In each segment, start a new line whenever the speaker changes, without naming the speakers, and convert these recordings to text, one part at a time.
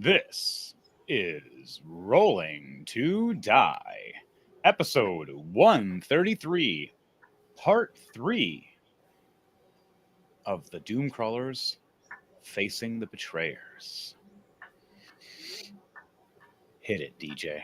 This is Rolling to Die, episode 133, part 3 of the Doomcrawlers facing the Betrayers. Hit it, DJ.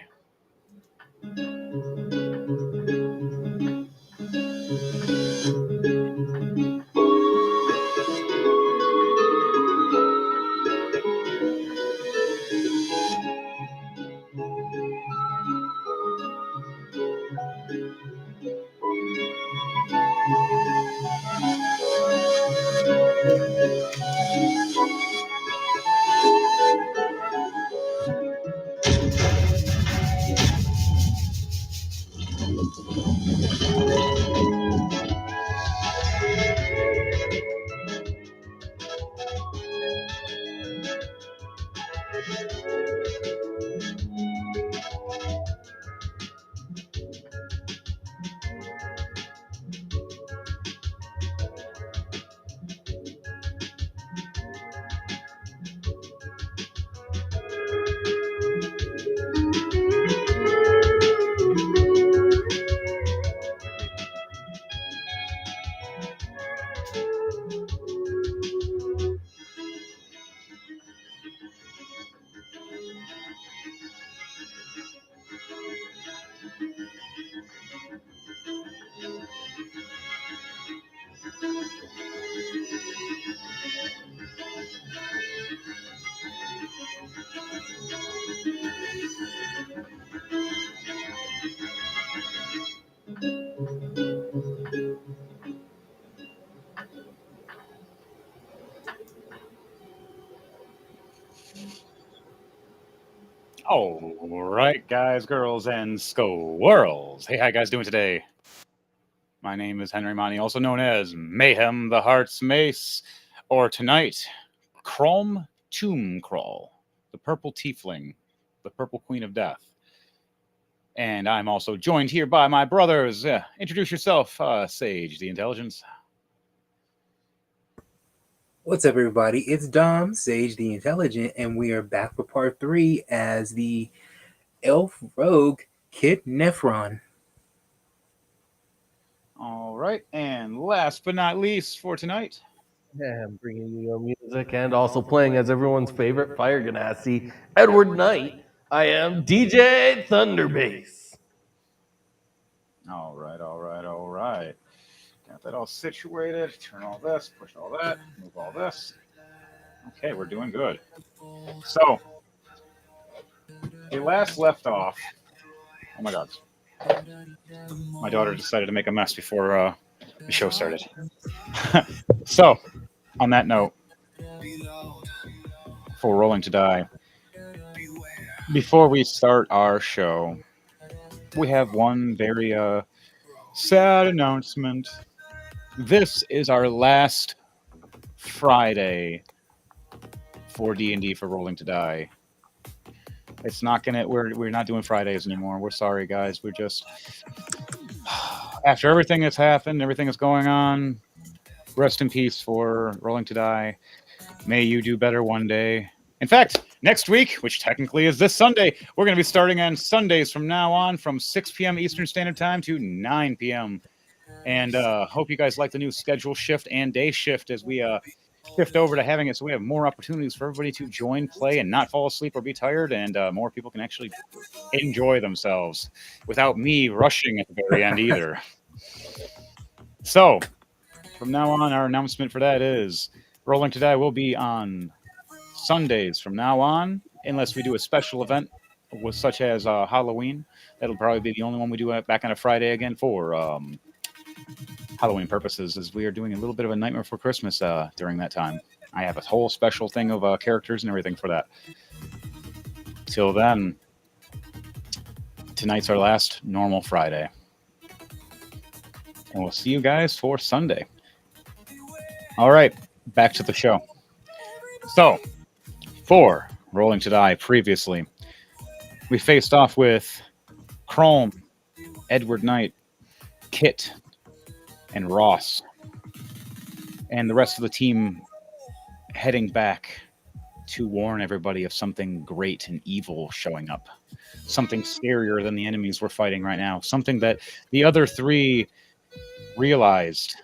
All right, guys, girls, and squirrels. Hey, how you guys doing today? My name is Henry Monty, also known as Mayhem the Heart's Mace, or tonight, Chrome Tomb Crawl, the Purple Tiefling, the Purple Queen of Death. And I'm also joined here by my brothers. Introduce yourself, Sage, the Intelligence.
What's up, everybody? It's Dom, Sage the Intelligent, and we are back for part 3 as the elf rogue Kid Nephron.
All right, and last but not least for tonight,
Yeah, I'm bringing you your music and also playing as everyone's favorite fire ganassi, Edward Knight. I am DJ Thunderbass.
all right. Got that all situated. Turn all this, push all that, move all this. Okay, we're doing good. So, we last left off. Oh my God. My daughter decided to make a mess before the show started. So, on that note, for Rolling to Die, before we start our show, we have one very sad announcement. This is our last Friday for D&D for Rolling to Die. It's not gonna. We're not doing Fridays anymore. We're sorry, guys. We're just after everything that's happened, everything that's going on. Rest in peace for Rolling to Die. May you do better one day. In fact, next week, which technically is this Sunday, we're going to be starting on Sundays from now on from 6 p.m. Eastern Standard Time to 9 p.m. And hope you guys like the new schedule shift and day shift as we shift over to having it so we have more opportunities for everybody to join, play, and not fall asleep or be tired, and more people can actually enjoy themselves without me rushing at the very end either. So, from now on, our announcement for that is Rolling to Die will be on Sundays from now on, unless we do a special event such as Halloween. That'll probably be the only one we do back on a Friday again for Halloween purposes, as we are doing a little bit of a Nightmare Before Christmas during that time. I have a whole special thing of characters and everything for that. Till then, tonight's our last normal Friday. And we'll see you guys for Sunday. All right, back to the show. So, for Rolling to Die previously, we faced off with Chrome, Edward Knight, Kit, and Ross, and the rest of the team heading back to warn everybody of something great and evil showing up. Something scarier than the enemies we're fighting right now. Something that the other three realized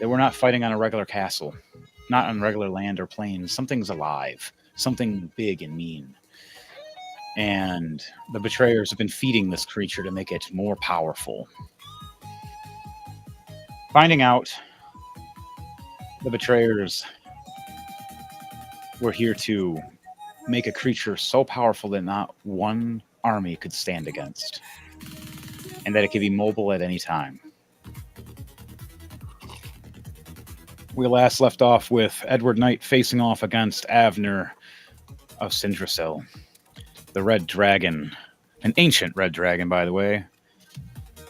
that we're not fighting on a regular castle, not on regular land or plains. Something's alive, something big and mean. And the betrayers have been feeding this creature to make it more powerful. Finding out the betrayers were here to make a creature so powerful that not one army could stand against, and that it could be mobile at any time. We last left off with Edward Knight facing off against Avner of Sindrasil, the Red Dragon, an ancient Red Dragon, by the way,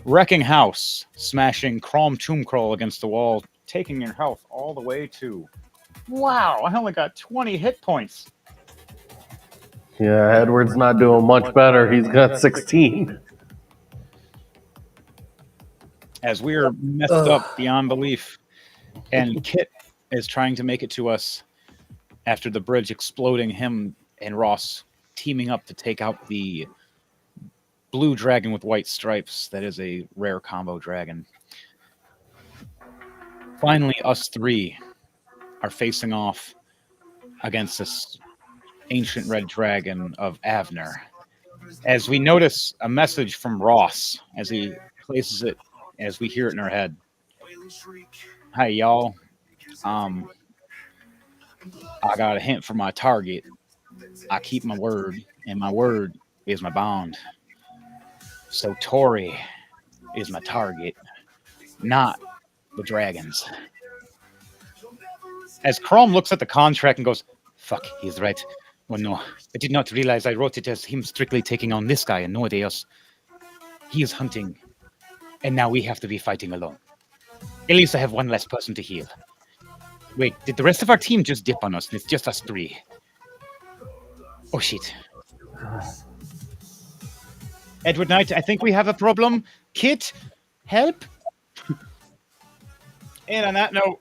wrecking house, smashing Crom Tombcrawl against the wall, taking your health all the way to... Wow, I only got 20 hit points.
Yeah, Edward's not doing much better. He's got 16.
As we're messed up beyond belief. And Kit is trying to make it to us after the bridge exploding, him and Ross teaming up to take out the blue dragon with white stripes. That is a rare combo dragon. Finally, us three are facing off against this ancient red dragon of Avner. As we notice a message from Ross as he places it, as we hear it in our head. Hi, y'all. I got a hint from my target. I keep my word, and my word is my bond. So Tori is my target, not the dragons. As Crom looks at the contract and goes, fuck, he's right. Oh no, I did not realize I wrote it as him strictly taking on this guy and nobody else. He is hunting, and now we have to be fighting alone. At least I have one less person to heal. Wait, did the rest of our team just dip on us? It's just us three. Oh shit. Edward Knight, I think we have a problem. Kit, help. And on that note,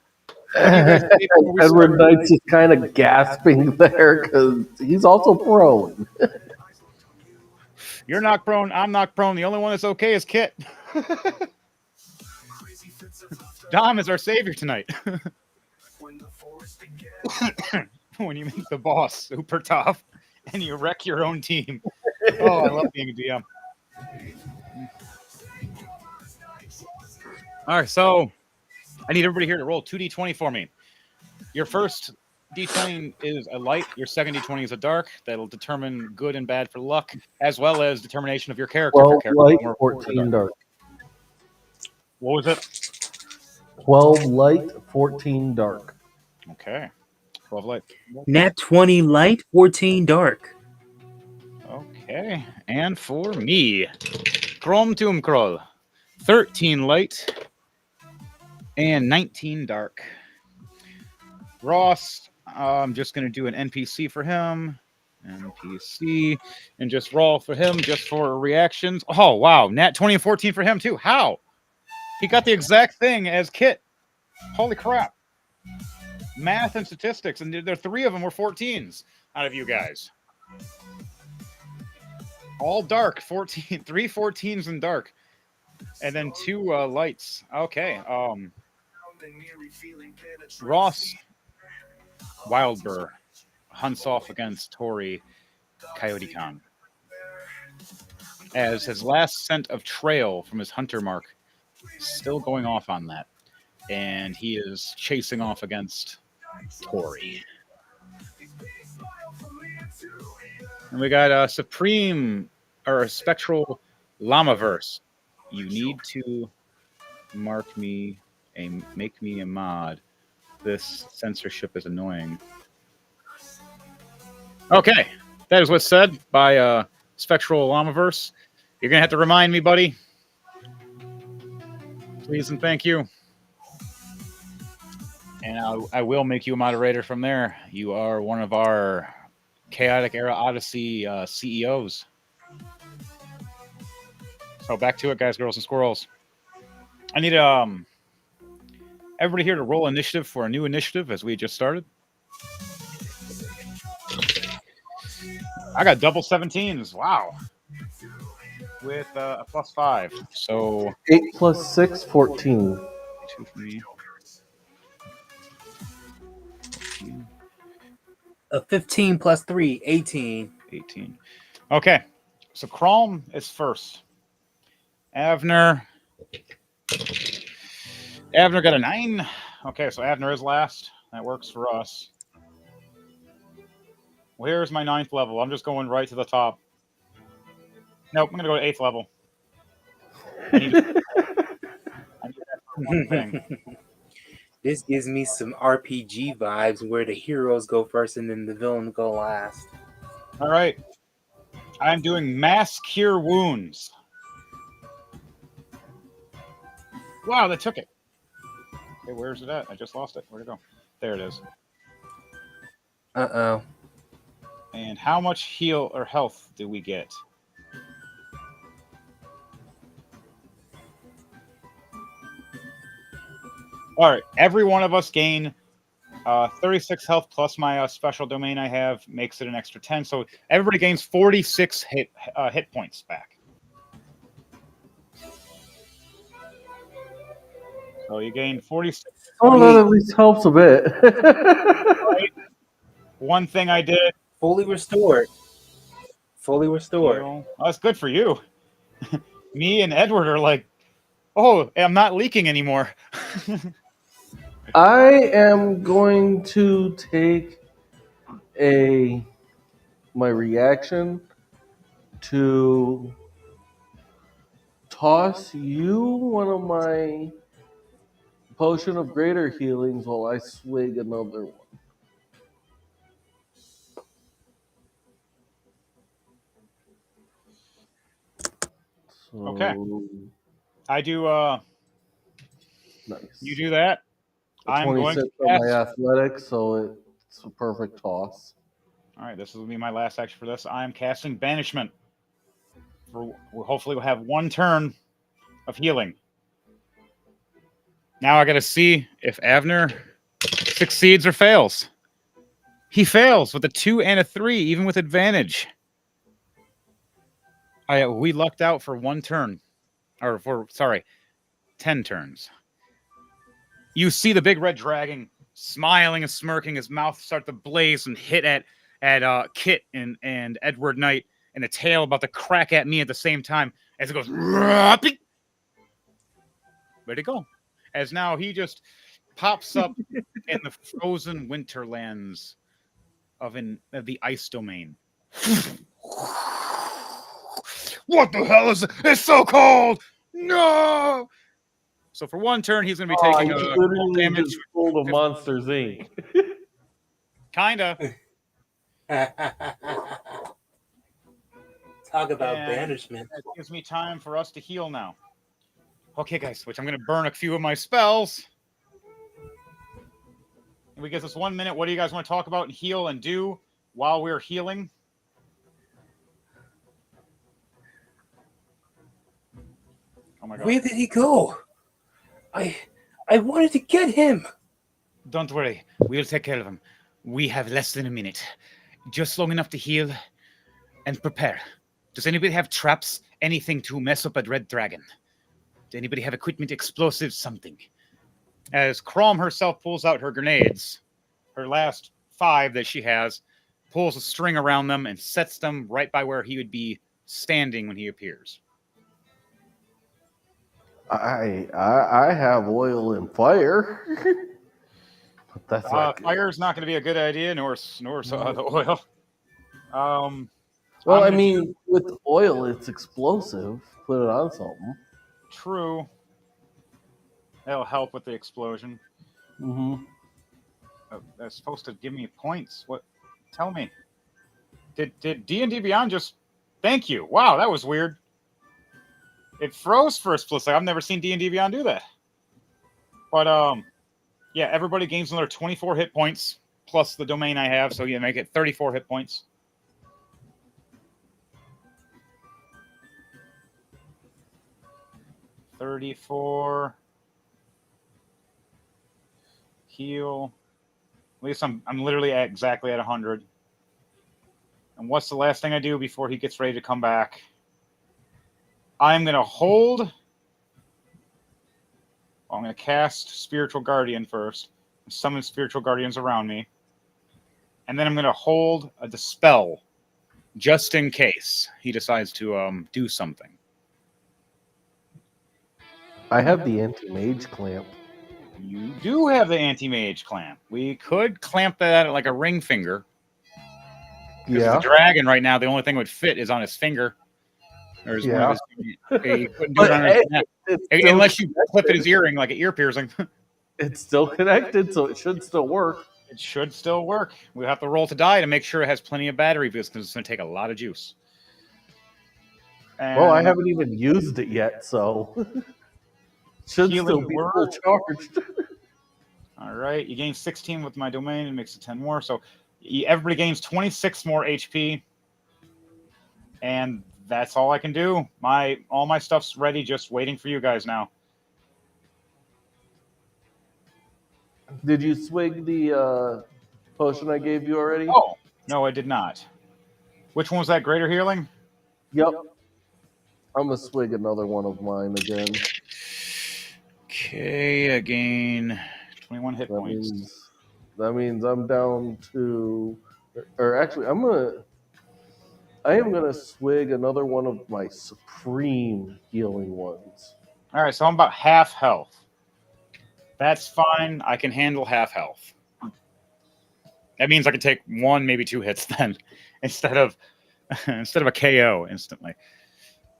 Edward Knight's just kind of gasping there because he's also prone.
You're not prone. I'm not prone. The only one that's okay is Kit. Dom is our savior tonight. When you make the boss super tough and you wreck your own team. Oh, I love being a DM. All right, so I need everybody here to roll 2d20 for me. Your first d20 is a light. Your second d20 is a dark. That'll determine good and bad for luck, as well as determination of your character.
12 light, 14 dark.
What was it?
12 light, 14 dark.
Okay. 12 light.
Nat 20 light, 14 dark.
Okay. And for me, Crom Tombcrawl, 13 light and 19 dark. Ross, I'm just going to do an NPC for him. NPC. And just roll for him just for reactions. Oh, wow. Nat 20 and 14 for him, too. How? He got the exact thing as Kit. Holy crap. Math and statistics. And there three of them were 14s out of you guys. All dark. 14. 3 14s in dark. And then 2 lights. Okay. Ross Wildbur hunts off against Tori Coyote Khan. As his last scent of trail from his hunter mark is still going off on that. And he is chasing off against Tori. And we got a Supreme or a Spectral Llamaverse. You need to make me a mod. This censorship is annoying. Okay, that is what's said by Spectral Llamaverse. You're gonna have to remind me, buddy. Please and thank you. And I will make you a moderator from there. You are one of our Chaotic Era Odyssey CEOs. So back to it, guys, girls, and squirrels. I need everybody here to roll initiative for a new initiative as we just started. I got double 17s. Wow. With a +5. So
8 plus 6, 14.
2 for me. 14,
A 15 plus 3, 18.
18. Okay. So Chrome is first. Avner. Avner got a 9. Okay, so Avner is last. That works for us. Where's my 9th level? I'm just going right to the top. Nope, I'm going to go to 8th level. I need, I need that for one thing.
This gives me some RPG vibes where the heroes go first and then the villains go last.
All right. I'm doing Mass Cure Wounds. Wow, they took it. Okay, where's it at? I just lost it. Where'd it go? There it is.
Uh-oh.
And how much heal or health do we get? All right, every one of us gain 36 health plus my special domain I have makes it an extra 10. So everybody gains 46 hit points back. So you gain 46.
Oh, that at least helps a bit.
Right? One thing I did.
Fully restored. Fully restored.
Heal. Oh, that's good for you. Me and Edward are like, oh, I'm not leaking anymore.
I am going to take my reaction to toss you one of my potion of greater healings while I swig another one. So
Okay. I do.
Nice.
You do that. I'm going
26
to
on
cast.
my athletics, so it's a perfect toss.
All right, this will be my last action for this. I'm casting Banishment. Hopefully, we'll have one turn of healing. Now I got to see if Avner succeeds or fails. He fails with a 2 and a 3, even with advantage. We lucked out for one turn. Or sorry, 10 turns. You see the big red dragon smiling and smirking, his mouth start to blaze and hit at Kit and Edward Knight, and the tail about to crack at me at the same time as it goes. Where'd it go? As now he just pops up in the frozen winterlands of the ice domain. What the hell is it? It's so cold! No! So for one turn, he's going to be taking
you
a
literally
damage.
just pulled a Monsters Inc.
Kinda.
Talk about
And
banishment.
that gives me time for us to heal now. Okay, guys, which I'm going to burn a few of my spells. We get this 1 minute. What do you guys want to talk about and heal and do while we're healing? Oh my god.
Where did he go? I wanted to get him.
Don't worry. We'll take care of him. We have less than a minute. Just long enough to heal and prepare. Does anybody have traps? Anything to mess up a red dragon? Does anybody have equipment, explosives, something? As Crom herself pulls out her grenades, her last 5 that she has, pulls a string around them and sets them right by where he would be standing when he appears.
I have oil and fire. But that's not good.
Fire is not going to be a good idea, nor the oil.
Well, I mean, with oil, it's explosive. Put it on something.
True. That'll help with the explosion.
Mm-hmm.
That's supposed to give me points. What? Tell me. Did D&D Beyond just? Thank you. Wow, that was weird. It froze for a split second. I've never seen D&D Beyond do that. But yeah, everybody gains another 24 hit points plus the domain I have, so you make it 34 hit points. $34. Heal. At least I'm literally exactly at 100. And what's the last thing I do before he gets ready to come back? I'm going to hold. I'm going to cast Spiritual Guardian first. Summon Spiritual Guardians around me. And then I'm going to hold a Dispel just in case he decides to do something.
I have the anti-mage clamp.
You do have the anti-mage clamp. We could clamp that like a ring finger. Because
Yeah.
the dragon right now, the only thing would fit is on his finger. Or is one of
Yeah.
his. He couldn't do it
But
on his
hey,
neck.
it's still
Unless you clip at his
connected.
earring like an ear piercing.
It's still connected, so it should still work.
It should still work. We have to roll to die to make sure it has plenty of battery because it's going to take a lot of juice. And
Well, I haven't even used it yet, so should
Healing
still be
word.
full charged.
All right, you gain 16 with my domain. It makes it 10 more. So everybody gains 26 more HP. And that's all I can do. All my stuff's ready, just waiting for you guys now.
Did you swig the potion I gave you already?
Oh, no, I did not. Which one was that? Greater healing?
Yep. I'm gonna swig another one of mine again.
Okay, I gain 21 hit
That
points.
means I'm down to, or actually, I am gonna swig another one of my supreme healing ones.
All right, so I'm about half health. That's fine. I can handle half health. That means I can take one, maybe two hits then, instead of a KO instantly.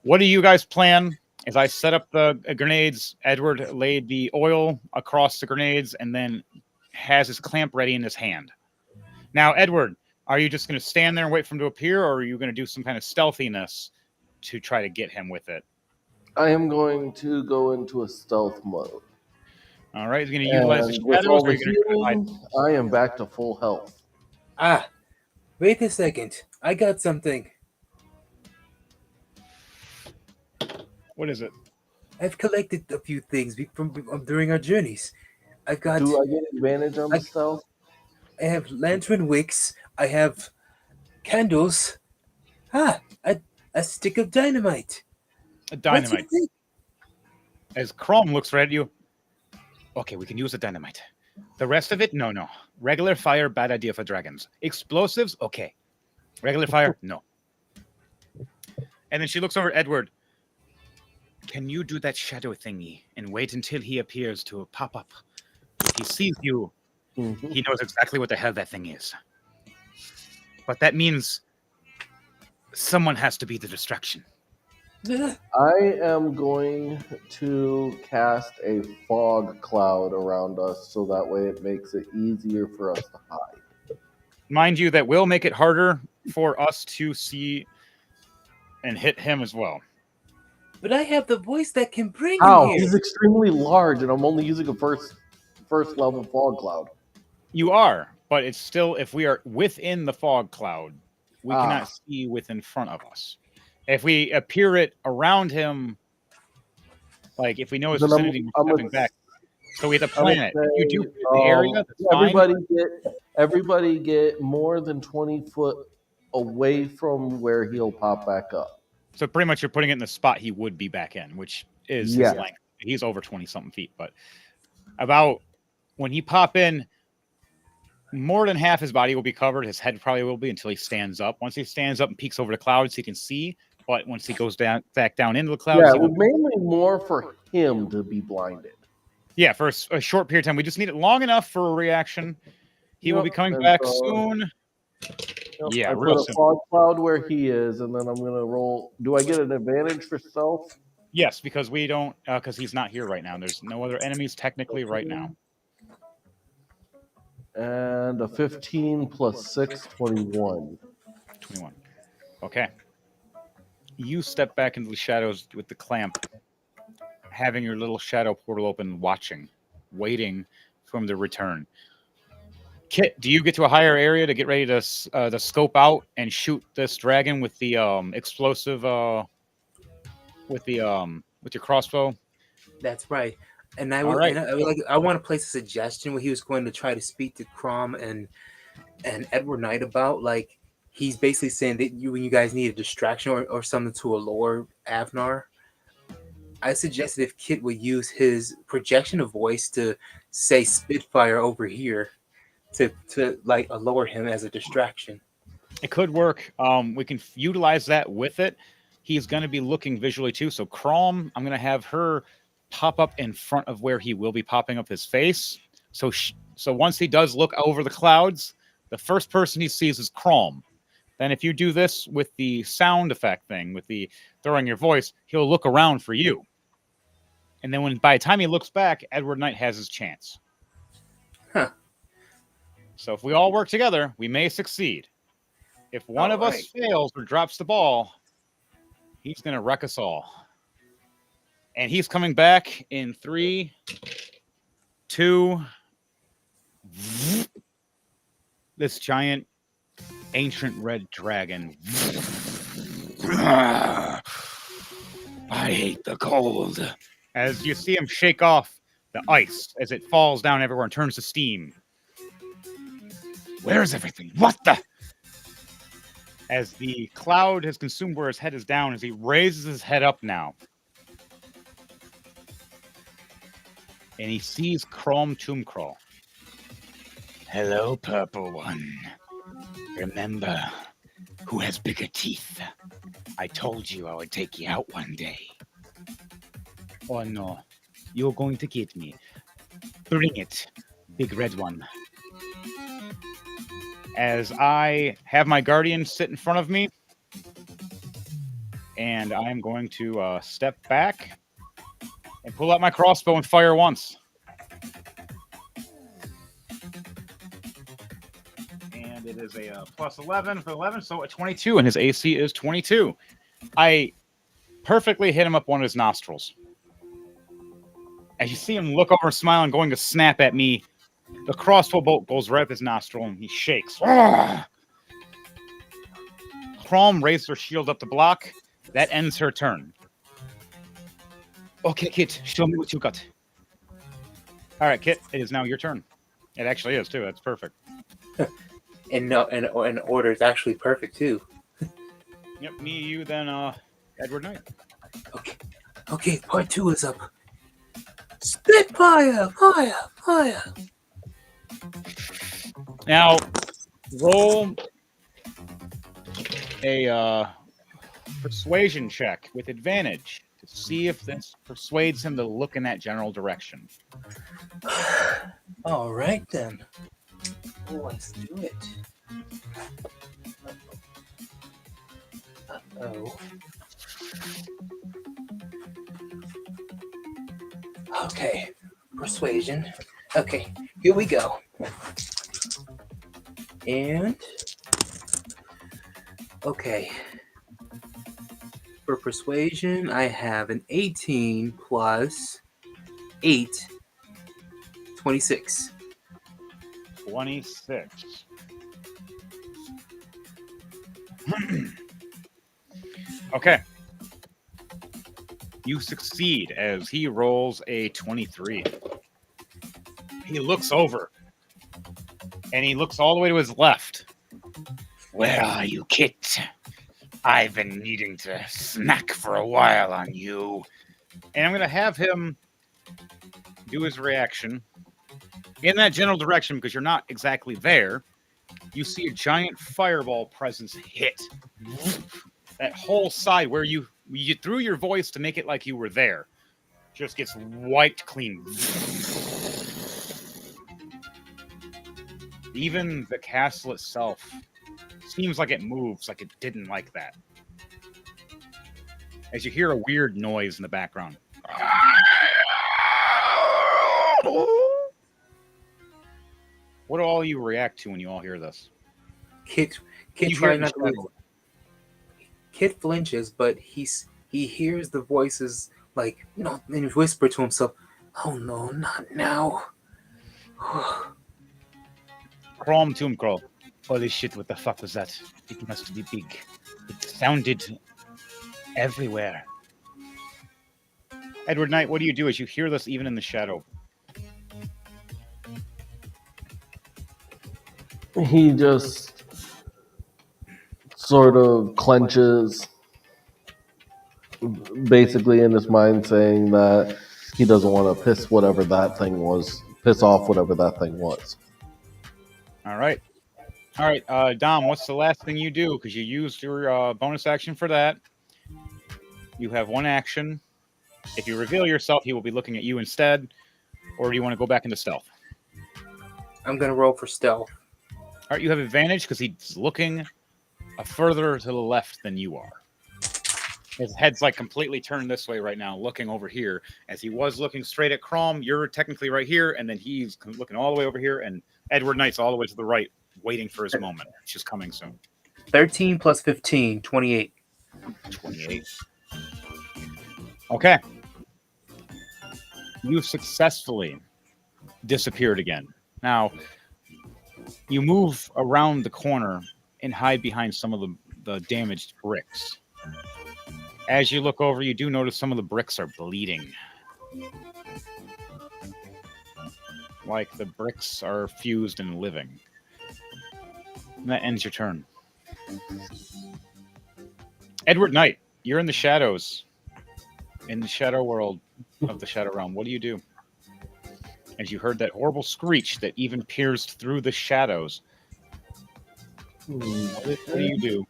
What do you guys plan? As I set up the grenades, Edward laid the oil across the grenades and then has his clamp ready in his hand. Now, Edward, are you just going to stand there and wait for him to appear, or are you going to do some kind of stealthiness to try to get him with it?
I am going to go into a stealth mode.
All right, he's going to utilize the
And with
shadows,
all
or are
the
you going to
healing, I am back to full health.
Ah, wait a second. I got something.
What is it?
I've collected a few things from during our journeys. I've got.
Do I get advantage on
I,
the stealth?
I have lantern wicks. I have candles. A stick of dynamite.
A
What do you
dynamite.
think?
As Crom looks right at you, okay, we can use the dynamite. The rest of it, no. Regular fire, bad idea for dragons. Explosives, okay. Regular fire, no. And then she looks over at Edward. Can you do that shadow thingy and wait until he appears to pop up? If he sees you, he knows exactly what the hell that thing is. But that means someone has to be the distraction.
I am going to cast a fog cloud around us so that way it makes it easier for us to hide.
Mind you, that will make it harder for us to see and hit him as well.
But I have the voice that can bring him
How?
here.
He's extremely large, and I'm only using a first level fog cloud.
You are, but it's still, if we are within the fog cloud, we cannot see what's in front of us. If we appear it around him, like if we know his
Then
vicinity, we're stepping back. So we have to plan it. If you do the area, that's fine.
Everybody get more than 20 foot away from where he'll pop back up.
So pretty much you're putting it in the spot he would be back in, which is his length. He's over 20-something feet. But about when he pop in, more than half his body will be covered. His head probably will be until he stands up. Once he stands up and peeks over the clouds, he can see. But once he goes back down into the clouds,
it was mainly more for him to be blinded.
Yeah, for a short period of time. We just need it long enough for a reaction. He will be coming back soon. Yeah,
I
real
put a
soon.
fog cloud where he is, and then I'm gonna roll. Do I get an advantage for stealth?
Yes, because we don't, because he's not here right now. There's no other enemies technically right now.
And a 15 plus 6, 21.
21. Okay. You step back into the shadows with the clamp, having your little shadow portal open, watching, waiting for him to return. Kit, do you get to a higher area to get ready to scope out and shoot this dragon with the explosive with your crossbow?
That's right. And I
All
would,
right.
and I want to place a suggestion where he was going to try to speak to Crom and Edward Knight about, like, he's basically saying that when you guys need a distraction or something to allure Avnar, I suggested if Kit would use his projection of voice to say Spitfire over here to like allure him as a distraction.
It could work. We can utilize that with it. He's going to be looking visually too. So Chrome, I'm going to have her pop up in front of where he will be popping up his face. So once he does look over the clouds, the first person he sees is Chrome. Then if you do this with the sound effect thing, with the throwing your voice, he'll look around for you. And then by the time he looks back, Edward Knight has his chance.
Huh.
So if we all work together, we may succeed. If one of us fails or drops the ball, he's going to wreck us all. And he's coming back in 3, 2. This giant ancient red dragon. I hate the cold. As you see him shake off the ice as it falls down everywhere and turns to steam. Where's everything? What the? As the cloud has consumed where his head is down, as he raises his head up now. And he sees Chrome Tombcrawl. Hello, purple one. Remember, who has bigger teeth? I told you I would take you out one day. Oh no, you're going to get me. Bring it, big red one. As I have my guardian sit in front of me, and I'm going to step back and pull out my crossbow and fire once. And it is a plus 11 for 11, so a 22, and his AC is 22. I perfectly hit him up one of his nostrils. As you see him look over, smiling, going to snap at me, the crossbow bolt goes right up his nostril, and he shakes. Chrome raised her shield up to block. That ends her turn. Okay, Kit, show me what you got. All right, Kit, it is now your turn. It actually is, too. That's perfect.
And order is actually perfect, too.
Yep, me, you, then Edward Knight.
Okay, part 2 is up. Spitfire! Fire!
Now, roll a persuasion check with advantage to see if this persuades him to look in that general direction.
All right, then. Let's do it. Uh-oh. Okay, persuasion. Okay, here we go. And okay, for persuasion, I have an 18 plus 8, 26.
26. Okay. You succeed as he rolls a 23. He looks over. And he looks all the way to his left. Where are you, Kit? I've been needing to snack for a while on you. And I'm going to have him do his reaction in that general direction because you're not exactly there. You see a giant fireball presence hit that whole side where you threw your voice to make it like you were there. Just gets wiped clean. Even the castle itself seems like it moves like it didn't like that. As you hear a weird noise in the background. What do all you react to when you all hear this?
Kit
You
trying
hear
not to
the
lose. Kit flinches, but he hears the voices like, you know, and he whispers to himself, "Oh no, not now."
Chrome Tombcrawl. Holy shit, what the fuck was that? It must be big. It sounded everywhere. Edward Knight, what do you do as you hear this even in the shadow?
He just sort of clenches, basically in his mind, saying that he doesn't want to piss off whatever that thing was.
All right. All right, Dom, what's the last thing you do? Because you used your bonus action for that. You have one action. If you reveal yourself, he will be looking at you instead. Or do you want to go back into stealth?
I'm gonna roll for stealth.
All right, you have advantage because he's looking further to the left than you are. His head's like completely turned this way right now, looking over here. As he was looking straight at Crom, you're technically right here, and then he's looking all the way over here, and Edward Knight's all the way to the right, waiting for his moment. Which is coming soon.
13 plus 15, 28.
28. Okay. You've successfully disappeared again. Now, you move around the corner and hide behind some of the damaged bricks. As you look over, you do notice some of the bricks are bleeding. Like the bricks are fused and living. And that ends your turn. Edward Knight, you're in the shadows. In the shadow world of the Shadow Realm. What do you do? As you heard that horrible screech that even pierced through the shadows. What do you do?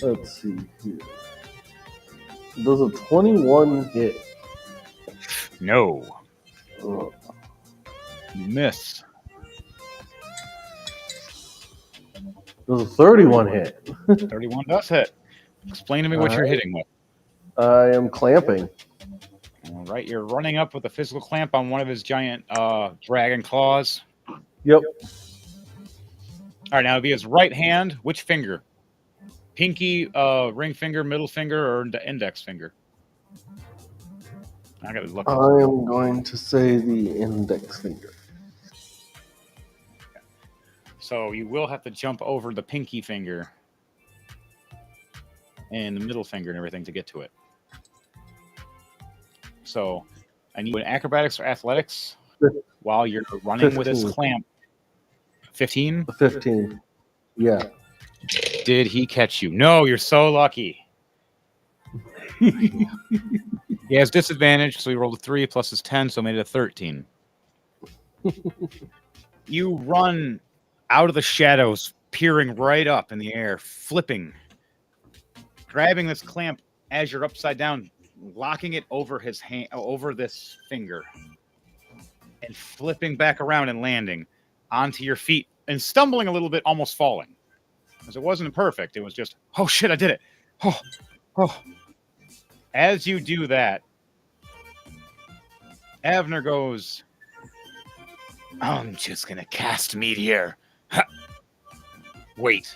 Let's see here. Does a 21 hit?
No.
Ugh.
You miss.
Does a 31 hit?
31 does hit. Explain to me what you're hitting with.
I am clamping.
All right, you're running up with a physical clamp on one of his giant dragon claws.
Yep.
All right, now it'll be his right hand. Which finger? Pinky, ring finger, middle finger, or the index finger? I gotta look.
I am going to say the index finger.
So you will have to jump over the pinky finger and the middle finger and everything to get to it. So I need an acrobatics or athletics while you're running
15.
with his clamp. 15?
15. Yeah.
Did he catch you? No, you're so lucky. He has disadvantage, so he rolled a 3 plus his 10, so made it a 13. You run out of the shadows, peering right up in the air, flipping, grabbing this clamp as you're upside down, locking it over his hand, over this finger, and flipping back around and landing onto your feet and stumbling a little bit, almost falling. Because it wasn't perfect. It was just, oh shit, I did it. Oh. As you do that, Avner goes, I'm just going to cast Meteor. Ha. Wait.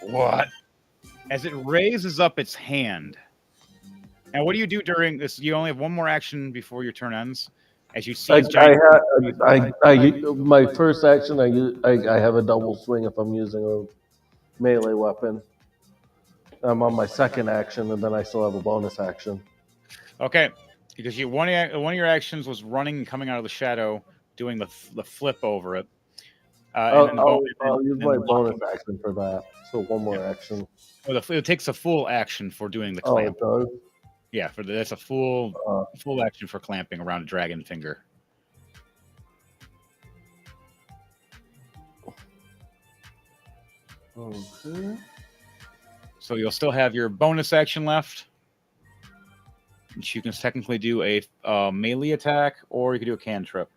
What? As it raises up its hand. And what do you do during this? You only have one more action before your turn ends. As you see,
my first action, I have a double swing if I'm using a melee weapon. I'm on my second action, and then I still have a bonus action.
Okay, because one of your actions was running and coming out of the shadow, doing the flip over it.
I'll use my bonus action for that. So one more action.
Well, it takes a full action for doing the
Oh,
clamp.
it does?
Yeah, that's a full action for clamping around a dragon finger.
Okay.
So you'll still have your bonus action left. Which you can technically do a melee attack, or you could do a cantrip.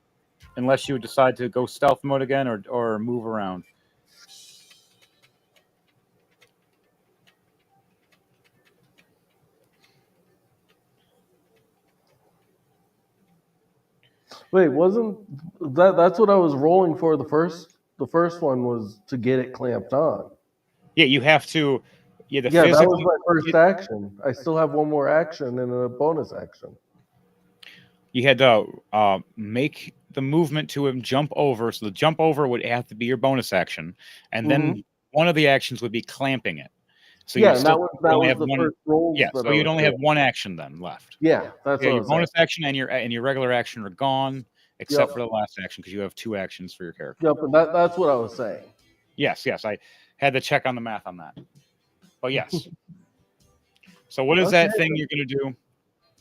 Unless you decide to go stealth mode again or move around.
Wait, wasn't that's what I was rolling for the first one was to get it clamped on.
Yeah, you have to
that was my first action. I still have one more action and a bonus action.
You had to make the movement to him jump over. So the jump over would have to be your bonus action. And then one of the actions would be clamping it. So
yeah, that was the first roll.
Yeah, so you'd only have one action then left.
Yeah, that's what
your bonus action and your regular action are gone, except for the last action because you have two actions for your character.
Yep, and that's what I was saying.
Yes, I Had to check on the math on that. But yes. So what is
Okay,
that thing you're going to do?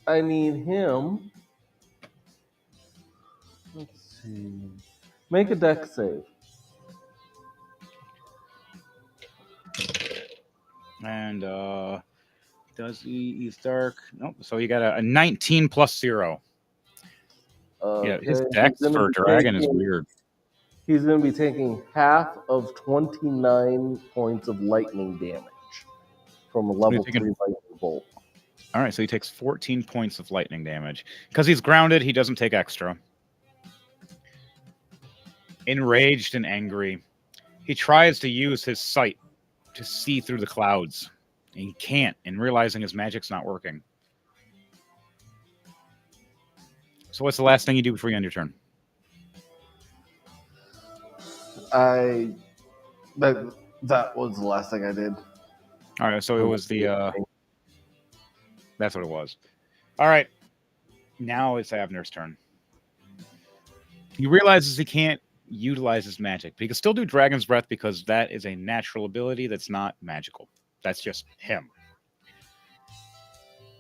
I need him. Let's see. Make a deck save.
And does he's dark? Nope. So you got a 19 plus 0. Yeah, his
Okay,
dex for a dragon is weird.
he's going to be taking half of 29 points of lightning damage from a
He's
level
taking
3 lightning bolt.
All right, so he takes 14 points of lightning damage. Because he's grounded, he doesn't take extra. Enraged and angry, he tries to use his sight to see through the clouds. And he can't, and realizing his magic's not working. So what's the last thing you do before you end your turn?
I that was the last thing I did.
All right, so it was that's what it was. All right, now it's Abner's turn. He realizes he can't utilize his magic, but he can still do Dragon's Breath because that is a natural ability that's not magical. That's just him.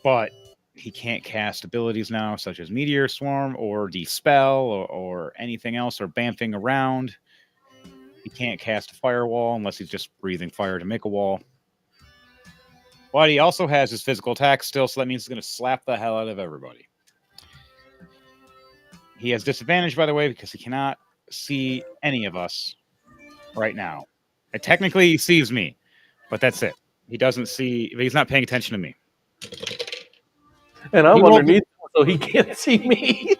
But he can't cast abilities now, such as Meteor Swarm or Dispel or anything else, or bamfing around. He can't cast a Firewall unless he's just breathing fire to make a wall. But he also has his physical attack still, so that means he's going to slap the hell out of everybody. He has disadvantage, by the way, because he cannot see any of us right now. And technically, he sees me, but that's it. He doesn't see, he's not paying attention to me.
And I'm underneath, so he can't see me.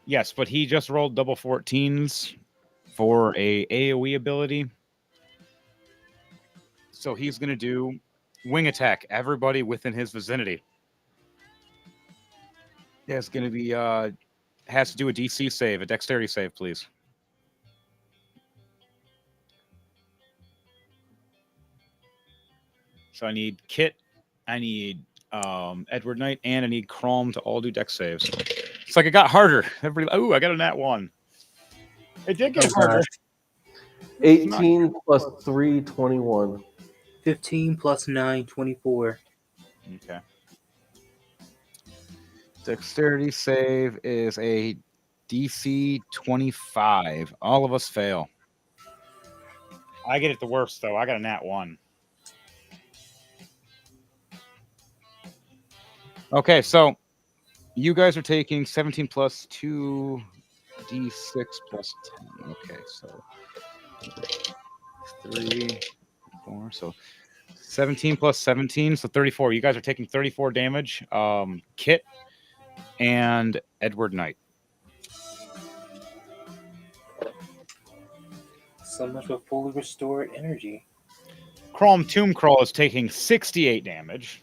Yes, but he just rolled double 14s for a AoE ability. So he's going to do wing attack everybody within his vicinity. Yeah, it's going to be has to do a DC save, a dexterity save, please. So I need Kit, I need Edward Knight, and I need Chrome to all do dex saves. It's like it got harder. Everybody, I got a nat 1. It did get harder.
18 plus 3, 21.
15 plus 9, 24.
Okay. Dexterity save is a DC 25. All of us fail. I get it the worst, though. I got a nat 1. Okay, so you guys are taking 17 plus 2 d6 plus 10. Okay, so 3, 4. So 17 plus 17, so 34. You guys are taking 34 damage. Kit and Edward Knight.
So much for fully restored energy.
Chrome Tomb Crawl is taking 68 damage.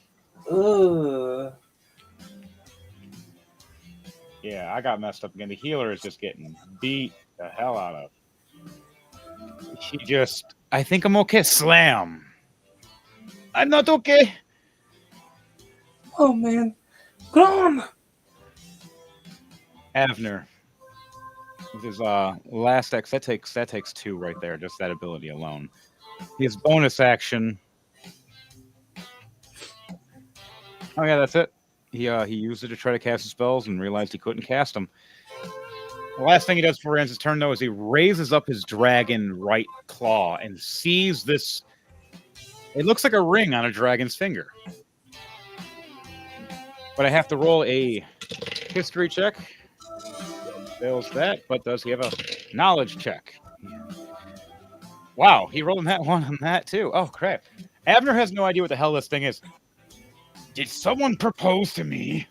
Ugh.
Yeah, I got messed up again. The healer is just getting beat the hell out of. She just, I think I'm okay. Slam. I'm not okay.
Oh man. Grom!
Avner. With his last X, that takes 2 right there, just that ability alone. His bonus action. Oh yeah, that's it. He used it to try to cast his spells and realized he couldn't cast them. The last thing he does before he ends his turn, though, is he raises up his dragon right claw and sees this. It looks like a ring on a dragon's finger. But I have to roll a history check. Fails that, but does he have a knowledge check? Wow, he rolled that one on that too. Oh crap. Abner has no idea what the hell this thing is. Did someone propose to me?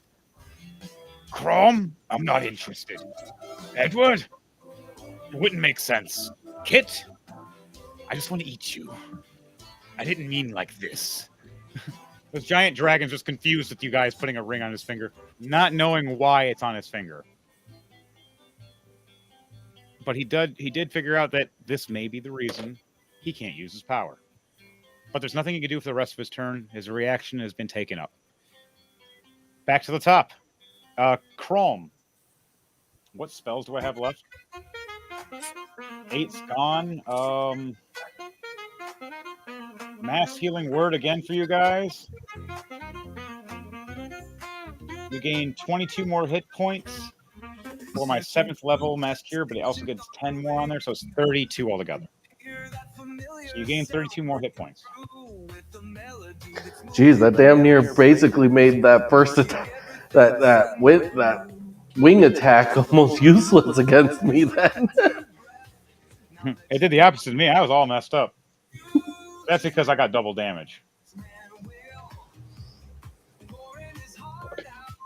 Chrome? I'm not interested. Edward? It wouldn't make sense. Kit? I just want to eat you. I didn't mean like this. This giant dragon's just confused with you guys putting a ring on his finger, not knowing why it's on his finger. But he did figure out that this may be the reason he can't use his power. But there's nothing he can do for the rest of his turn. His reaction has been taken up. Back to the top. Chrome. What spells do I have left? 8's gone. Mass healing word again for you guys. You gain 22 more hit points for my 7th level mass cure, but it also gets 10 more on there, so it's 32 altogether. So you gain 32 more hit points.
Jeez, that damn near basically made that first attack, that wing attack almost useless against me. Then.
It did the opposite of me. I was all messed up. That's because I got double damage.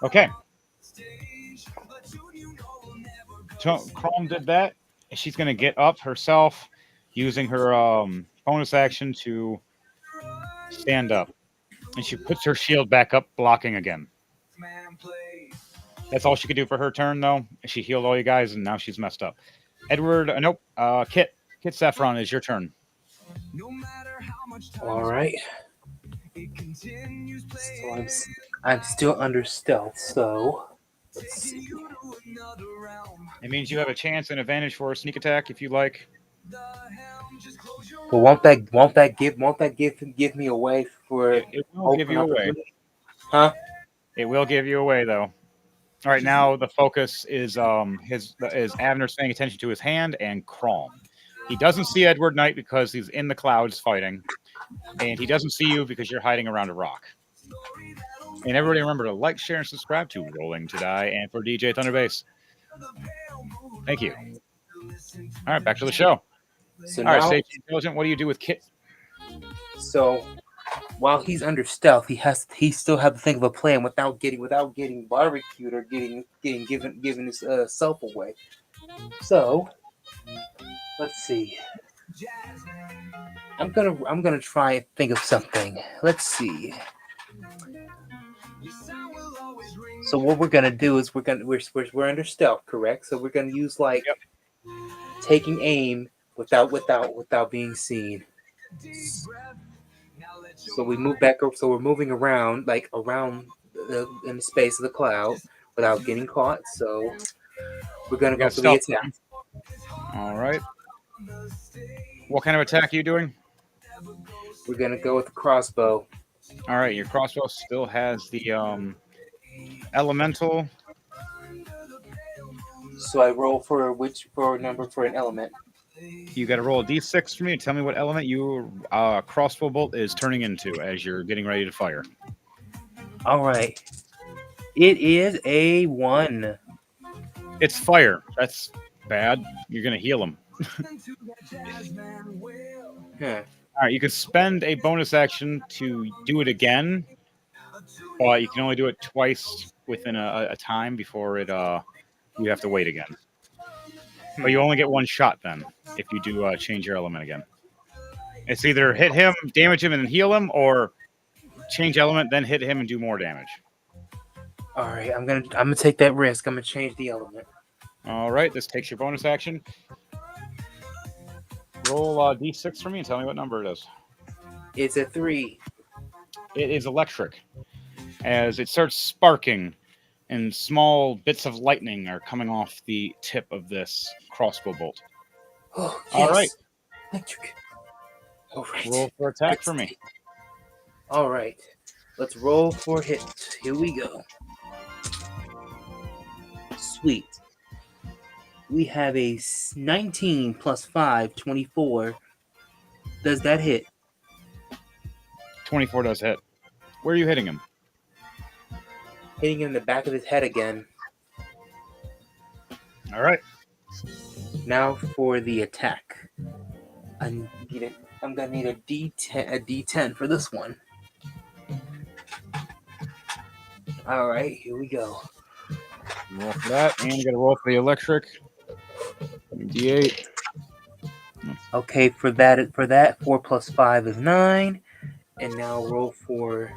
Okay. Chrome did that. She's going to get up herself using her bonus action to stand up. And she puts her shield back up, blocking again. That's all she could do for her turn, though. She healed all you guys, and now she's messed up. Edward, nope. Kit Saffron, is your turn.
All right. So I'm still under stealth. So let's see.
It means you have a chance and advantage for a sneak attack if you like.
But won't that give me away for
It will give you away.
Huh?
It will give you away, though. All right, now the focus is Abner's paying attention to his hand and Crom. He doesn't see Edward Knight because he's in the clouds fighting, and he doesn't see you because you're hiding around a rock. And everybody remember to like, share, and subscribe to Rolling to Die and for DJ Thunderbase. Thank you. All right, back to the show.
So
All right,
now,
Safety Intelligent, what do you do with Kit?
so while he's under stealth, he still have to think of a plan without getting barbecued or getting given his self away. So let's see. I'm gonna try and think of something. Let's see. So what we're gonna do is we're under stealth, correct? So we're gonna use like taking aim without being seen. So we move back up. So we're moving around in the space of the cloud without getting caught. So we're gonna go for the attack.
All right. What kind of attack are you doing?
We're gonna go with the crossbow.
All right, your crossbow still has the elemental.
So I roll for number for an element.
You got to roll a d6 for me and tell me what element your crossbow bolt is turning into as you're getting ready to fire.
All right. It is a 1.
It's fire. That's bad. You're going to heal him. All right, you can spend a bonus action to do it again, but you can only do it twice within a time before it you have to wait again. But you only get one shot then if you do change your element again. It's either hit him, damage him, and then heal him, or change element, then hit him and do more damage.
All right, I'm gonna take that risk. I'm gonna change the element.
All right, this takes your bonus action. Roll d6 for me and tell me what number it is.
It's a 3.
It is electric. As it starts sparking, and small bits of lightning are coming off the tip of this crossbow bolt.
Oh, yes.
All right.
Electric. All right.
Roll for attack for me.
All right. Let's roll for hit. Here we go. Sweet. We have a 19 plus 5, 24. Does that hit?
24 does hit. Where are you hitting him?
Hitting him in the back of his head again.
All right.
Now for the attack. I'm gonna need a D10 for this one. All right, here we go.
Roll for that, and you got to roll for the electric. D8.
Okay, for that 4 plus 5 is 9, and now roll for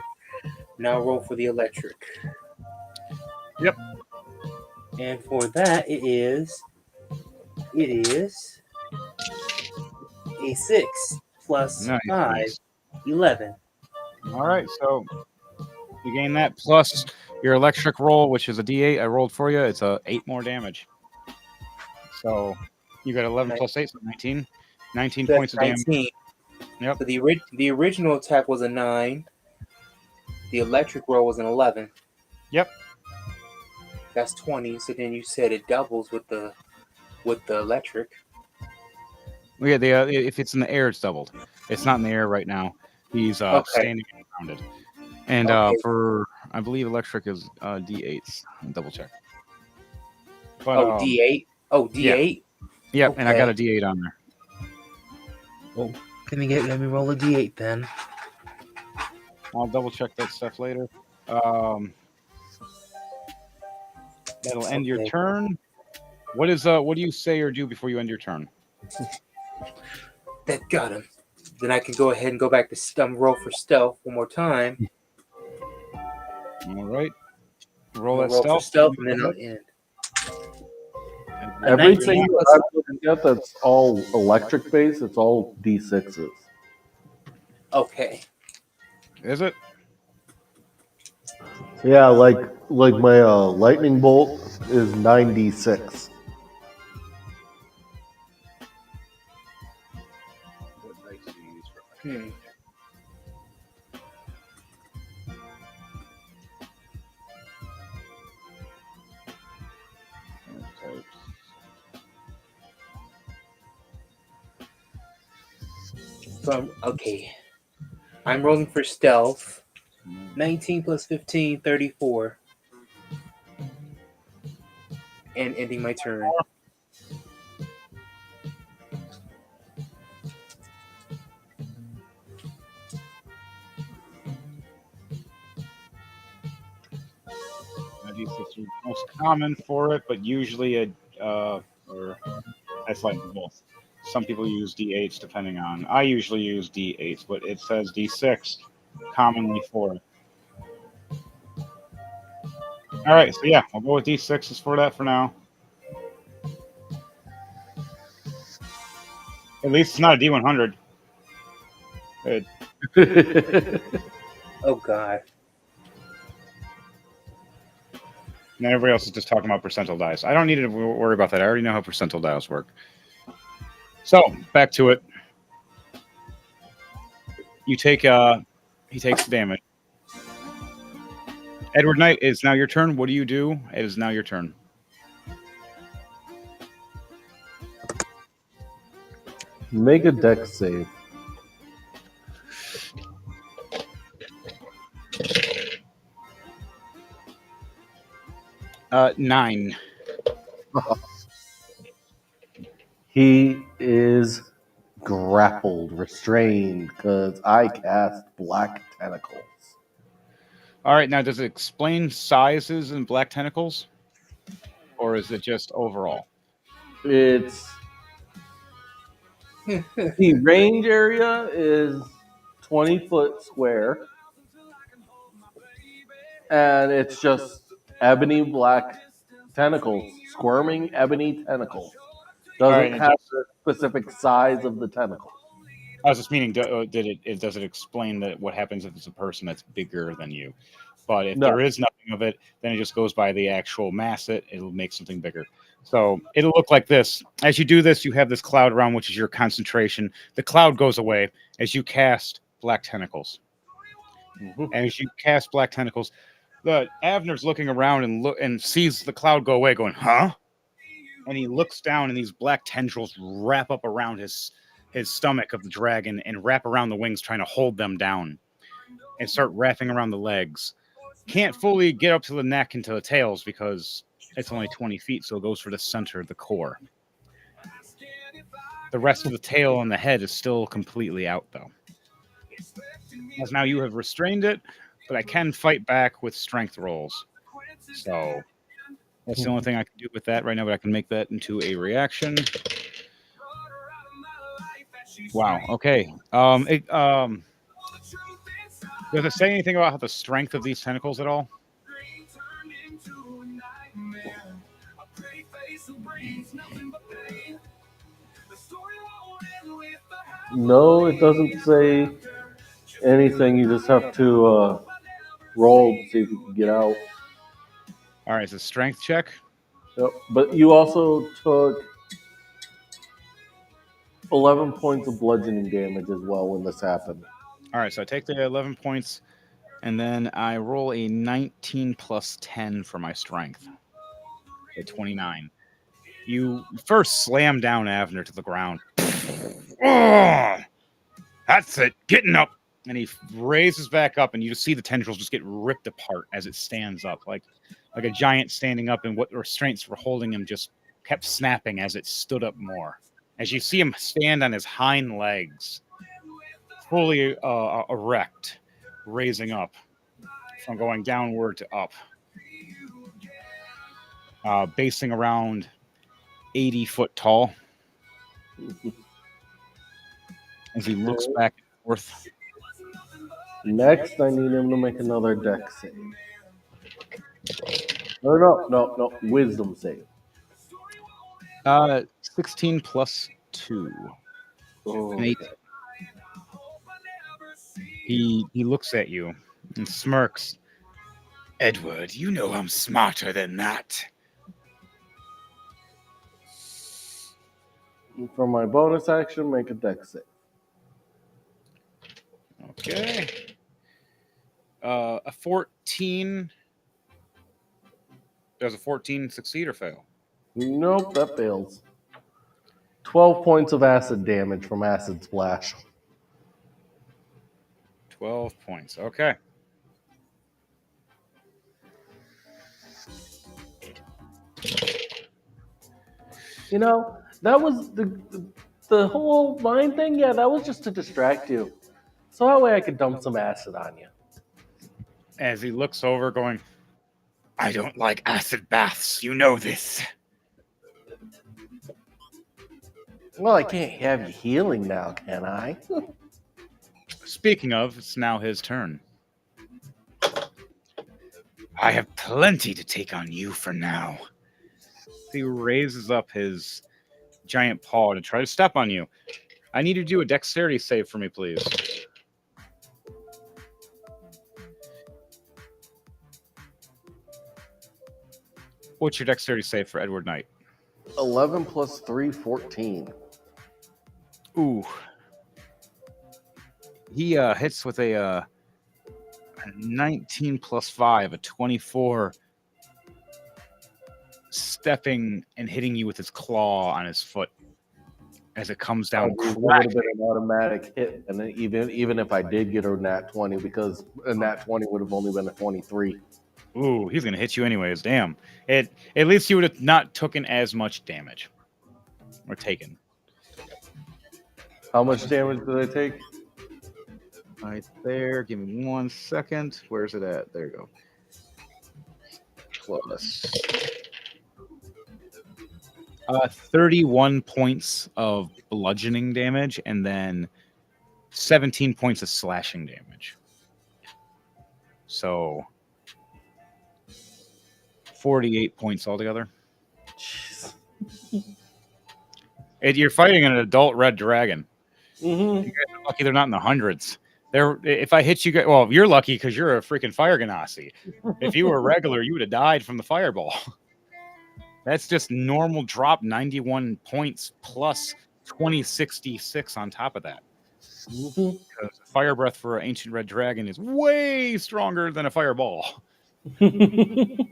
the electric.
Yep.
And for that it is a 6 plus
Nice,
5,
nice.
11.
All right, so you gain that plus your electric roll, which is a D8 I rolled for you. It's 8 more damage. So you got 11 plus 8, so 19. 19
That's
points of damage.
19.
Yep.
So the original attack was a 9. The electric roll was an 11.
Yep.
That's 20. So then you said it doubles with the electric.
Well, yeah, if it's in the air, it's doubled. It's not in the air right now. He's
Okay.
standing and grounded. And
Okay.
for I believe electric is D8s. Double check. But
Oh, D8. Oh,
yeah,
D8.
yep. And I got
Okay.
a D8 on there.
Well, let me roll a D8 then.
I'll double check that stuff later. Um, that'll end your
Okay.
turn. What do you say or do before you end your turn?
That got him. Then I can go ahead and go back to roll for stealth one more time.
All right.
I'm
Roll
gonna
that
roll for
stealth.
stealth,
Go
and then I'll
ahead.
end. A
Roll your
19
Everything
nat.
that
plus.
I'm looking at that's all electric based, it's all D6s.
Okay.
Is it?
Yeah, like my lightning bolt is 9d6.
What dice do you use for
Hmm.
electric?
So okay. I'm rolling for stealth.
Okay.
19 plus 15, 34. And ending my turn.
D6 are most common for it, but usually or that's like both. Some people use D8s depending on. I usually use D8s, but it says D6 commonly for it. All right, so yeah, we'll go with D6s for that for now. At least it's not a D100. Good.
Oh god.
And then everybody else is just talking about percentile dice. I don't need to worry about that. I already know how percentile dials work. So back to it. You take he takes the damage. Edward Knight, it's now your turn. What do you do? It is now your turn.
Make a dex save.
Nine.
He is grappled, restrained, because I cast Black Tentacles.
All right, now does it explain sizes and black tentacles, or is it just overall?
It's the range area is 20-foot square, and it's just ebony black tentacles, squirming ebony tentacles.
All right,
Doesn't
and it
have
just
the specific size of the tentacle.
I was just meaning, does it explain that what happens if it's a person that's bigger than you? But if
No.
there is nothing of it, then it just goes by the actual mass. It'll make something bigger. So it'll look like this. As you do this, you have this cloud around, which is your concentration. The cloud goes away as you cast black tentacles.
Mhm.
And as you cast black tentacles, the Avner's looking around and sees the cloud go away, going, "Huh?" And he looks down, and these black tendrils wrap up around his stomach of the dragon and wrap around the wings, trying to hold them down, and start wrapping around the legs. Can't fully get up to the neck and to the tails because it's only 20 feet, so it goes for the center of the core. The rest of the tail and the head is still completely out, though. As now you have restrained it, but I can fight back with strength rolls. So that's the only thing I can do with that right now, but I can make that into a reaction. Wow. Okay. Does it say anything about how the strength of these tentacles at all?
No, it doesn't say anything. You just have to roll to see if you can get out.
All right. It's a strength check.
Yep. But you also took 11 points of bludgeoning damage as well when this happened.
All right, so I take the 11 points, and then I roll a 19 plus 10 for my strength. So 29. You first slam down Avner to the ground. Oh, that's it. Getting up. And he raises back up, and you just see the tendrils just get ripped apart as it stands up, like a giant standing up, and what restraints were holding him just kept snapping as it stood up more. As you see him stand on his hind legs, fully erect, raising up from going downward to up, basing around 80 foot tall as he looks
Okay.
back and forth.
Next, I need him to make another deck save. Or no, wisdom save.
16 plus 2. An
Okay.
18. He looks at you and smirks. Edward, you know I'm smarter than that.
For my bonus action, make a deck save.
Okay. A 14. Does a 14 succeed or fail?
Nope, that fails. 12 points of acid damage from acid splash.
12 points. Okay.
You know, that was the whole mind thing. Yeah, that was just to distract you, so that way I could dump some acid on you.
As he looks over, going, I don't like acid baths. You know this.
Well, I can't have you healing now, can I?
Speaking of, it's now his turn. I have plenty to take on you for now. He raises up his giant paw to try to step on you. I need you to do a dexterity save for me, please. What's your dexterity save for Edward Knight?
11 plus 3, 14.
Ooh. He hits with a 19 plus 5, a 24, stepping and hitting you with his claw on his foot as it comes down.
That would have been an automatic hit, and then even if I did get a nat 20, because a nat 20 would have only been a 23.
Ooh, he's gonna hit you anyways. Damn. At least you would have not taken as much damage. Or taken.
How much damage did I take?
Right there. Give me 1 second. Where's it at? There you go. Plus 31 points of bludgeoning damage, and then 17 points of slashing damage. So 48 points altogether.
Jeez.
You're fighting an adult red dragon.
Mm-hmm.
You guys are lucky they're not in the hundreds. If I hit you guys, well, you're lucky because you're a freaking fire ganassi. If you were regular, you would have died from the fireball. That's just normal drop 91 points plus 2066 on top of that.
Mm-hmm.
Because fire breath for an ancient red dragon is way stronger than a fireball. Good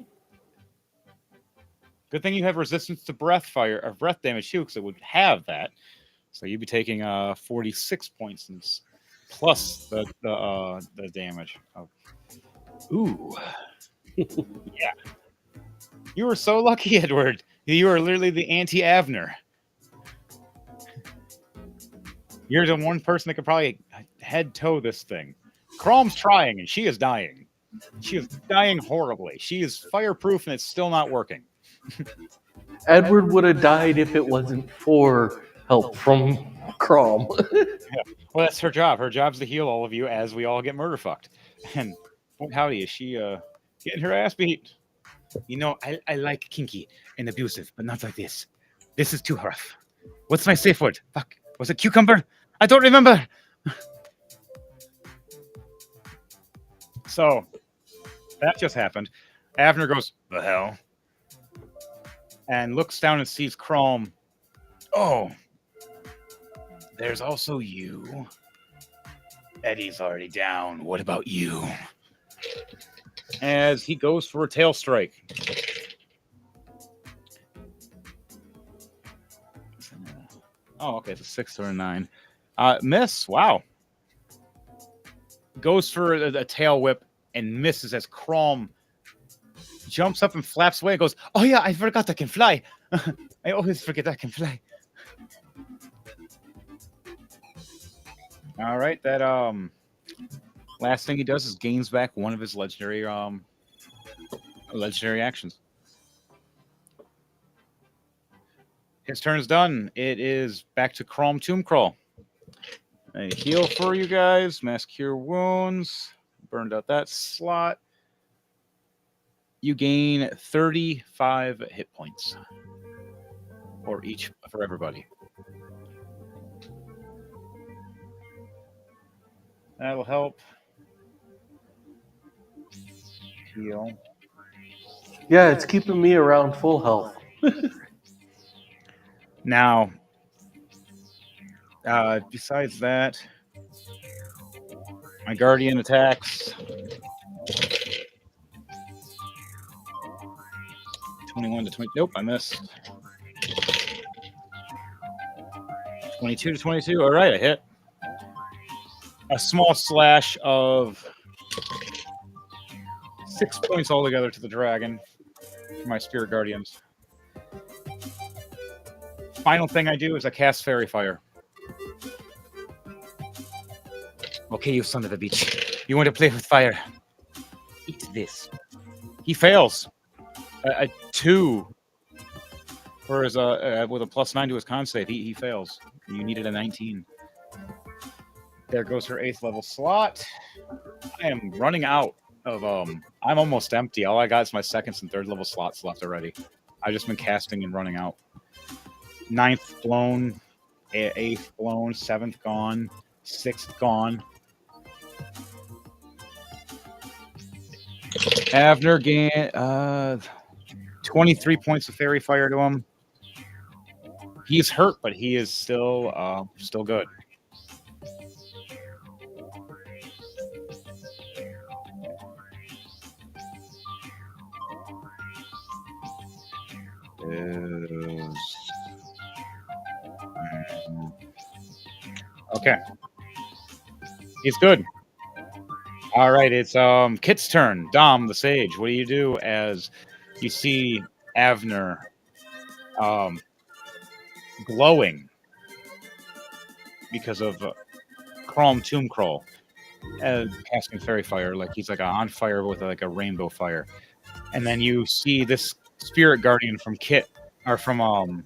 thing you have resistance to breath fire or breath damage too, because it would have that. So you'd be taking 46 points plus the damage. Oh. Ooh, yeah. You were so lucky, Edward. You are literally the anti-Avner. You're the one person that could probably head toe this thing. Crom's trying, and she is dying. She is dying horribly. She is fireproof, and it's still not working.
Edward would have died if it wasn't for help from Crom.
Yeah. Well, that's her job. Her job's to heal all of you as we all get murder fucked. And howdy, is she getting her ass beat? You know, I like kinky and abusive, but not like this. This is too rough. What's my safe word? Fuck. Was it cucumber? I don't remember. So that just happened. Avner goes, the hell? And looks down and sees Chrome. Oh. There's also you. Eddie's already down. What about you? As he goes for a tail strike. Oh, okay, it's a 6 or a 9. Miss. Wow. Goes for a tail whip and misses as Crom jumps up and flaps away and goes, "Oh yeah, I forgot I can fly. I always forget I can fly." All right, that last thing he does is gains back one of his legendary actions. His turn's done. It is back to Crom Tomb Crawl. A heal for you guys. Mass Cure Wounds. Burned out that slot. You gain 35 hit points. For everybody. That'll help. Heal.
Yeah, it's keeping me around full health.
Now, besides that, my Guardian attacks. 21 to 20. Nope, I missed. 22 to 22. All right, I hit. A small slash of 6 points altogether to the dragon for my Spirit Guardians. Final thing I do is I cast Fairy Fire. Okay, you son of a bitch. You want to play with fire? Eat this. He fails. A 2 for his with a +9 to his con save. He fails. You needed a 19. There goes her 8th level slot. I am running out of I'm almost empty. All I got is my 2nd and 3rd level slots left already. I've just been casting and running out. 9th blown, 8th blown, 7th gone, 6th gone. Avner gained 23 points of fairy fire to him. He's hurt, but he is still good. Okay. He's good. All right, it's Kit's turn. Dom, the sage. What do you do as you see Avner glowing because of Crom Tomb Crawl, casting fairy fire, like he's like on fire with like a rainbow fire, and then you see this spirit guardian from Kit or from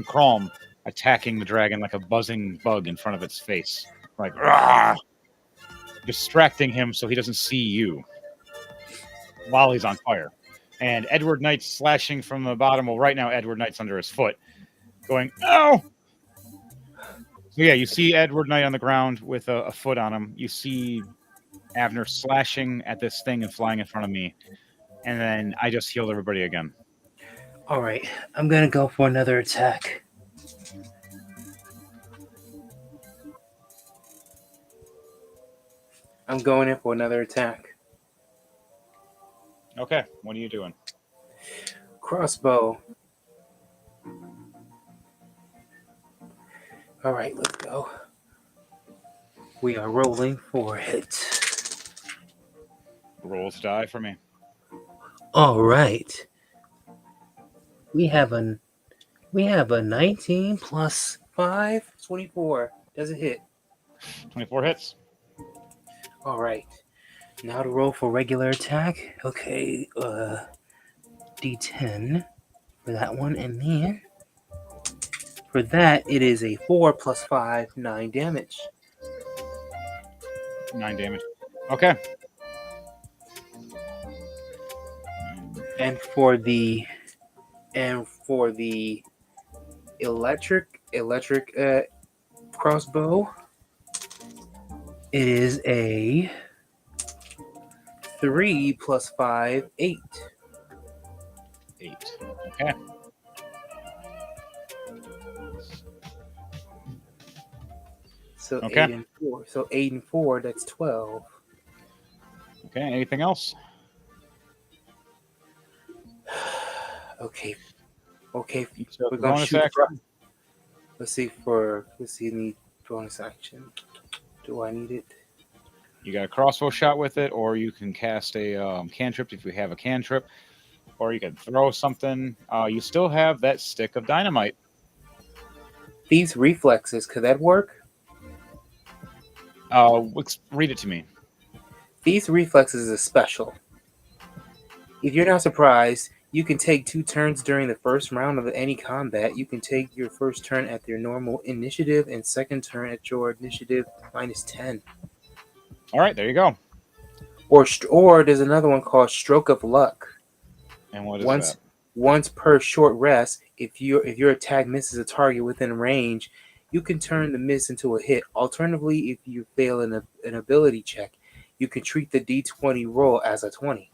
Crom attacking the dragon like a buzzing bug in front of its face, like "Rah!" distracting him so he doesn't see you while he's on fire. And Edward Knight's slashing from the bottom. Well, right now Edward Knight's under his foot, going "Ow!" So yeah, you see Edward Knight on the ground with a foot on him. You see Avner slashing at this thing and flying in front of me. And then I just healed everybody again.
All right, I'm gonna go for another attack. I'm going in for another attack.
Okay, what are you doing?
Crossbow. All right, let's go. We are rolling for a hit.
Rolls die for me.
All right. We have a 19 plus 5, 24. Does it hit?
24 hits.
All right. Now to roll for regular attack. Okay, D10 for that one, and then for that it is a 4 plus 5, 9 damage.
9 damage. Okay.
And for the electric crossbow, it is a 3 plus 5, 8.
8. Okay.
So
Okay.
8 and 4. So 8 and 4. That's 12.
Okay. Anything else?
Okay. Okay.
You still have
We're
the
gonna
bonus
shoot for.
action.
Let's see. Need bonus action. Do I need it?
You got a crossbow shot with it, or you can cast a cantrip if you have a cantrip, or you can throw something. You still have that stick of dynamite.
These reflexes. Could that work?
Read it to me.
These reflexes is special. If you're not surprised, you can take 2 turns during the first round of any combat. You can take your first turn at your normal initiative and second turn at your initiative -10.
All right, there you go.
Or there's another one called Stroke of Luck.
And what is that?
Once per short rest, if your attack misses a target within range, you can turn the miss into a hit. Alternatively, if you fail an ability check, you can treat the D20 roll as a 20.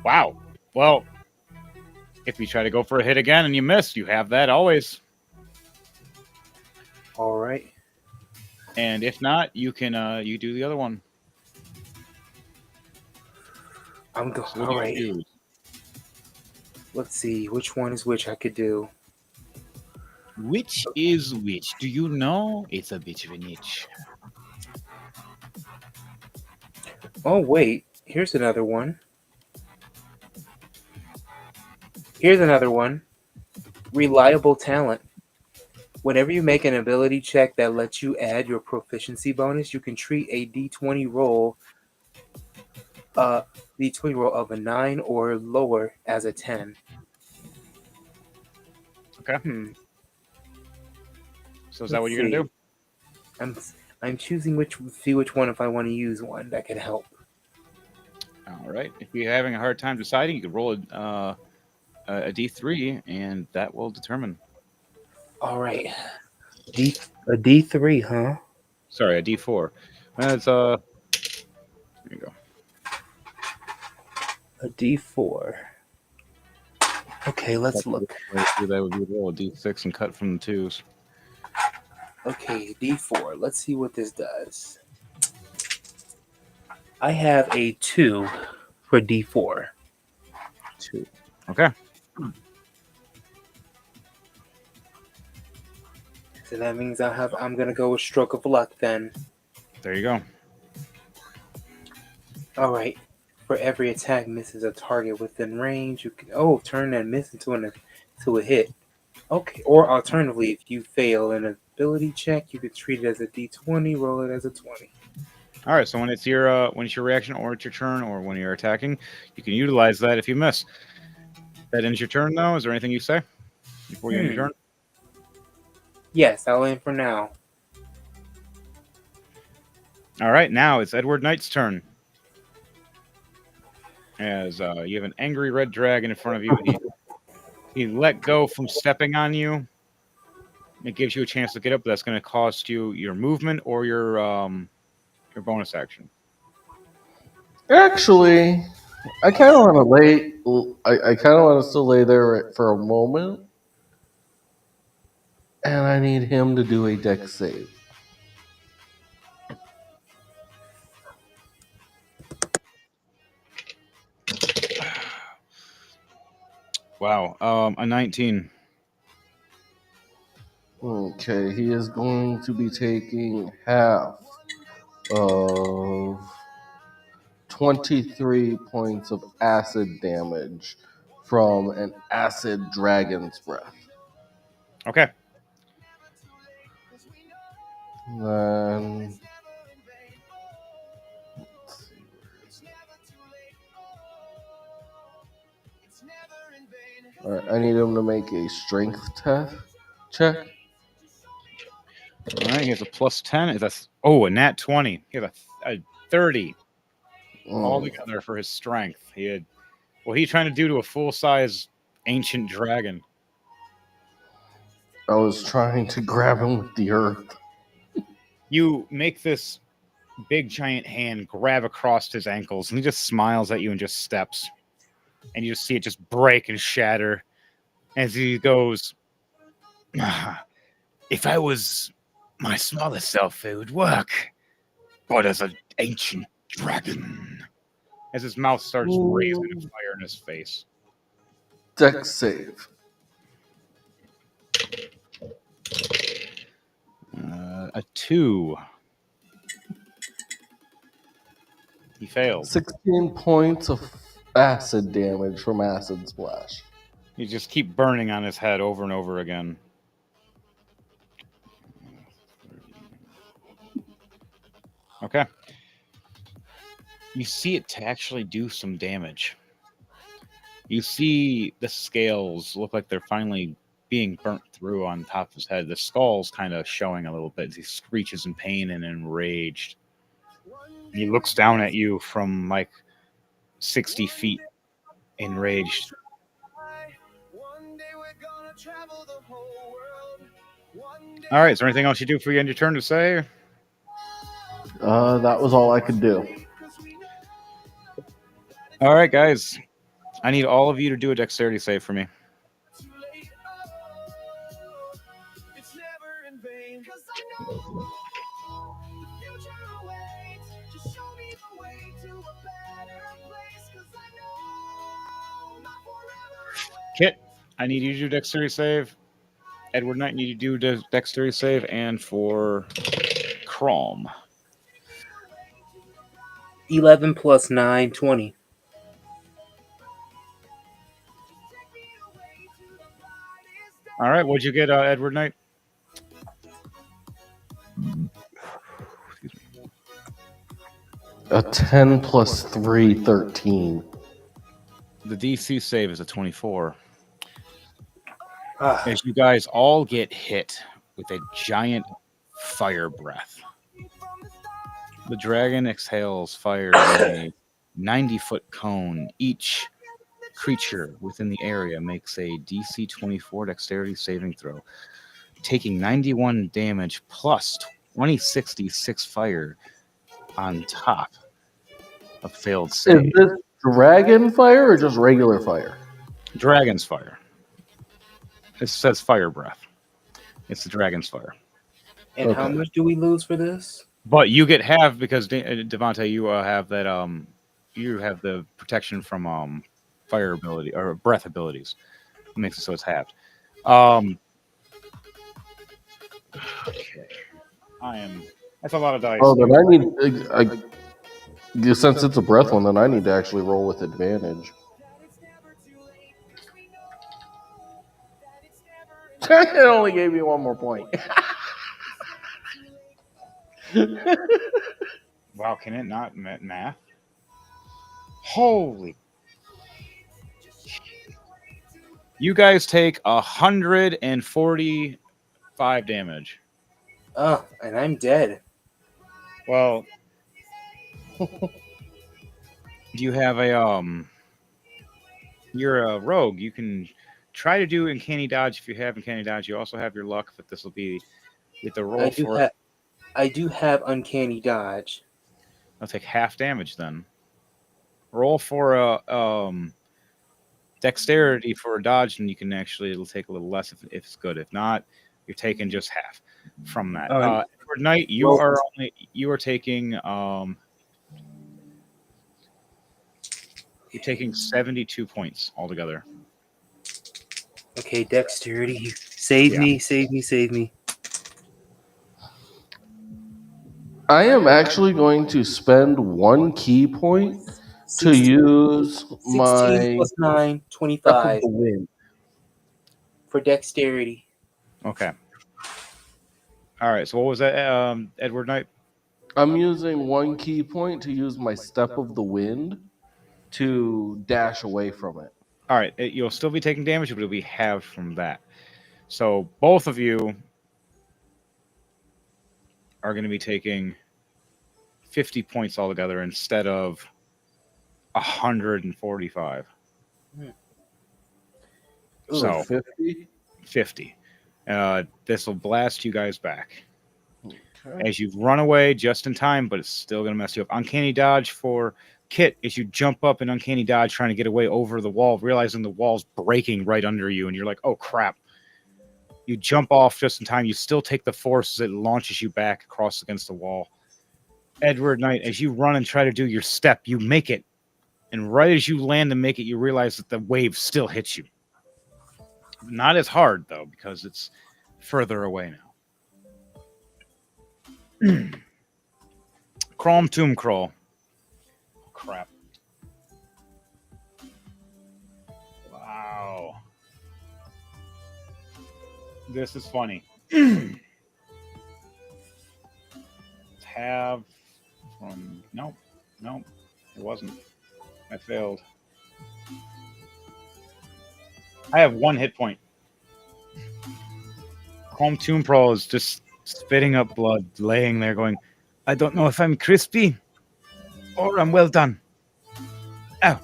Wow. Well, if you try to go for a hit again and you miss, you have that always.
All right.
And if not, you can you do the other one. So what
All
do you
right.
choose?
Let's see which one is which I could do.
Which is which? Do you know? It's a bit of a niche.
Oh wait, here's another one. Here's another one. Reliable talent. Whenever you make an ability check that lets you add your proficiency bonus, you can treat a uh, D20 roll of a 9 or lower as a 10.
Okay.
Hmm.
So is that
Let's
what you're gonna
see.
do?
I'm I'm choosing which one if I want to use one that can help.
All right. If you're having a hard time deciding, you can roll a d3, and that will determine.
All right. A D3, huh?
Sorry, a d4. That's there you go.
A D4. Okay, let's
That's the
look.
way to do that would be roll a d6 and cut from the twos.
Okay, D4. Let's see what this does. I have a 2 for D4.
Two. Okay.
So that means I'm gonna go with Stroke of Luck then.
There you go.
Alright. For every attack misses a target within range, you can turn that miss into a hit. Okay. Or alternatively, if you fail an ability check, you could treat it as a D20, roll it as a 20.
All right. So when it's your reaction or it's your turn or when you're attacking, you can utilize that if you miss. That ends your turn, though. Is there anything you say before you end your
Hmm.
turn?
Yes, I'll end for now.
All right. Now it's Edward Knight's turn. As you have an angry red dragon in front of you. He let go from stepping on you. It gives you a chance to get up. But that's going to cost you your movement or your bonus action.
Actually, I kind of want to lay. I kind of want to still lay there for a moment, and I need him to do a deck save.
Wow. A 19.
Okay, he is going to be taking half of 23 points of acid damage from an acid dragon's breath.
Okay.
Then all right, I need him to make a strength test check.
All right. He has a plus 10. That's a nat 20. He has a 30
Mm.
altogether for his strength. What are you trying to do to a full size ancient dragon?
I was trying to grab him with the earth.
You make this big giant hand grab across his ankles, and he just smiles at you and just steps. And you just see it just break and shatter as he goes, If I was my smallest self, it would work. But as an ancient dragon. As his mouth starts raising to
Ooh,
fire in his face.
dex save.
A 2. He failed.
16 points of acid damage from acid splash.
You just keep burning on his head over and over again. Okay. You see it to actually do some damage. You see the scales look like they're finally being burnt through on top of his head. The skull's kind of showing a little bit. He screeches in pain and enraged. He looks down at you from like 60 feet, enraged. All right, is there anything else you do for you end your turn to say?
That was all I could do.
All right, guys. I need all of you to do a dexterity save for me. Kit, I need you to do dexterity save. Edward Knight, need you to do dexterity save. And for Crom.
11 plus 9, 20.
All right, what'd you get, Edward Knight?
A 10 plus 3, 13.
The DC save is a 24.
Ah,
As you guys all get hit with a giant fire breath. The dragon exhales fire in a 90-foot cone. Each creature within the area makes a DC 24 dexterity saving throw, taking 91 damage plus 2066 fire on top of failed
Is
save.
this dragon fire or just regular fire?
Dragon's fire. It says fire breath. It's the dragon's fire.
and how
Okay.
much do we lose for this?
But you get half because Devontae, you have that you have the protection from fire ability or breath abilities. It makes it so it's halved. Okay. That's a lot of dice.
Oh, then I need. Since it's a breath one, then I need to actually roll with advantage. It only gave me one more point.
Wow, can it not math? Holy! You guys take 145 damage.
Oh, and I'm dead.
Well, you have you're a rogue. You can try to do uncanny dodge if you have uncanny dodge. You also have your luck, but this will be with the roll for it.
I do have uncanny dodge.
I'll take half damage then. Roll for a dexterity for a dodge, and you can actually it'll take a little less if it's good. If not, you're taking just half from that. Edward Knight, you are taking you're taking 72 points altogether.
Okay, dexterity. Save me, save me, save me.
I am actually going to spend one key point to
16,
use
16
my
plus 9,
Step of
25
the Wind.
for dexterity.
Okay. All right. So what was that, Edward Knight?
I'm using one key point to use my Step of the Wind to dash away from it.
All right. You'll still be taking damage, but it'll be halved from that. So both of you are going to be taking 50 points altogether instead of 145.
Ooh.
So
50.
50. This will blast you guys back.
Okay.
As you run away just in time, but it's still going to mess you up. Uncanny dodge for Kit as you jump up and uncanny dodge trying to get away over the wall, realizing the wall's breaking right under you, and you're like, oh crap. You jump off just in time. You still take the force as it launches you back across against the wall. Edward Knight, as you run and try to do your step, you make it. And right as you land and make it, you realize that the wave still hits you. Not as hard, though, because it's further away now. Crom Tomb Crawl. Oh, crap. Wow. This is funny. Have from. Nope. Nope. It wasn't. I failed. I have one hit point. Chrome Tomb Crawl is just spitting up blood, laying there going, I don't know if I'm crispy or I'm well done. Ow.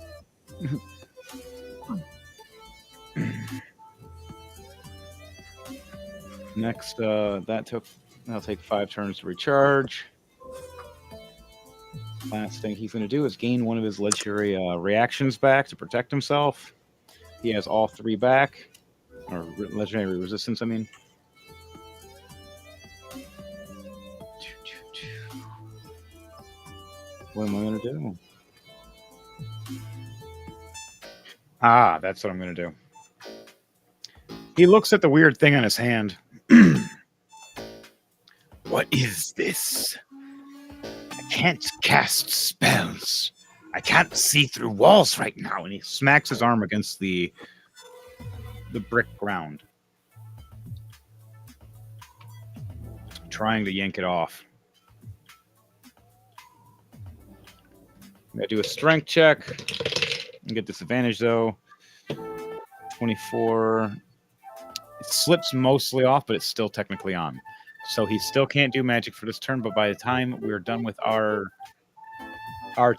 Next, that'll take 5 turns to recharge. Last thing he's going to do is gain one of his legendary reactions back to protect himself. He has all 3 back, or legendary resistance, I mean. What am I going to do? Ah, that's what I'm going to do. He looks at the weird thing on his hand. What is this? I can't cast spells. I can't see through walls right now. And he smacks his arm against the brick ground, trying to yank it off. I'm going to do a strength check and get disadvantage, though. 24. It slips mostly off, but it's still technically on. So he still can't do magic for this turn, but by the time we're done with our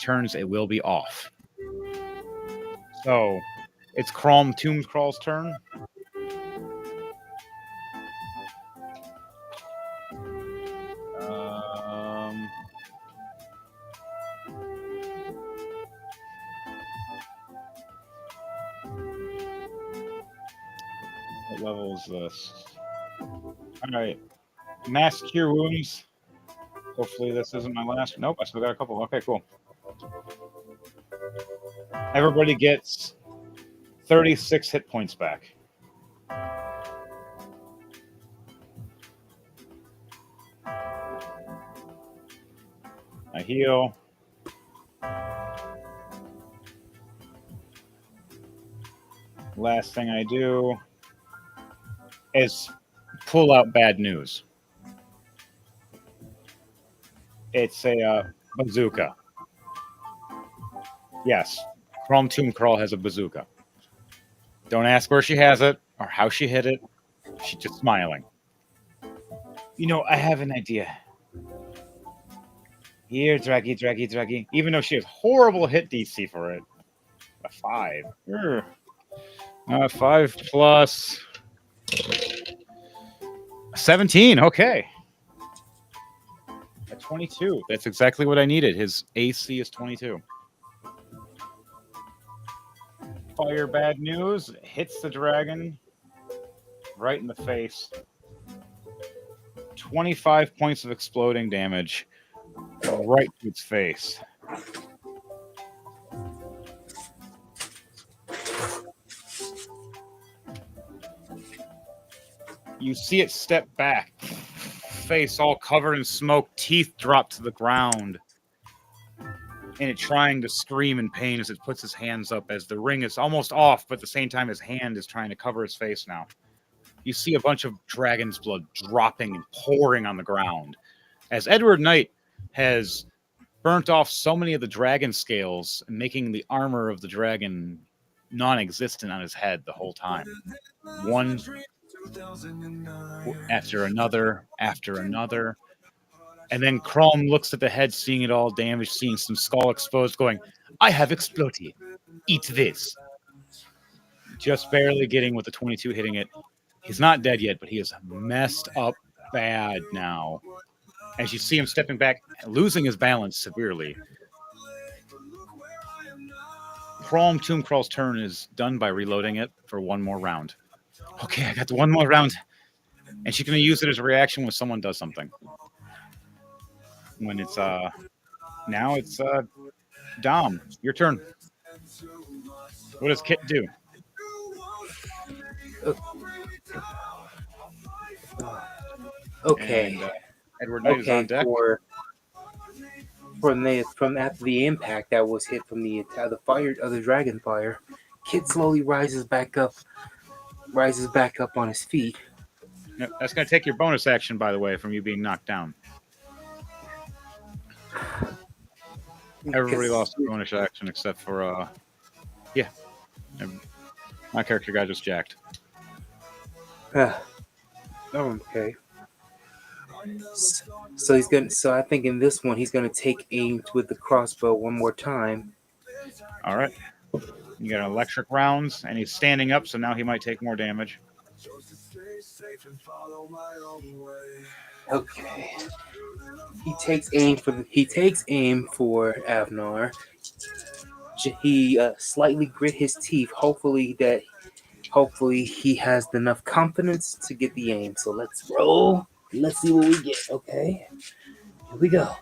turns, it will be off. So it's Crom Tomb Crawl's turn. What level is this? All right. Mass Cure Wounds. Hopefully this isn't my last. Nope, I still got a couple. Okay, cool. Everybody gets 36 hit points back. I heal. Last thing I do is pull out bad news. It's a bazooka. Yes, Chrome Tomb Crawl has a bazooka. Don't ask where she has it or how she hit it. She's just smiling. You know, I have an idea. Here, Draggy. Even though she has horrible hit DC for it. A 5. 5 plus 17. Okay. A 22. That's exactly what I needed. His AC is 22. Fire bad news. Hits the dragon right in the face. 25 points of exploding damage right to its face. You see it step back, face all covered in smoke, teeth drop to the ground, and it trying to scream in pain as it puts his hands up as the ring is almost off, but at the same time his hand is trying to cover his face now. You see a bunch of dragon's blood dropping and pouring on the ground as Edward Knight has burnt off so many of the dragon scales, making the armor of the dragon non-existent on his head the whole time. One after another, and then Chrome looks at the head, seeing it all damaged, seeing some skull exposed, going, I have exploded. Eat this. Just barely getting with the 22 hitting it. He's not dead yet, but he is messed up bad now. As you see him stepping back, losing his balance severely. Chrome Tomb Crawl's turn is done by reloading it for one more round. Okay, I got the one more round. and she's going to use it as a reaction when someone does something. When it's now it's Dom, your turn. What does Kit do? And
Okay.
Edward Knight is on
Okay.
deck.
From after the impact that was hit from the fire of the dragon fire, Kit slowly rises back up on his feet.
No, that's going to take your bonus action, by the way, from you being knocked down. Everybody
Because
lost a bonus action except for yeah, my character got just jacked.
okay. So he's gonna. So I think in this one he's gonna take aim with the crossbow one more time.
All right, you got electric rounds, and he's standing up, so now he might take more damage.
Okay. He takes aim for Avnar. He slightly grit his teeth. Hopefully he has enough confidence to get the aim. So let's roll. Let's see what we get. Okay. Here we go.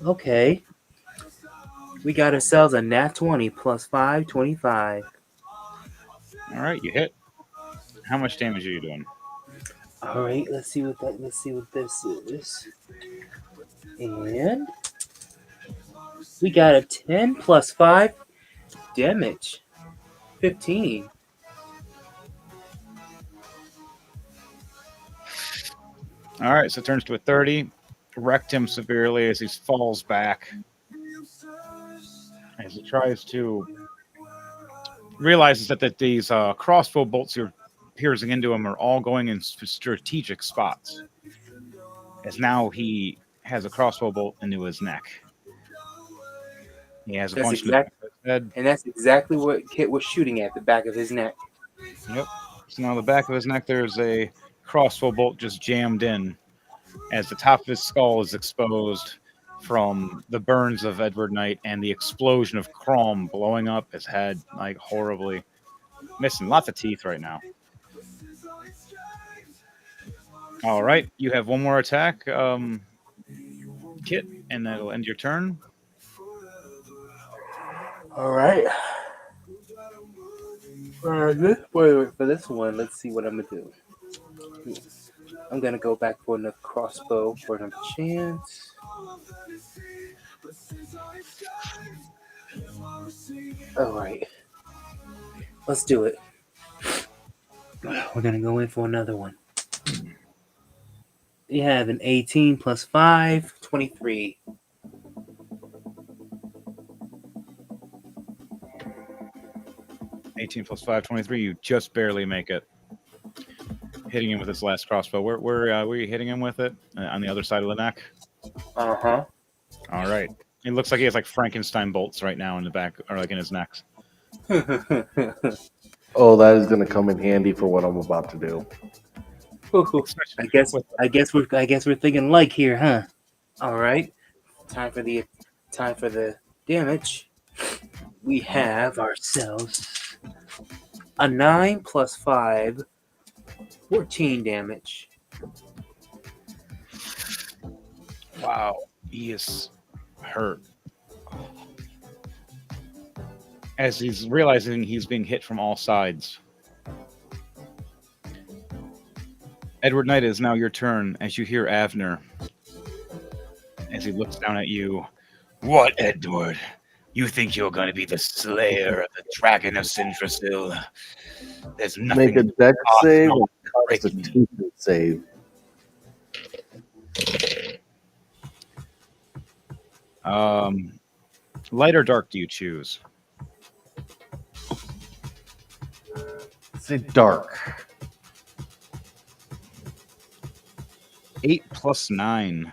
Okay. We got ourselves a nat 20 plus 5, 25.
All right, you hit. How much damage are you doing?
All right, let's see what this is. And we got a 10 plus 5 damage. 15.
All right, so it turns to a 30. Wrecked him severely as he falls back. As he tries to realizes that these crossbow bolts you're piercing into him are all going in strategic spots. As now he has a crossbow bolt into his neck. He has a
That's
bunch in the back
exact
of his head.
and that's exactly what Kit was shooting at, the back of his neck.
Yep. So now on the back of his neck there's a crossbow bolt just jammed in as the top of his skull is exposed from the burns of Edward Knight and the explosion of chrome blowing up his head like horribly. Missing lots of teeth right now. All right, you have one more attack, Kit, and that'll end your turn.
All right. For this one, let's see what I'm gonna do. I'm gonna go back for another crossbow for another chance. All right, let's do it. We're gonna go in for another one. You have an 18 plus 5, 23.
18 plus 5, 23. You just barely make it. Hitting him with his last crossbow. Where were you hitting him with it? On the other side of the neck?
Uh-huh.
All right. It looks like he has like Frankenstein bolts right now in the back, or like in his neck.
Oh, that is going to come in handy for what I'm about to do.
I guess we're thinking like here, huh? All right. Time for the damage. We have ourselves a 9 plus 5, 14 damage.
Wow. He is hurt. As he's realizing he's being hit from all sides. Edward Knight, is now your turn as you hear Avner. As he looks down at you. What, Edward? You think you're going to be the slayer of the dragon of Sintrasil? There's nothing.
Make a dex save or
break me.
constitution save.
Light or dark do you choose?
Say dark.
8 plus 9.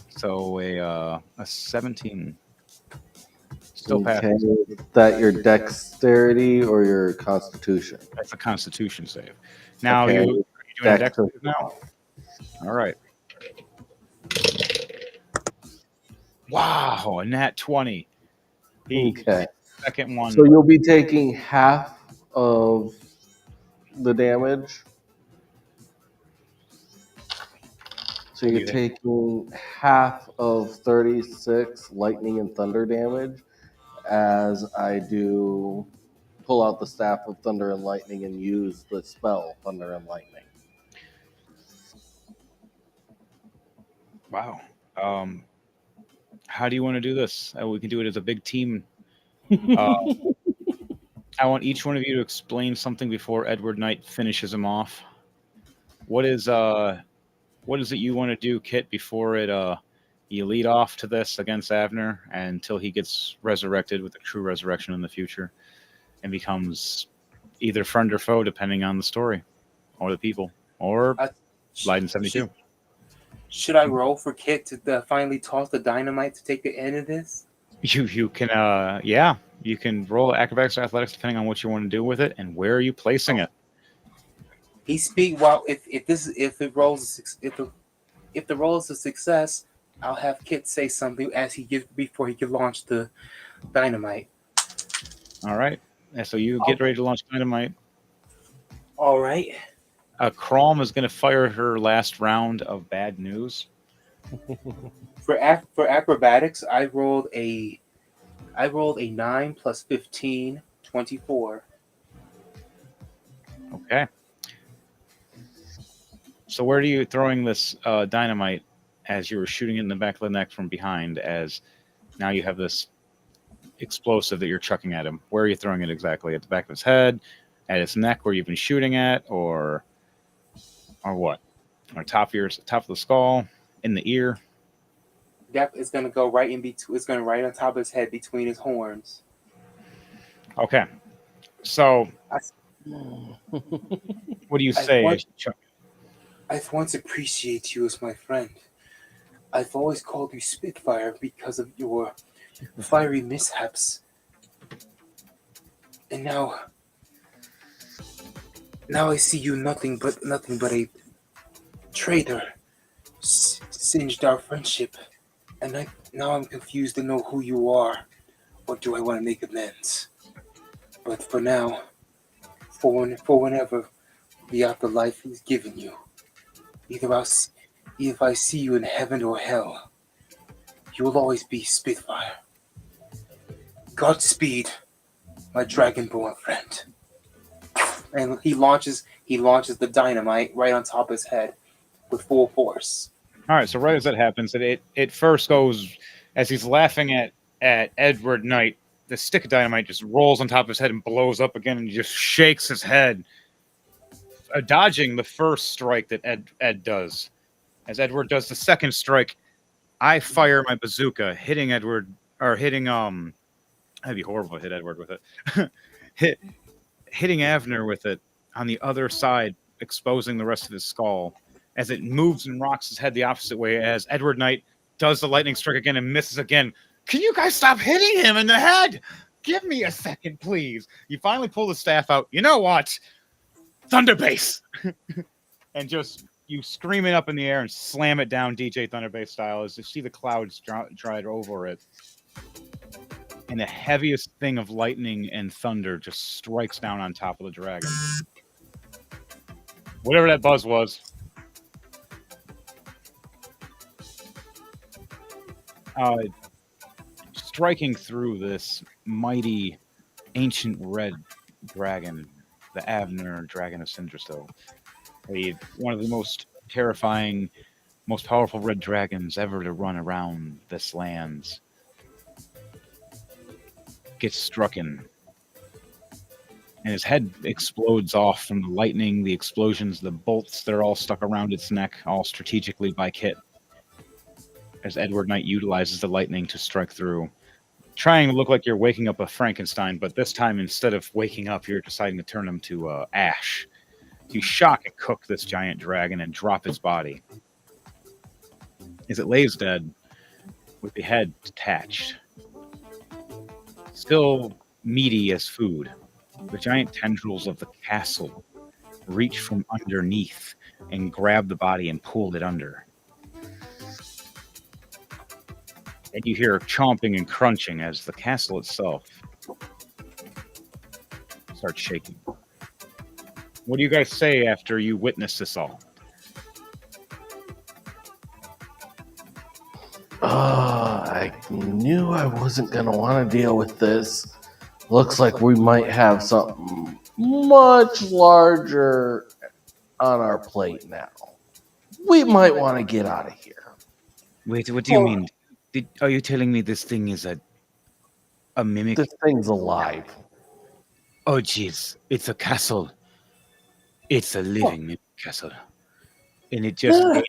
So a 17. Still
Okay.
passes.
Is that your dexterity or your constitution?
That's a constitution save. Now
Okay.
are you doing
Dex
dex save now? All right. Wow, a nat 20.
Okay.
Second one.
So you'll be taking half of the damage. So
What do
you're
you think?
taking half of 36 lightning and thunder damage as I do pull out the staff of thunder and lightning and use the spell thunder and lightning.
Wow. Um, how do you want to do this? We can do it as a big team. Uh, I want each one of you to explain something before Edward Knight finishes him off. What is what is it you want to do, Kit, before it you lead off to this against Avner until he gets resurrected with a true resurrection in the future and becomes either friend or foe depending on the story or the people or
I, sh-
Leiden
should
72.
should I roll for Kit to finally toss the dynamite to take the end of this?
You can yeah, you can roll acrobatics or athletics depending on what you want to do with it and where are you placing
Oh,
it.
he speak while if it rolls if the roll is a success, I'll have Kit say something as he gives before he can launch the dynamite.
All right. And so you
All,
get ready to launch dynamite.
all right.
Crom is going to fire her last round of bad news.
For acrobatics, I rolled a 9 plus 15, 24.
Okay. So where are you throwing this dynamite as you were shooting it in the back of the neck from behind? As now you have this explosive that you're chucking at him. Where are you throwing it exactly? At the back of his head, at his neck, where you've been shooting at, or what? Or top of the skull, in the ear.
That is going to go right in between. It's going to right on top of his head between his horns.
Okay. So
I,
what do you
I
say
want
as you chuck?
I've once appreciated you as my friend. I've always called you Spitfire because of your fiery mishaps. And now I see you nothing but a traitor. Singed our friendship, and now I'm confused to know who you are, or do I want to make amends? But for now, for whenever the afterlife is given you, either if I see you in heaven or hell, you will always be Spitfire. Godspeed, my dragonborn friend. And he launches the dynamite right on top of his head with full force.
All right. So right as that happens, it first goes as he's laughing at Edward Knight. The stick of dynamite just rolls on top of his head and blows up again, and he just shakes his head, dodging the first strike that Ed does. As Edward does the second strike, I fire my bazooka, hitting Edward or hitting That'd be horrible to hit Edward with it. Hit hitting Avner with it on the other side, exposing the rest of his skull as it moves and rocks his head the opposite way as Edward Knight does the lightning strike again and misses again. Can you guys stop hitting him in the head? Give me a second, please. You finally pull the staff out. You know what? Thunderbase! And just you scream it up in the air and slam it down DJ Thunderbase style as you see the clouds dried over it. And the heaviest thing of lightning and thunder just strikes down on top of the dragon. Whatever that buzz was. Uh, striking through this mighty ancient red dragon, the Avner Dragon of Sindrastil. One of the most terrifying, most powerful red dragons ever to run around this lands. Gets struck in, and his head explodes off from the lightning, the explosions, the bolts that are all stuck around its neck, all strategically by Kit. As Edward Knight utilizes the lightning to strike through, trying to look like you're waking up a Frankenstein, but this time instead of waking up, you're deciding to turn him to ash. You shock and cook this giant dragon and drop his body. As it lays dead, with the head detached, still meaty as food, the giant tendrils of the castle reach from underneath and grab the body and pull it under. And you hear chomping and crunching as the castle itself starts shaking. What do you guys say after you witness this all?
I knew I wasn't going to want to deal with this. Looks like we might have something much larger on our plate now. We might want to get out of here.
Wait, what do you
Oh,
mean? Are you telling me this thing is a mimic?
This thing's alive.
Oh, jeez. It's a castle. It's a
oh.
living mimic castle. And it just
Ah,
ate.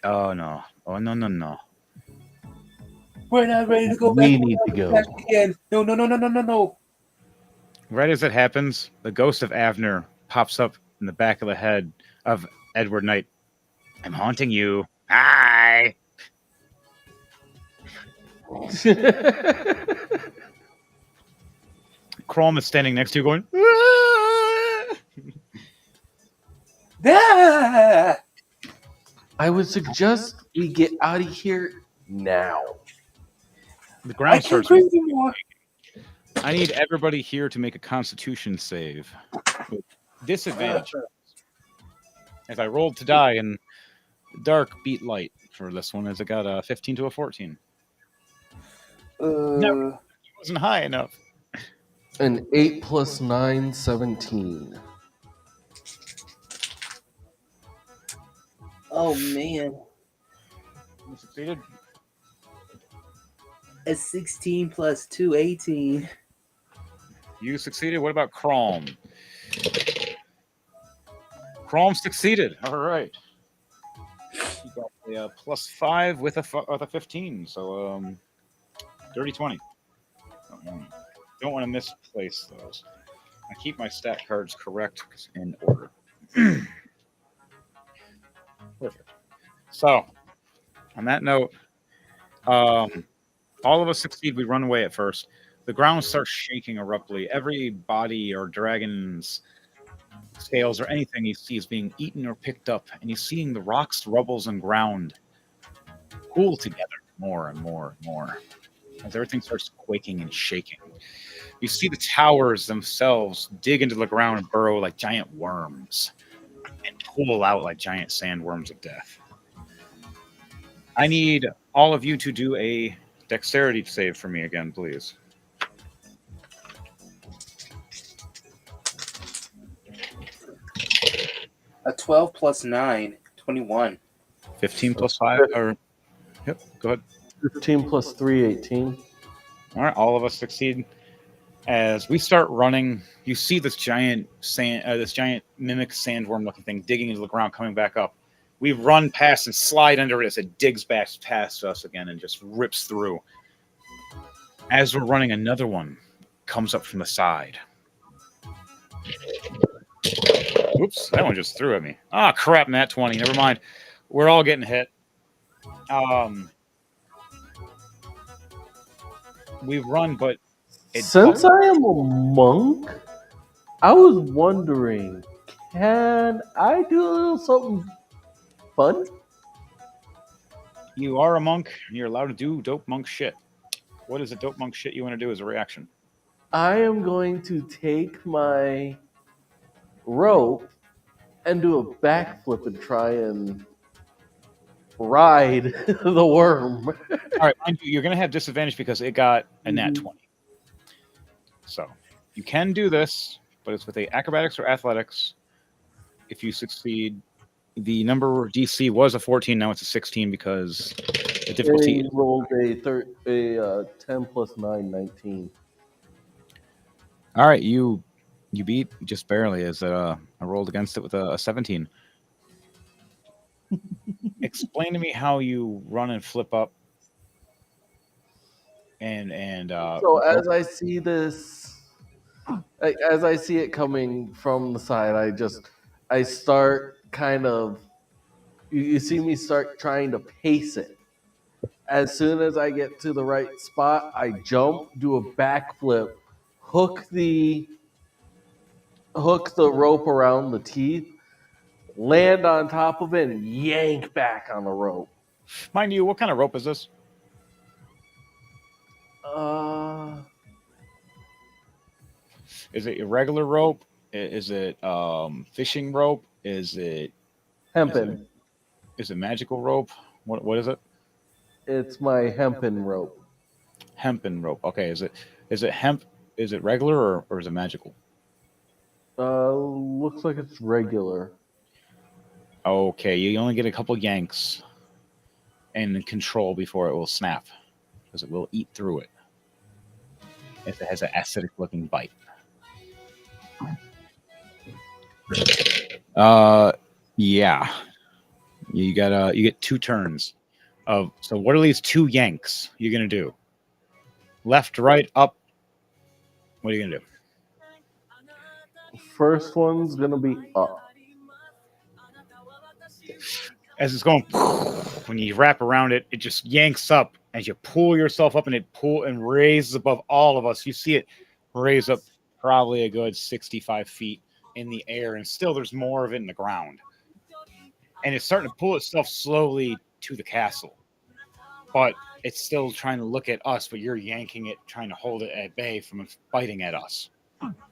Oh, no. Oh, no, no, no.
we're not ready to go back
We need to go.
again. No, no, no, no, no, no, no.
Right as it happens, the ghost of Avner pops up in the back of the head of Edward Knight. I'm haunting you. Hi. Crom is standing next to you going, "Ah!"
Ah,
I would suggest we get out of here now.
The
I
ground
can't
starts.
breathe anymore.
I need everybody here to make a constitution save with disadvantage. As I rolled to die, and dark beat light for this one, as it got a 15 to a 14. No, it
Uh,
wasn't high enough.
An 8 plus 9, 17.
oh man,
You succeeded.
a 16 plus 2, 18.
You succeeded. What about Crom? Crom succeeded. All right. You got a +5 with a 15. So dirty 20. Don't want to misplace those. I keep my stat cards correct in order. Perfect. So on that note, um, all of us succeed. We run away at first. The ground starts shaking abruptly. Every body or dragon's scales or anything you see is being eaten or picked up, and you're seeing the rocks, rubbles, and ground pool together more and more and more as everything starts quaking and shaking. You see the towers themselves dig into the ground and burrow like giant worms and pull out like giant sandworms of death. I need all of you to do a dexterity save for me again, please.
A 12 plus 9, 21.
15 plus 5, or, yep, go ahead.
15 plus 3, 18.
All right, all of us succeed. As we start running, you see this giant mimic sandworm looking thing digging into the ground, coming back up. We run past and slide under it as it digs back past us again and just rips through. As we're running, another one comes up from the side. Oops, that one just threw at me. Ah, crap, nat 20. Never mind. We're all getting hit. Um, we run, but it
Since I am a monk, I was wondering, can I do a little something fun?
you are a monk. You're allowed to do dope monk shit. What is a dope monk shit you want to do as a reaction?
I am going to take my rope and do a backflip and try and ride the worm.
All right, mind you, you're going to have disadvantage because it got a nat 20. So you can do this, but it's with a acrobatics or athletics. If you succeed, the number DC was a 14. Now it's a 16 because the difficulty.
They rolled a 10 plus 9, 19.
All right, you beat just barely as I rolled against it with a 17. Explain to me how you run and flip up and
So as I see this, as I see it coming from the side, I start kind of, you see me start trying to pace it. As soon as I get to the right spot, I jump, do a backflip, hook the rope around the teeth, land on top of it, and yank back on the rope.
mind you, what kind of rope is this?
Uh,
Is it a regular rope? Is it fishing rope? Is it
Hempen.
is it magical rope? What is it?
It's my hempen rope.
Hempen rope. Okay, is it hemp? Is it regular or is it magical?
Looks like it's regular.
Okay, you only get a couple yanks and control before it will snap because it will eat through it if it has an acidic looking bite. Uh, yeah, you get 2 turns of. So what are these 2 yanks you're gonna do? Left, right, up. What are you gonna do?
First one's gonna be up.
As it's going, when you wrap around it, it just yanks up as you pull yourself up, and it pull and raises above all of us. You see it raise up probably a good 65 feet in the air, and still there's more of it in the ground. And it's starting to pull itself slowly to the castle, but it's still trying to look at us. But you're yanking it, trying to hold it at bay from biting at us.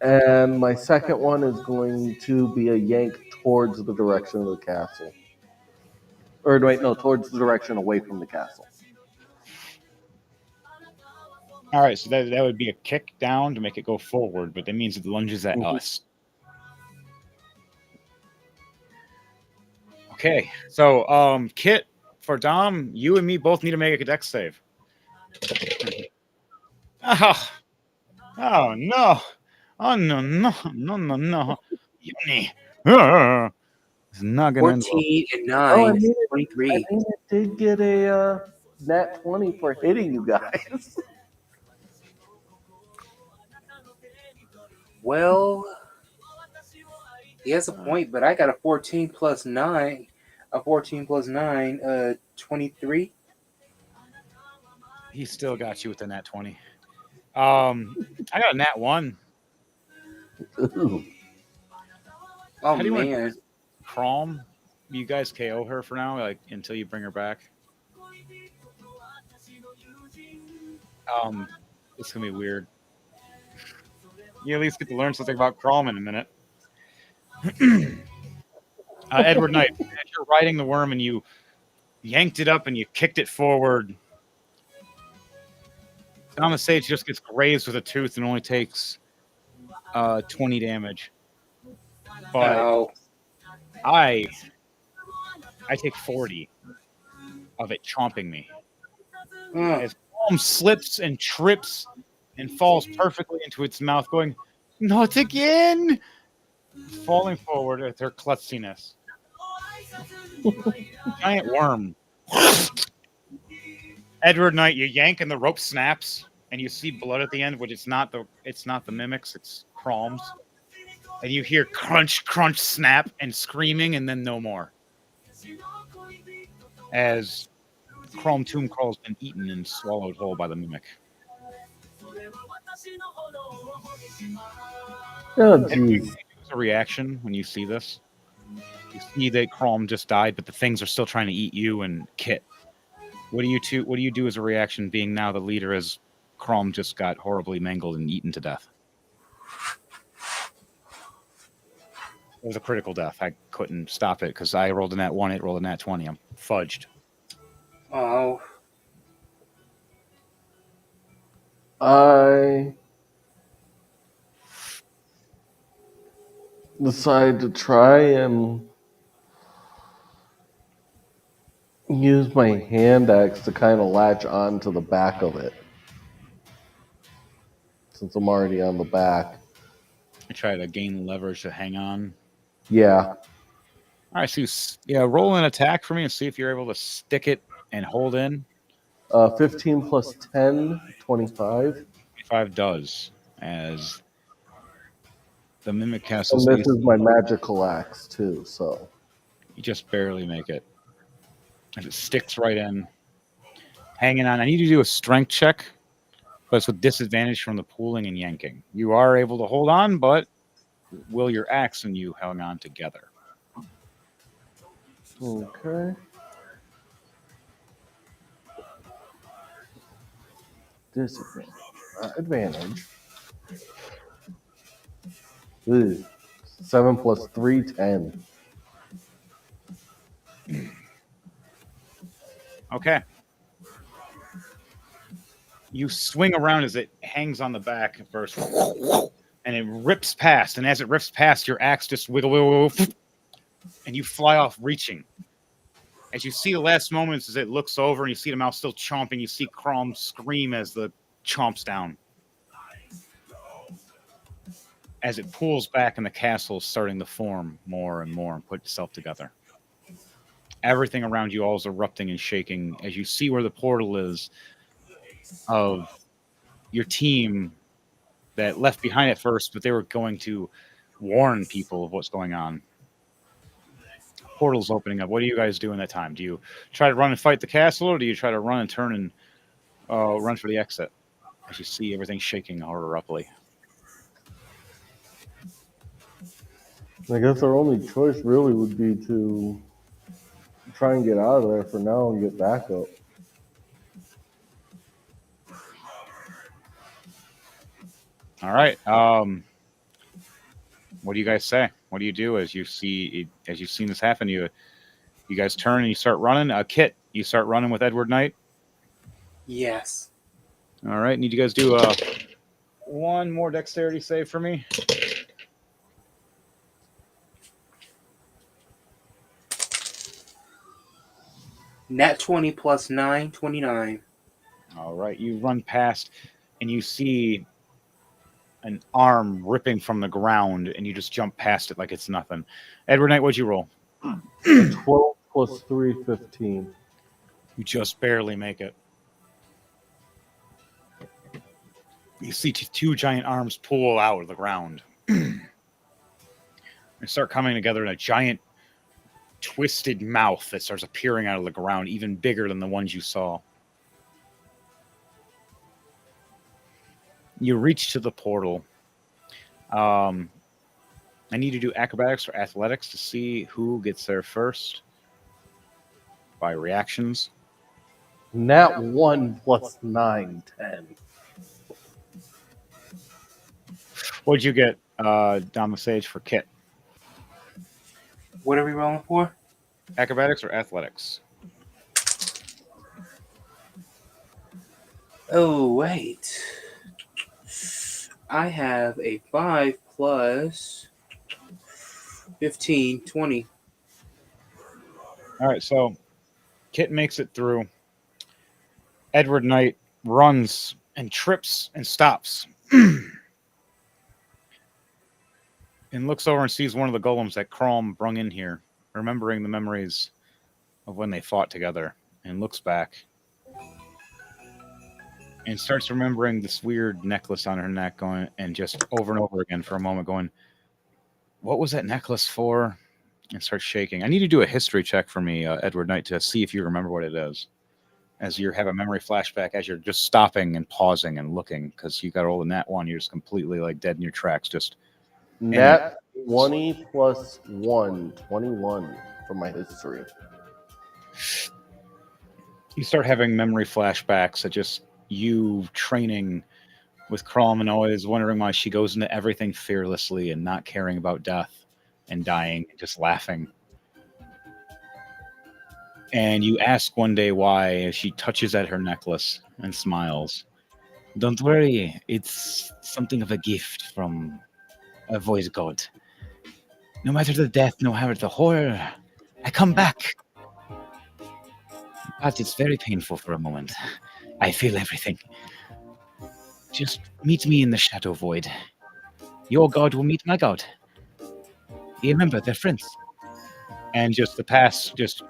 And my second one is going to be a yank towards the direction of the castle. Or wait, no, towards the direction away from the castle.
All right, so that would be a kick down to make it go forward, but that means it lunges at
Mhm.
us. Okay, so Kit, for Dom, you and me both need to make a dex save. Oh, oh no, oh no, no, no, no, no, Uni. It's not gonna end well.
14 and
Oh,
9,
I
23.
mean, it did get a nat 20 for hitting you guys.
Well, he has a point, but I got a 14 plus 9. A 14 plus 9, 23.
He still got you with the nat 20. I got a nat 1.
Ooh.
Oh,
How do you want to do
man.
this? Crom? You guys KO her for now, like until you bring her back. Um, it's gonna be weird. You at least get to learn something about Crom in a minute. Edward Knight, as you're riding the worm and you yanked it up and you kicked it forward, Thomas Sage just gets grazed with a tooth and only takes 20 damage. But
Ow.
I I take 40 of it chomping me.
Ugh.
As Crom slips and trips and falls perfectly into its mouth, going, "Not again!" Falling forward with her clutchiness. Giant worm. Edward Knight, you yank and the rope snaps, and you see blood at the end, which it's not the mimics, it's Crom's. And you hear crunch, crunch, snap, and screaming, and then no more. As Chrome Tomb Crawl's been eaten and swallowed whole by the mimic.
Oh,
Edward,
jeez.
as a reaction when you see this, you see that Chrome just died, but the things are still trying to eat you and Kit. What do you do as a reaction, being now the leader, as Crom just got horribly mangled and eaten to death? It was a critical death. I couldn't stop it because I rolled a nat 1, it rolled a nat 20. I'm fudged.
Oh.
I decide to try and use my hand axe to kind of latch on to the back of it. Since I'm already on the back.
I try to gain leverage to hang on.
Yeah.
All right, so roll an attack for me and see if you're able to stick it and hold in.
15 plus 10, 25.
25 does, as the mimic castle's
And this
AC,
is my magical axe, too, so.
you just barely make it. As it sticks right in, hanging on. I need you to do a strength check, but it's with disadvantage from the pulling and yanking. You are able to hold on, but will your axe and you hang on together?
Okay. Disadvantage. Advantage. Ooh. 7 plus 3, 10.
Okay. You swing around as it hangs on the back at first, and it rips past. And as it rips past, your axe just wiggle, and you fly off reaching. As you see the last moments, as it looks over and you see the mouse still chomping, you see Crom scream as the chomps down. As it pulls back and the castle is starting to form more and more and put itself together. Everything around you all is erupting and shaking as you see where the portal is of your team that left behind at first, but they were going to warn people of what's going on. Portal's opening up. What do you guys do in that time? Do you try to run and fight the castle, or do you try to run and turn and run for the exit? As you see everything shaking abruptly.
I guess our only choice really would be to try and get out of there for now and get back up.
All right. What do you guys say? What do you do as you've seen this happen? You guys turn and you start running. Kit, you start running with Edward Knight.
Yes.
All right. Need you guys do one more dexterity save for me.
Nat 20 plus 9, 29.
All right. You run past and you see an arm ripping from the ground, and you just jump past it like it's nothing. Edward Knight, what'd you roll?
12 plus 3, 15.
You just barely make it. You see two giant arms pull out of the ground. They start coming together in a giant twisted mouth that starts appearing out of the ground, even bigger than the ones you saw. You reach to the portal. I need to do acrobatics or athletics to see who gets there first by reactions.
Nat 1 plus 9, 10.
What'd you get down the stage for Kit?
What are we rolling for?
Acrobatics or athletics?
Oh, wait. I have a 5 plus 15, 20.
All right, so Kit makes it through. Edward Knight runs and trips and stops and looks over and sees one of the golems that Crom brung in here, remembering the memories of when they fought together, and looks back and starts remembering this weird necklace on her neck, going and just over and over again for a moment, going, "What was that necklace for?" And starts shaking. I need to do a history check for me, Edward Knight, to see if you remember what it is. As you have a memory flashback, as you're just stopping and pausing and looking, because you got all in that one, you're just completely like dead in your tracks. Just
Nat 20 plus 1, 21 for my history.
you start having memory flashbacks of just you training with Crom and always wondering why she goes into everything fearlessly and not caring about death and dying, and just laughing. And you ask one day why, as she touches at her necklace and smiles. "Don't worry, it's something of a gift from a voice god. No matter the death, no matter the horror, I come back. But it's very painful for a moment. I feel everything. Just meet me in the shadow void. Your god will meet my god. You remember, they're friends." And just the past just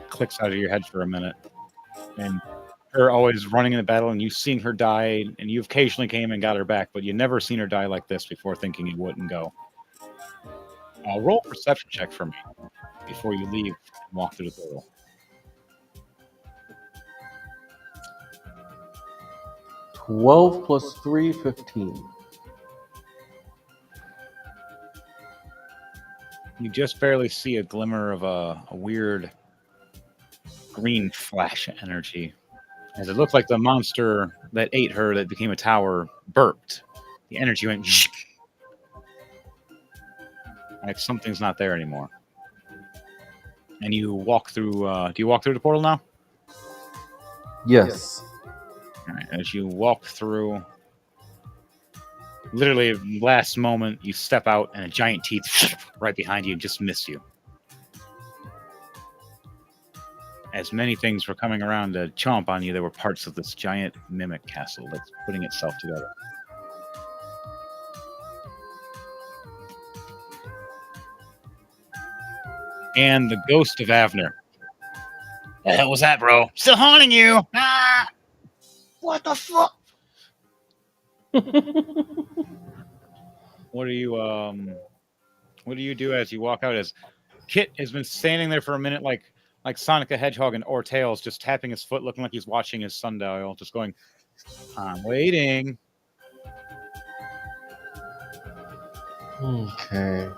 clicks out of your head for a minute. And her always running in the battle and you seeing her die, and you occasionally came and got her back, but you never seen her die like this before, thinking you wouldn't go. Roll a perception check for me before you leave and walk through the portal.
12 plus 3, 15.
You just barely see a glimmer of a weird green flash energy, as it looked like the monster that ate her, that became a tower, burped. The energy went Like something's not there anymore. And you walk through. Do you walk through the portal now?
Yes.
All right. As you walk through, literally last moment, you step out and a giant teeth right behind you just miss you. As many things were coming around to chomp on you, there were parts of this giant mimic castle that's putting itself together. And the ghost of Avner. The hell was that, bro? Still haunting you? Ah! What the fuck? What do you What do you do as you walk out? As Kit has been standing there for a minute, like Sonic the Hedgehog and or Tails, just tapping his foot, looking like he's watching his sundial, just going, "I'm waiting."
Okay.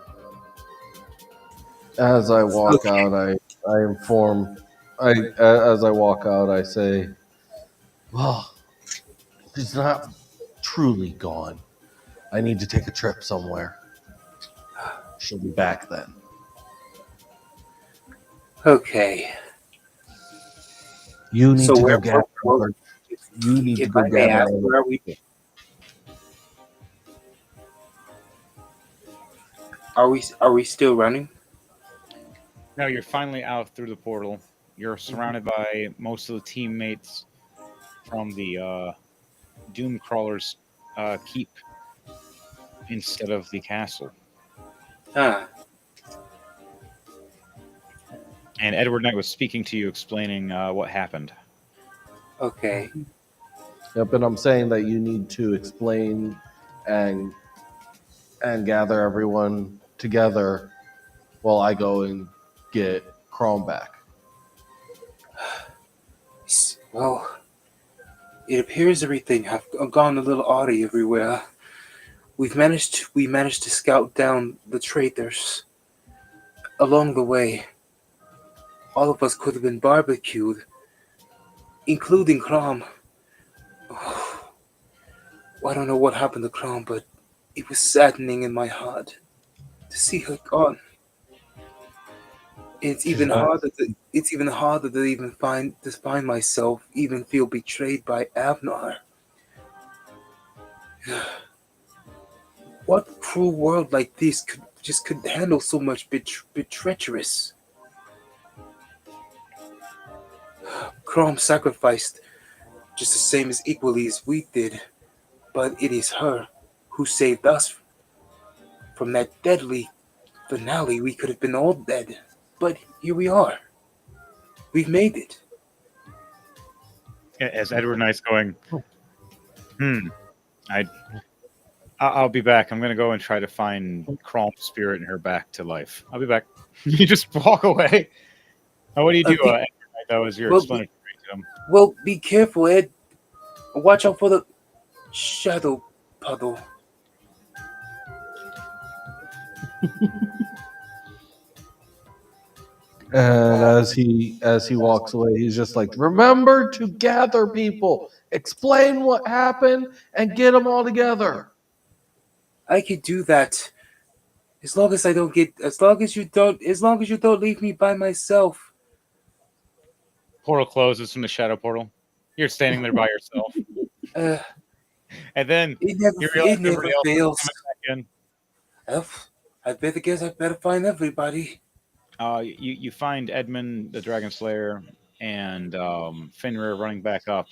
As I walk
Okay.
out, I inform. As I walk out, I say, "Well, she's not truly gone. I need to take a trip somewhere. She'll be back then.
Okay.
You need
So
to
where,
go gather. You need to
if
go
I may
gather
ask,
all the
where are we?
people."
Are we still running?
Now you're finally out through the portal. You're
Mhm.
surrounded by most of the teammates from the Doom Crawlers keep instead of the castle.
Ah,
And Edward Knight was speaking to you, explaining what happened.
okay.
Yep, and I'm saying that you need to explain and gather everyone together while I go and get Chrome back.
Well, it appears everything have gone a little oddly everywhere. We managed to scout down the traitors along the way. All of us could have been barbecued, including Crom. Oh, I don't know what happened to Crom, but it was saddening in my heart to see her gone.
She's not.
It's even harder to even find myself, even feel betrayed by Avnar. What cruel world like this could handle so much treacherous? Crom sacrificed just the same as equally as we did, but it is her who saved us from that deadly finale. We could have been all dead, but here we are. We've made it.
As Edward Knight's going, hmm, I, I'll be back. I'm gonna go and try to find Chrom's spirit and her back to life. I'll be back. You just walk away. What do you do,
Be,
Edward Knight? That was your
well,
explanatory to him.
be careful, Ed. Watch out for the shadow puddle.
And as he walks away, he's just like, "Remember to gather people, explain what happened, and get them all together."
I could do that as long as I don't get. As long as you don't leave me by myself.
Portal closes from the shadow portal. You're standing there by yourself,
Uh,
and then you realize
it
everybody
never
else is
fails.
coming back in.
I better find everybody.
You find Edmund the Dragon Slayer and Fenrir running back up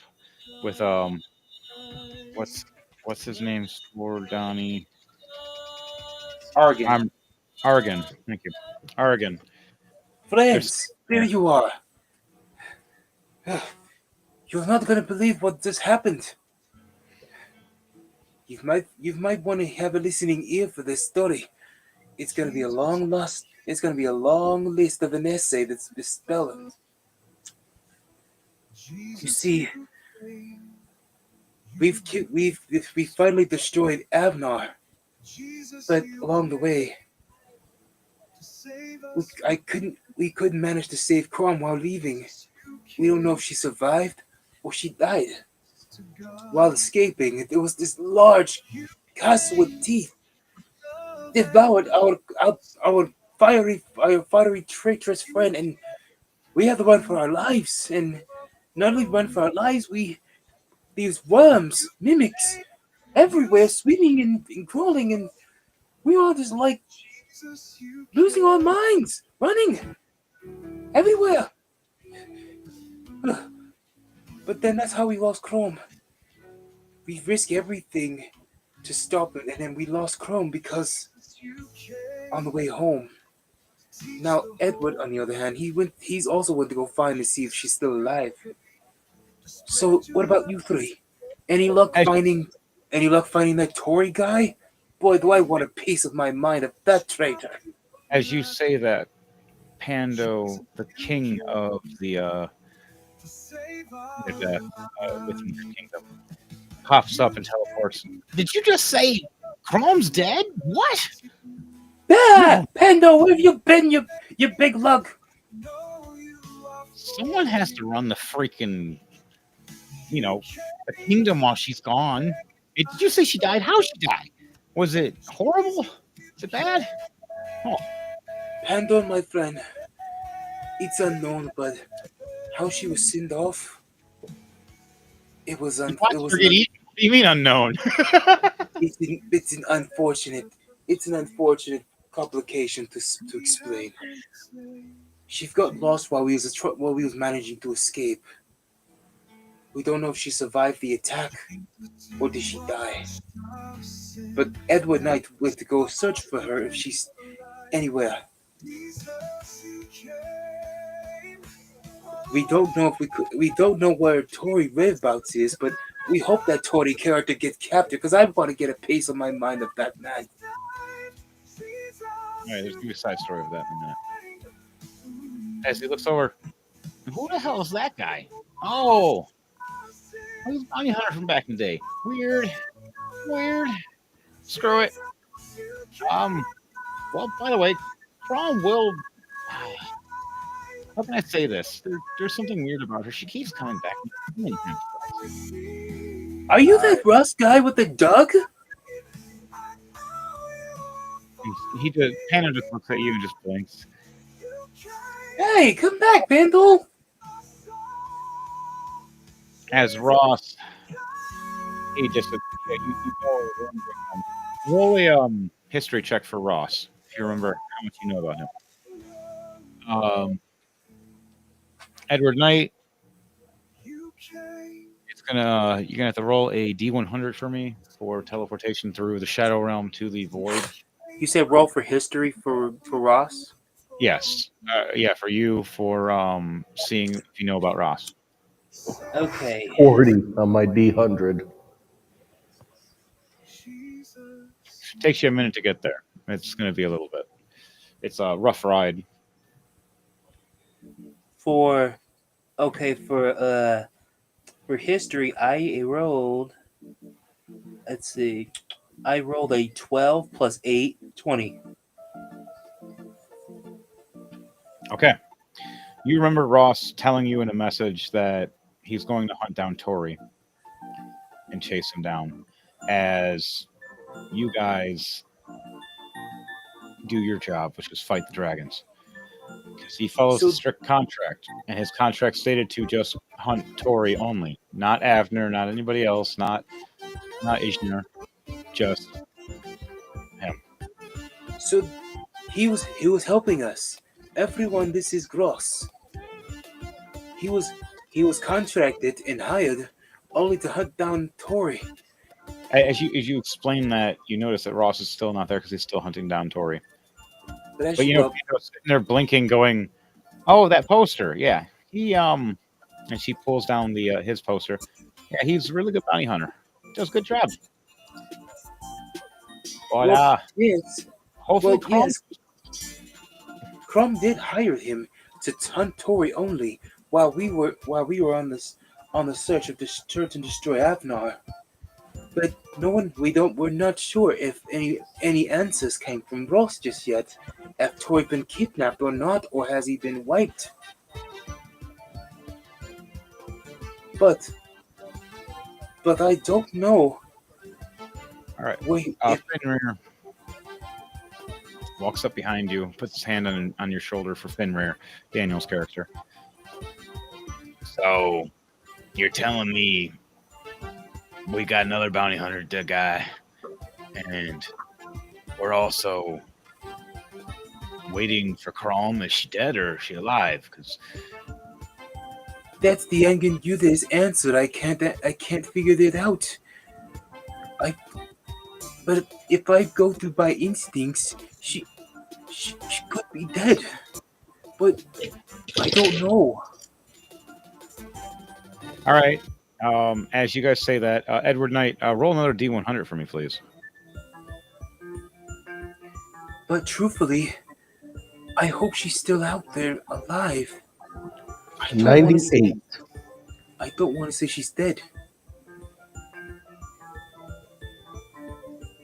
with what's his name? Swordani.
Argan.
I'm Argon. Thank you, Argon. They're
Friends,
standing
there
there.
you are. You're not gonna believe what just happened. You might want to have a listening ear for this story. It's gonna be a long list of an essay that's misspelled. You see, we finally destroyed Avnar, but along the way, we couldn't manage to save Crom while leaving. We don't know if she survived or she died. While escaping, there was this large castle with teeth. devoured our fiery traitorous friend, and we had to run for our lives. And not only run for our lives, these worms, mimics, everywhere, swimming and crawling, and we all just like losing our minds, running everywhere. But then that's how we lost Chrome. We risked everything to stop it, and then we lost Chrome because on the way home. Now Edward, on the other hand, He's also went to go find to see if she's still alive. So what about you three? Any luck
As,
finding? Any luck finding that Tory guy? Boy, do I want a piece of my mind of that traitor.
as you say that, Pando, the king of the death within the kingdom, pops up and teleports. Did you just say Chrome's dead? What?
Ah,
No,
Pando, where have you been, you big lug?
someone has to run the freaking, you know, the kingdom while she's gone. Did you say she died? How she died? Was it horrible? Is it bad? Oh,
Pando, my friend, it's unknown, but how she was sent off,
you watched her get eaten. What do you mean unknown?
it's an unfortunate complication to explain. She got lost while we was managing to escape. We don't know if she survived the attack or did she die. But Edward Knight went to go search for her if she's anywhere. We don't know where Tori whereabouts is, but we hope that Tori character gets captured because I want to get a piece of my mind of that man.
All right, there's gonna be a side story of that in a minute. As he looks over, who the hell is that guy? Oh, he's a bounty hunter from back in the day. Weird, weird. Screw it. Um. Well, by the way, Crom will. How can I say this? There's something weird about her. She keeps coming back many times twice.
Are you that Russ guy with the dog?
He just Panda just looks at you and just blinks.
Hey, come back, Vandal.
As Ross, he just yeah, you go roll a history check for Ross if you remember how much you know about him. Edward Knight, it's gonna you're gonna have to roll a D100 for me for teleportation through the Shadow Realm to the Void.
You said roll for history for Ross.
Yes, yeah, for you for seeing if you know about Ross.
Okay.
40 on my D100.
Takes you a minute to get there. It's gonna be a little bit. It's a rough ride.
For okay for history, I rolled. Let's see. I rolled a 12 plus 8, 20.
Okay. You remember Ross telling you in a message that he's going to hunt down Tori and chase him down as you guys do your job, which is fight the dragons. Because he follows a
So
strict contract, and his contract stated to just hunt Tori only, not Avner, not anybody else, not Ishner, just him.
so he was helping us. Everyone, this is Gross. He was he was contracted and hired only to hunt down Tori.
As you explain that, you notice that Ross is still not there because he's still hunting down Tori.
But as
But
you well,
Pedro's sitting there blinking, going, "Oh, that poster, yeah." He and she pulls down the his poster. Yeah, he's a really good bounty hunter. Does a good job. But
well yes,
hopefully,
well
Chrome.
yes, Crumb did hire him to hunt Tori only while we were on the search of this church and destroy Avnar. But no one we're not sure if any answers came from Ross just yet. If Tori been kidnapped or not, or has he been wiped? But I don't know
All right,
where if
Fenrir. walks up behind you, puts his hand on your shoulder for Finrare, Daniel's character. So you're telling me we got another bounty hunter dead guy, and we're also waiting for Chrome. Is she dead or is she alive? Because
That's the Onion Youth's answer. I can't figure that out. I but if I go to by instincts, she could be dead. But I don't know.
all right. As you guys say that, Edward Knight, roll another D100 for me, please.
But truthfully, I hope she's still out there alive. I don't want to say
98.
I don't want to say she's dead.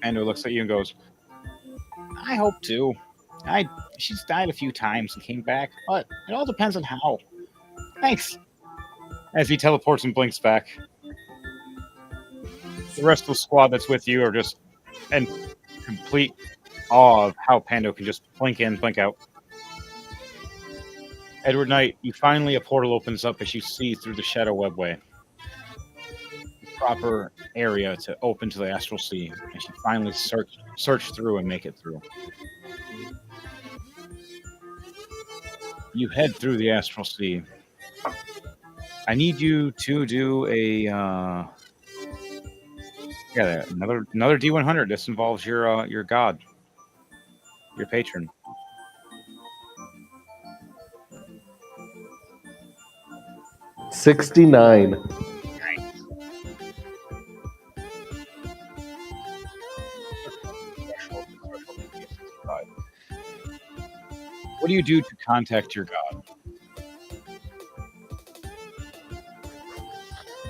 Ando looks at you and goes, I hope too. I She's died a few times and came back, but it all depends on how. Thanks. As he teleports and blinks back, the rest of the squad that's with you are just in complete awe of how Pando can just blink in, blink out. Edward Knight, you finally a portal opens up as you see through the shadow webway the proper area to open to the astral sea, as you finally search through and make it through. You head through the astral sea. I need you to do a another D100. This involves your god, your patron.
69.
What do you do to contact your god?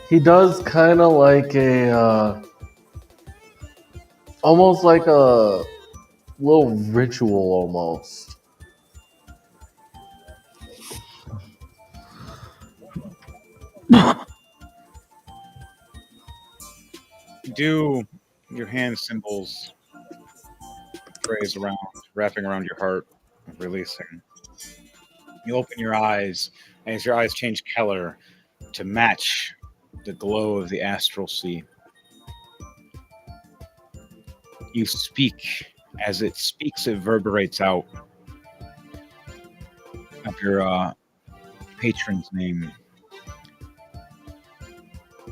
He does kind of like almost like a little ritual almost.
You do your hand symbols, phrase around, wrapping around your heart, releasing. You open your eyes, and as your eyes change color to match the glow of the astral sea, you speak. As it speaks, it reverberates out of your patron's name.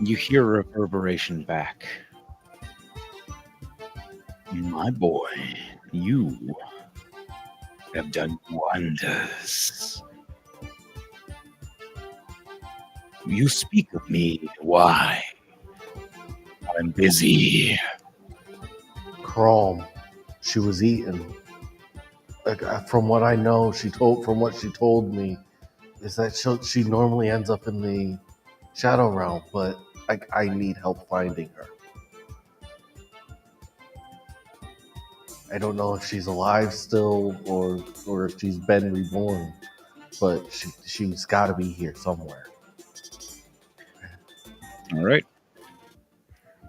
You hear reverberation back. My boy, you have done wonders. You speak of me. Why? I'm busy.
Chrome. She was eaten. Like, from what I know, from what she told me, is that she normally ends up in the shadow realm, but I need help finding her. I don't know if she's alive still or if she's been reborn, but she's got to be here somewhere.
All right.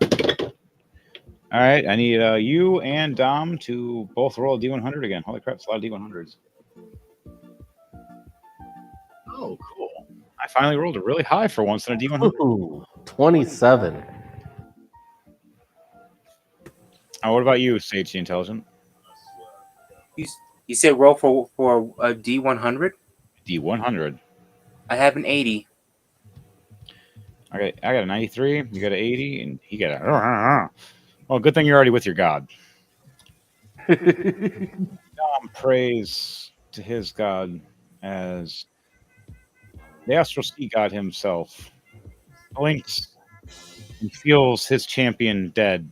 All right. I need you and Dom to both roll a D100 again. Holy crap, it's a lot of D100s. Oh, cool. I finally rolled a really high for once in a D100.
Ooh, 27.
What about you, Sage the Intelligent?
You you said roll for a D100.
D100.
I have an 80.
Okay, I got a 93. You got an 80, and he got a. Well, good thing you're already with your god. Dom prays to his god as the astral sea god himself blinks and feels his champion dead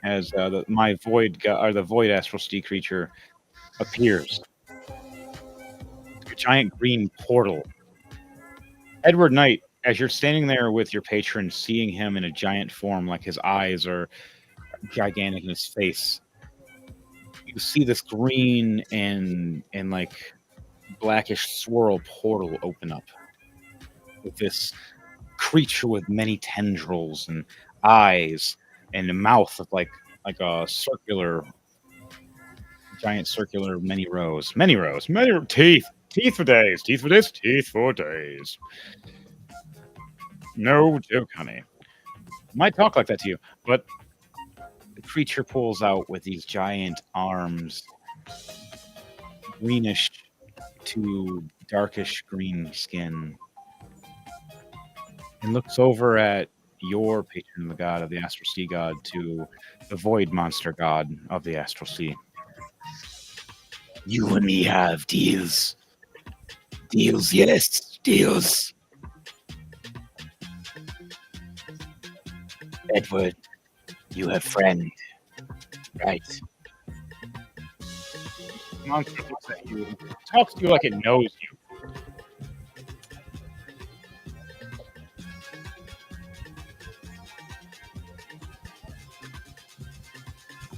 as my void god, or the void astral sea creature appears. A giant green portal. Edward Knight, as you're standing there with your patron, seeing him in a giant form, like his eyes are gigantic in his face, you see this green and like blackish swirl portal open up with this creature with many tendrils and eyes and a mouth of like a circular giant circular many rows, many teeth for days, teeth for days, teeth for days. No joke, honey. Might talk like that to you, but the creature pulls out with these giant arms, greenish to darkish green skin, and looks over at your patron, the god of the astral sea god, to the void monster god of the astral sea. You and me have deals. Deals, yes, deals. Edward, you have friend, right? The monster looks at you, talks to you like it knows you.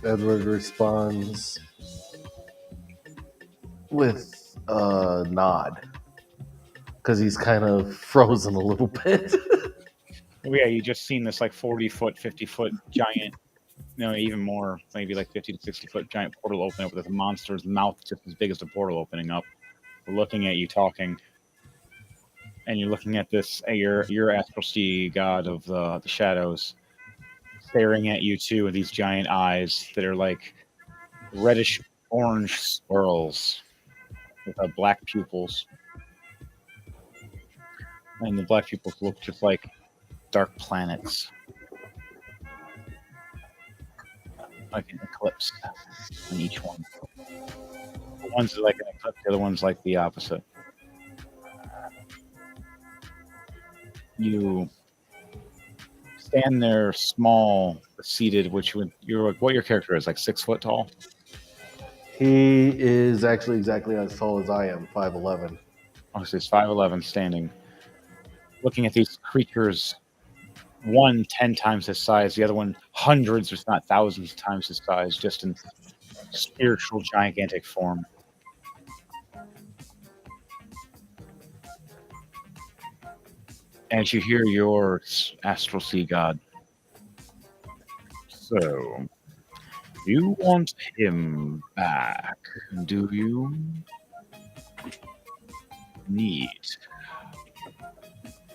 Edward responds with a nod because he's kind of frozen a little bit.
Oh, yeah, you just seen this like 40-foot, 50-foot giant, even more, maybe like 50 to 60-foot giant portal open up with a monster's mouth just as big as the portal opening up, looking at you, talking. And you're looking at this, your astral sea god of the shadows, staring at you too with these giant eyes that are like reddish orange swirls with black pupils. And the black pupils look just like dark planets, like an eclipse on each one. The one's like an eclipse, the other one's like the opposite. You stand there small, seated, which would you're like what your character is, like 6 foot tall.
He is actually exactly as tall as I am, 5'11".
Obviously, it's 5'11", standing, looking at these creatures. One 10 times his size, the other one hundreds, if not thousands, times his size, just in spiritual gigantic form. As you hear your astral sea god. So, you want him back, do you? Neat.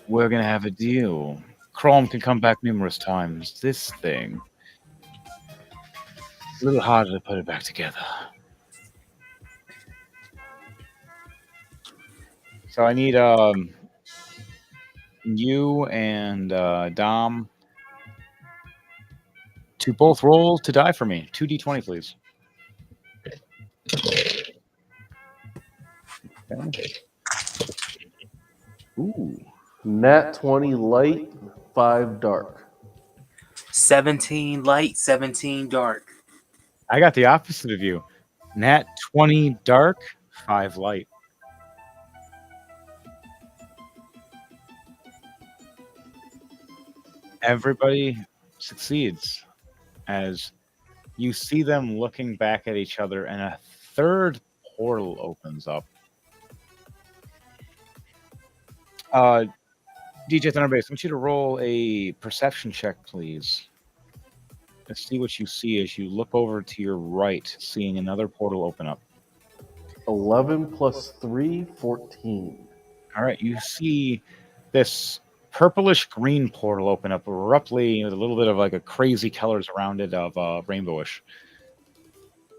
We're gonna have a deal. Chrome can come back numerous times. This thing, a little harder to put it back together. So I need you and Dom to both roll to die for me. 2d20, please. Okay. Ooh.
Nat 20 light, 5 dark.
17 light, 17 dark.
I got the opposite of you. Nat 20 dark, 5 light. Everybody succeeds as you see them looking back at each other, and a third portal opens up. DJ Thunderbase, I want you to roll a perception check, please. Let's see what you see as you look over to your right, seeing another portal open up.
11 plus 3, 14.
All right, you see this purplish green portal open up abruptly with a little bit of like a crazy colors around it of rainbowish.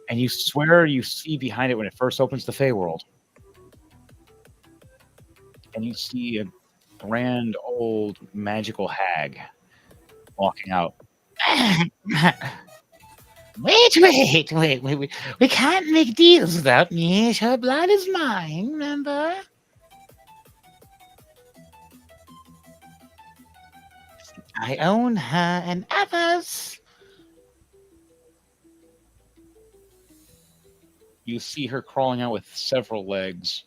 And you swear you see behind it when it first opens the Fey world. And you see a grand old magical hag walking out. Wait. We can't make deals without me. Her blood is mine, remember? I own her and others. You see her crawling out with several legs,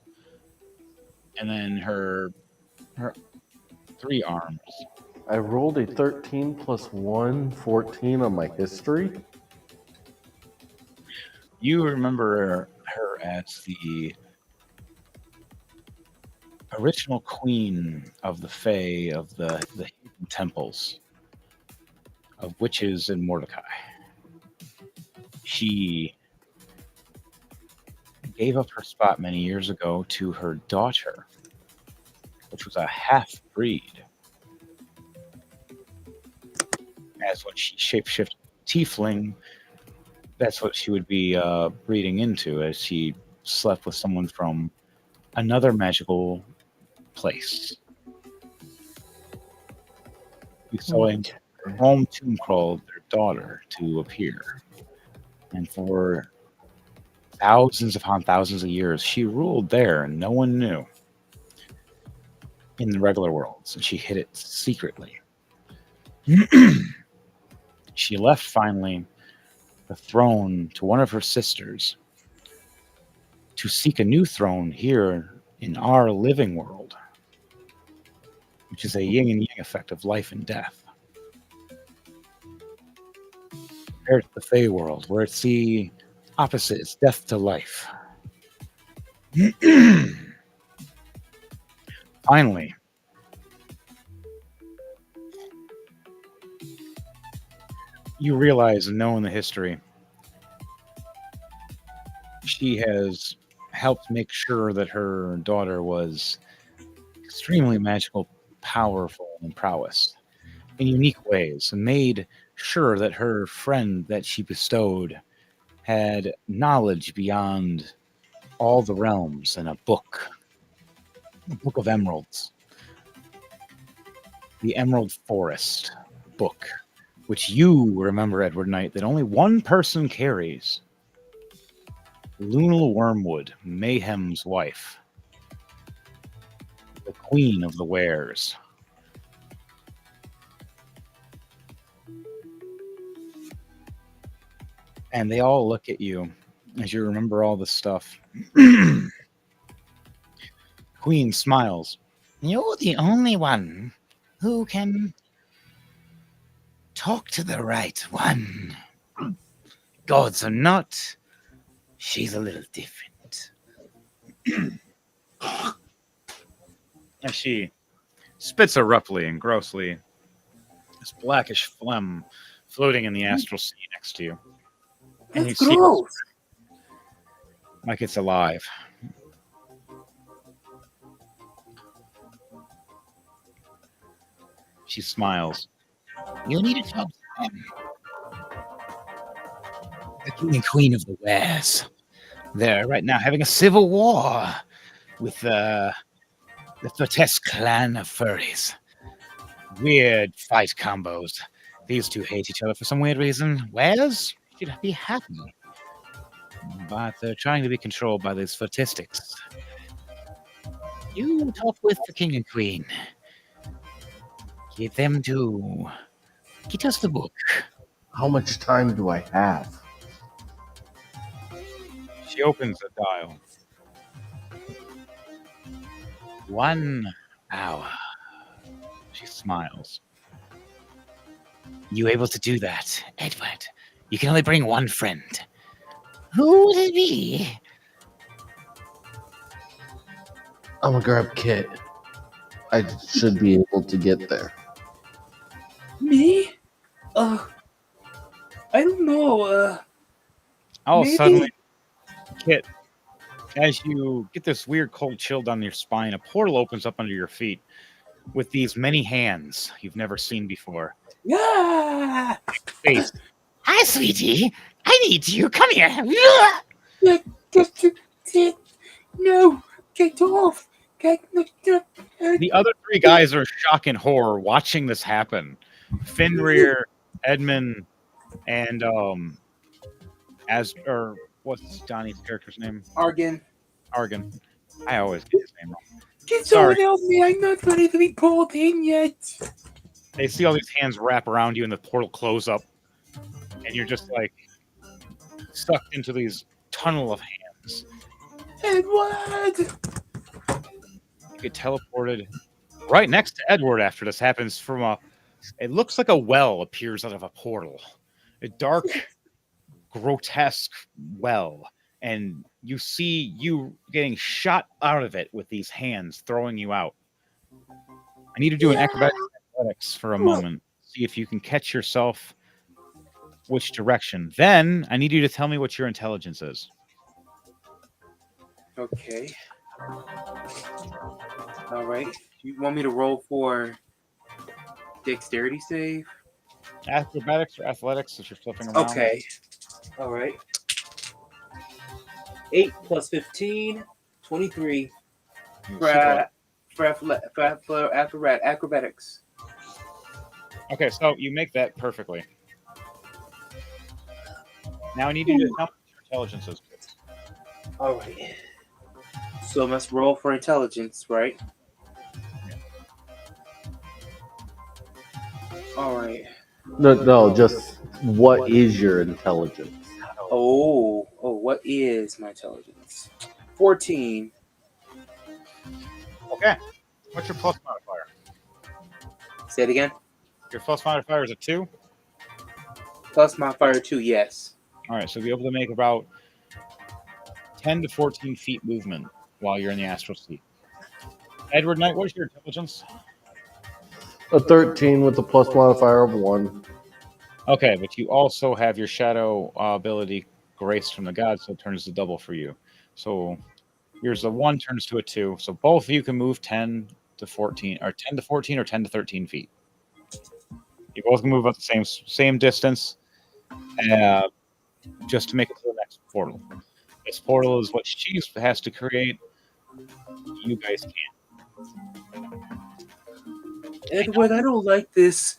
and then her 3 arms.
I rolled a 13 plus 1, 14 on my history.
You remember her as the original queen of the Fae of the hidden temples of witches and Mordecai. She gave up her spot many years ago to her daughter, which was a half breed. As when she shapeshifted tiefling, that's what she would be breeding into as she slept with someone from another magical place. We saw in
Okay.
home tomb crawled their daughter to appear. And for thousands upon thousands of years, she ruled there and no one knew in the regular worlds, and she hid it secretly. She left finally the throne to one of her sisters to seek a new throne here in our living world, which is a yin and yang effect of life and death. Compared to the Fey world, where it's the opposite, it's death to life. Finally, you realize, knowing the history, she has helped make sure that her daughter was extremely magical, powerful, and prowess in unique ways, and made sure that her friend that she bestowed had knowledge beyond all the realms and a book of emeralds, the Emerald Forest book, which you remember, Edward Knight, that only one person carries. Luna Wormwood, Mayhem's wife, the queen of the wares. And they all look at you as you remember all this stuff. Queen smiles. You're the only one who can talk to the right one. Gods are not. She's a little different. As she spits abruptly and grossly, this blackish phlegm floating in the astral sea next to you. And you
That's
see it
gross.
like it's alive. She smiles. You need to talk to them. The king and queen of the wares. They're right now having a civil war with the Thotest clan of furries. Weird fight combos. These two hate each other for some weird reason. Wares should be happy, but they're trying to be controlled by these statistics. You talk with the king and queen. Get them to get us the book.
How much time do I have?
She opens the dial. 1 hour. She smiles. You able to do that, Edward? You can only bring one friend. Who would it be?
I'm gonna grab Kit. I should be able to get there.
Me? I don't know.
Oh,
Maybe.
suddenly, Kit, as you get this weird cold chill down your spine, a portal opens up under your feet with these many hands you've never seen before.
Yeah.
Face. Hi, sweetie. I need you. Come here.
No, get off.
The other three guys are shock and horror watching this happen. Fenrir, Edmund, and or what's Donnie's character's name?
Argan.
Argan. I always get his name wrong.
Get
Sorry.
someone else, me. I'm not ready to be pulled in yet.
They see all these hands wrap around you and the portal close up, and you're just like sucked into these tunnel of hands.
Edward.
You get teleported right next to Edward after this happens from it looks like a well appears out of a portal. A dark, grotesque well. And you see you getting shot out of it with these hands throwing you out. I need to do an acrobatics athletics for a moment. See if you can catch yourself which direction. Then I need you to tell me what your intelligence is.
Okay. All right. You want me to roll for dexterity save?
Acrobatics or athletics if you're flipping around.
Okay. All right. 8 plus 15, 23
You
for
super.
acrobatics.
Okay, so you make that perfectly. Now I need you to tell me what your intelligence is, please.
All right. So I must roll for intelligence, right?
Yeah.
All right.
No, no, just what is your intelligence?
What is my intelligence? 14.
Okay. What's your plus modifier?
Say it again.
Your plus modifier is a 2.
Plus my fire 2, yes.
All right, so you'll be able to make about 10 to 14 feet movement while you're in the astral sea. Edward Knight, what is your intelligence?
A 13 with a plus modifier of 1.
Okay, but you also have your shadow ability grace from the gods, so it turns to double for you. So here's a 1 turns to a 2. So both of you can move 10 to 14, or 10 to 14, or 10 to 13 feet. You both can move about the same distance, uh, just to make it to the next portal. This portal is what she has to create. You guys
Edward, I don't like this.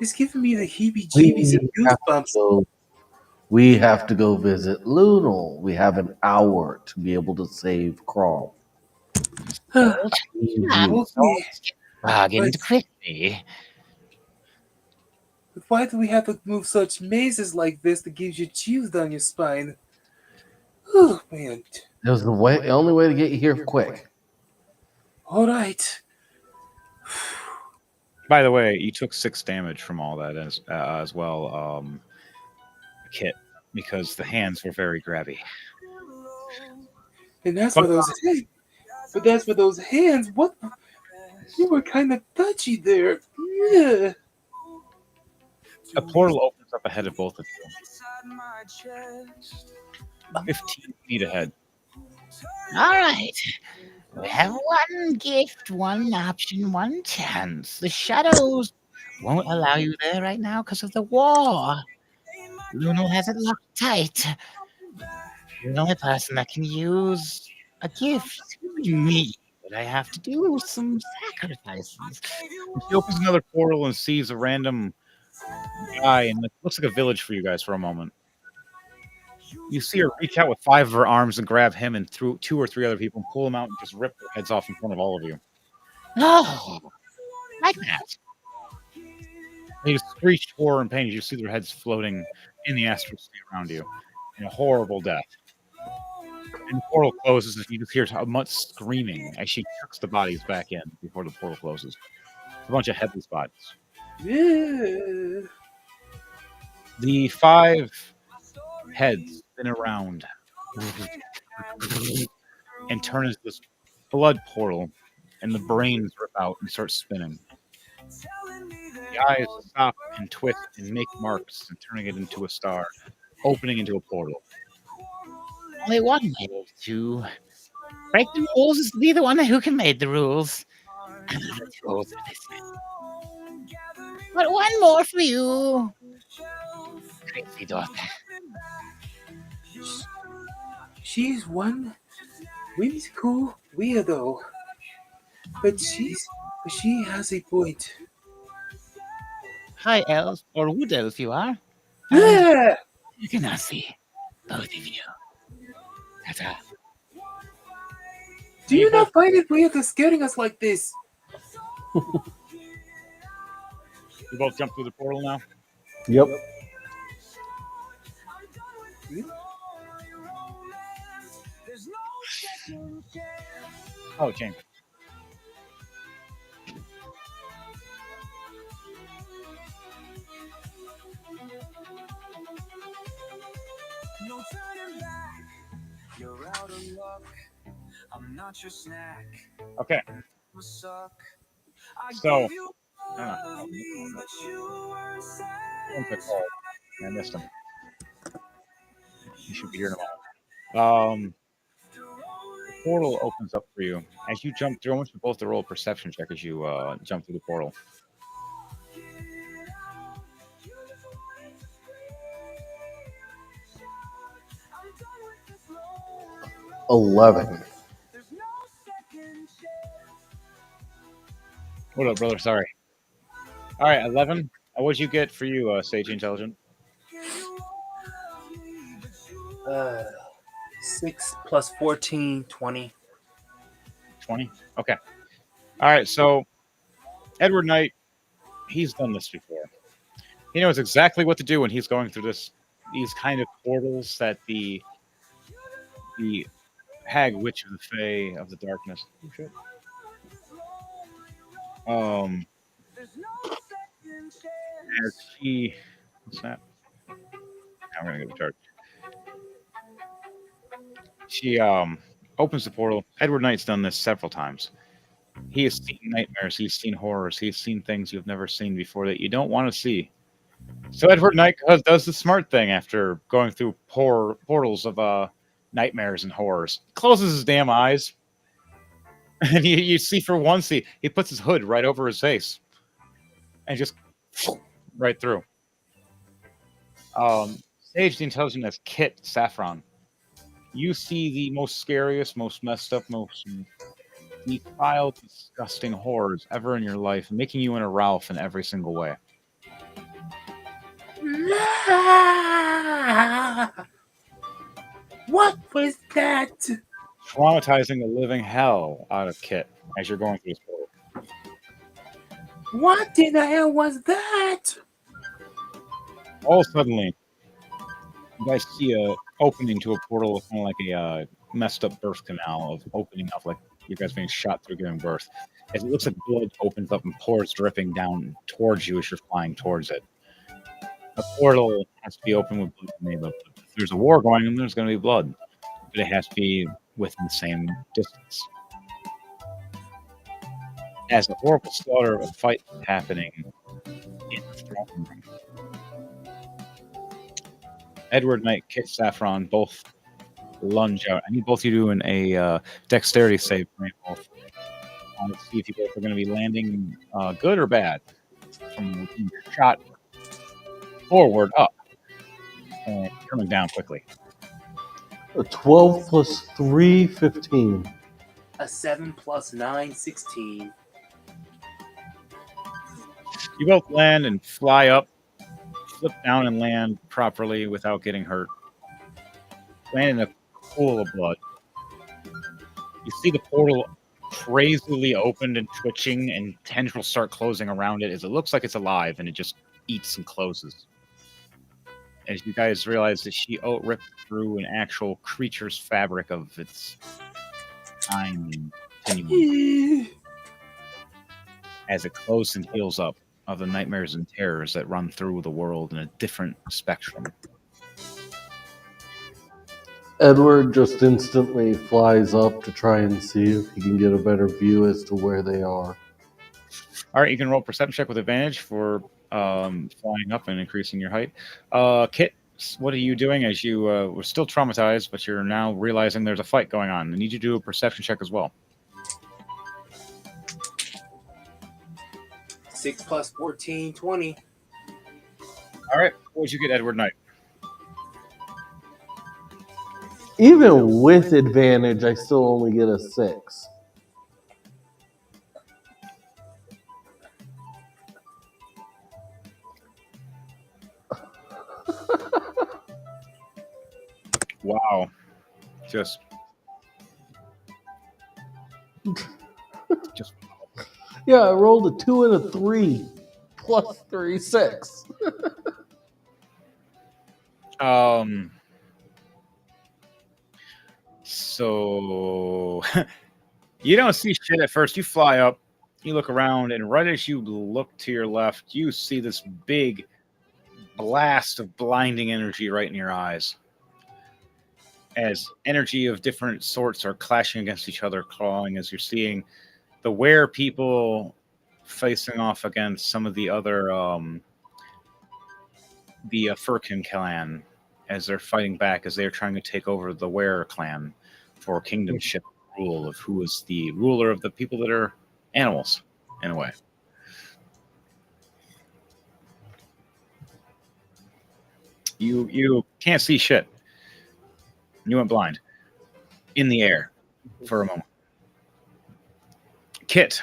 It's giving me the heebie jeebies and
We have to
goosebumps.
go. We have to go visit Lunal. We have an hour to be able to save Crawl.
can't.
Need
Ah,
you.
Okay, but,
bargained quickly.
but why do we have to move such mazes like this that gives you chills down your spine? Oh, man.
It was the only way to get you here quick.
All right.
By the way, you took 6 damage from all that as well, Kit, because the hands were very grabby.
And as
But
for those hands, but as for those hands, what? You were kind of touchy there. Yeah.
a portal opens up ahead of both of you, 15 feet ahead.
All right. We have one gift, one option, one chance. The shadows won't allow you there right now because of the war. Luno has it locked tight. You're the only person that can use a gift is me. But I have to do some sacrifices.
She opens another portal and sees a random guy, and it looks like a village for you guys for a moment. You see her reach out with 5 of her arms and grab him and through 2 or 3 other people and pull them out and just rip their heads off in front of all of you.
Oh, like that.
They just screech horror and pain as you see their heads floating in the astral sea around you in a horrible death. And the portal closes, and you just hear much screaming as she chucks the bodies back in before the portal closes. It's a bunch of headless bodies.
Yeah.
The 5 heads spin around and turn into this blood portal, and the brains rip out and start spinning. The eyes stop and twist and make marks and turning it into a star, opening into a portal.
Only one way to break the rules is to be the one who can make the rules. I'm gonna let you go through this. But one more for you, crazy daughter.
She's one whimsical weirdo, but she has a point.
High elf or wood elf you are, and
Yeah.
you cannot see both of you. Ta-ta.
Do you not find it weird they're scaring us like this?
You both jump through the portal now.
Yep.
Oh, James. Okay. So, what's it called? I missed him. He should be here in a moment. portal opens up for you as you jump through. I want you both to roll a perception check as you jump through the portal.
11.
What up, brother? Sorry. All right, 11. What'd you get for you, Sage Intelligent?
6 plus 14, 20.
20. Okay. All right. So Edward Knight, he's done this before. He knows exactly what to do when he's going through these kind of portals that the hag witch of the Fae of the darkness. Oh, shit. Um, as she, what's that? Now we're gonna get the chart. She opens the portal. Edward Knight's done this several times. He has seen nightmares. He's seen horrors. He's seen things you've never seen before that you don't want to see. So Edward Knight does the smart thing after going through portals of nightmares and horrors. Closes his damn eyes, and you see for once he puts his hood right over his face, and just right through. Sage the intelligent as Kit Saffron. You see the most scariest, most messed up, most defiled, disgusting horrors ever in your life, making you into Ralph in every single way.
What was that?
Traumatizing the living hell out of Kit as you're going through this portal.
What in the hell was that?
All suddenly, you guys see a opening to a portal, kind of like a messed up birth canal of opening up, like you guys being shot through giving birth. As it looks like blood opens up and pours dripping down towards you as you're flying towards it. A portal has to be open with blood made up. If there's a war going on, there's going to be blood, but it has to be within the same distance. As a horrible slaughter of fight is happening in the throne room, Edward Knight, Kit Saffron both lunge out. I need both of you doing a dexterity save for me both. To see if you both are going to be landing good or bad from being shot forward up and coming down quickly.
A 12 plus 3, 15.
A 7 plus 9, 16.
You both land and fly up, flip down and land properly without getting hurt. Land in a pool of blood. You see the portal crazily opened and twitching, and tendrils start closing around it as it looks like it's alive, and it just eats and closes. As you guys realize that she ripped through an actual creature's fabric of its time and continuum as it closes and heals up of the nightmares and terrors that run through the world in a different spectrum.
Edward just instantly flies up to try and see if he can get a better view as to where they are.
All right, you can roll perception check with advantage for flying up and increasing your height. Kit, what are you doing as you were still traumatized, but you're now realizing there's a fight going on? I need you to do a perception check as well.
6 plus 14, 20.
All right, what would you get, Edward Knight?
Even with advantage, I still only get a 6.
Wow, just
Yeah, I rolled a 2 and a 3. Plus 3, 6.
So you don't see shit at first. You fly up, you look around, and right as you look to your left, you see this big blast of blinding energy right in your eyes. As energy of different sorts are clashing against each other, clawing, as you're seeing the were people facing off against some of the other the Furkin clan as they're fighting back as they're trying to take over the Were clan for kingdomship rule of who is the ruler of the people that are animals, in a way. You can't see shit. You went blind in the air for a moment. Kit,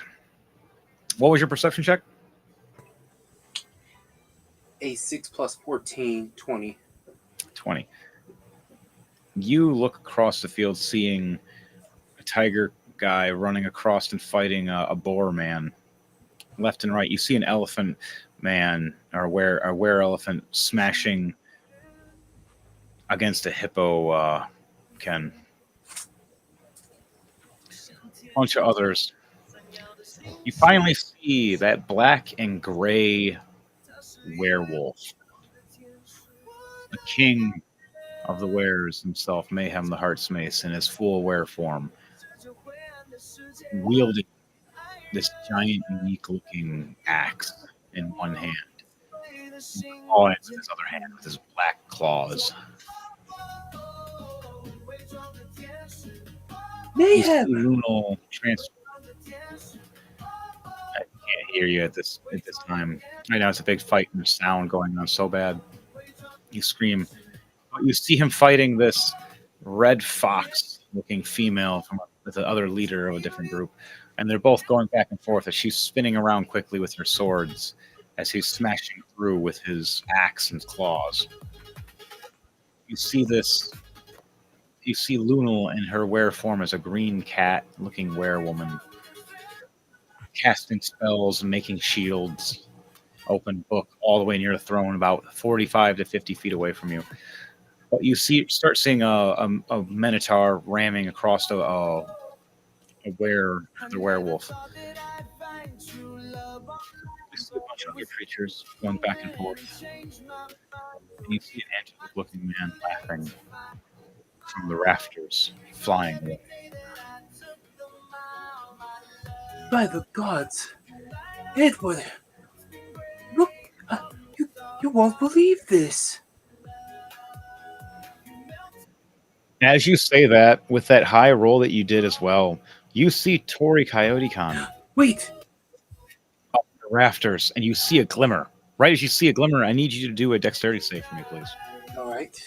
what was your perception check?
A 6 plus 14, 20.
20. You look across the field, seeing a tiger guy running across and fighting a boar man. Left and right, you see an elephant man or a were elephant smashing against a hippo. Ken, bunch of others. You finally see that black and gray werewolf, the king of the wares himself, Mayhem the Heart's Mace, in his full were form, wielding this giant, unique looking axe in one hand, and clawing with his other hand with his black claws. You see
Mayhem!
Lunal trans. I can't hear you at this time. Right now, it's a big fight and sound going on so bad. You scream. But you see him fighting this red fox-looking female with the other leader of a different group, and they're both going back and forth as she's spinning around quickly with her swords, as he's smashing through with his axe and claws. You see this. You see Lunal in her were form as a green cat-looking werewoman, casting spells and making shields. Open book all the way near the throne, about 45 to 50 feet away from you. But you start seeing a minotaur ramming across the werewolf. You see a bunch of other creatures going back and forth, and you see an antelope-looking man laughing from the rafters, flying away.
By the gods, Edward, look, you won't believe this.
As you say that, with that high roll that you did as well, you see Tori Coyote Con
Wait,
up the rafters, and you see a glimmer. Right as you see a glimmer, I need you to do a dexterity save for me, please.
all right.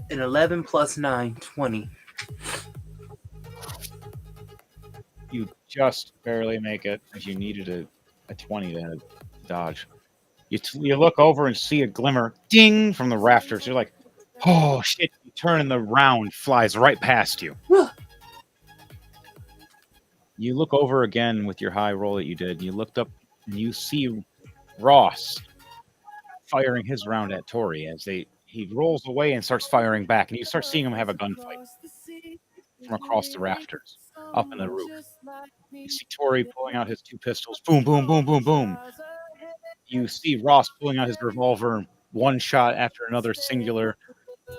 An 11 plus 9, 20.
You just barely make it, as you needed a 20 to dodge. You look over and see a glimmer, ding, from the rafters. You're like, oh shit! You turn and the round flies right past you. You look over again with your high roll that you did. You looked up and you see Ross firing his round at Tori as he rolls away and starts firing back, and you start seeing him have a gunfight from across the rafters, up in the roof. You see Tori pulling out his two pistols, boom, boom, boom, boom, boom. You see Ross pulling out his revolver, one shot after another, singular.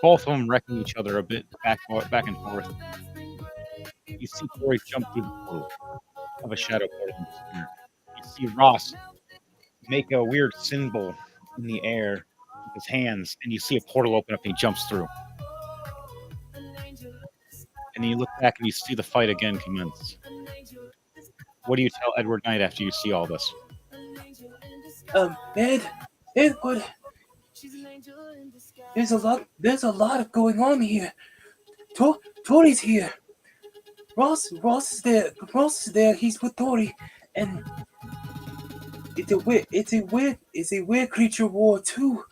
Both of them wrecking each other a bit back and forth. You see Tori jump through the portal of a shadow portal in the center. You see Ross make a weird symbol in the air with his hands, and you see a portal open up and he jumps through. And then you look back and you see the fight again commence. What do you tell Edward Knight after you see all this?
Edward, there's a lot of going on here. Tori's here. Ross is there. He's with Tori, and it's a weird creature war too.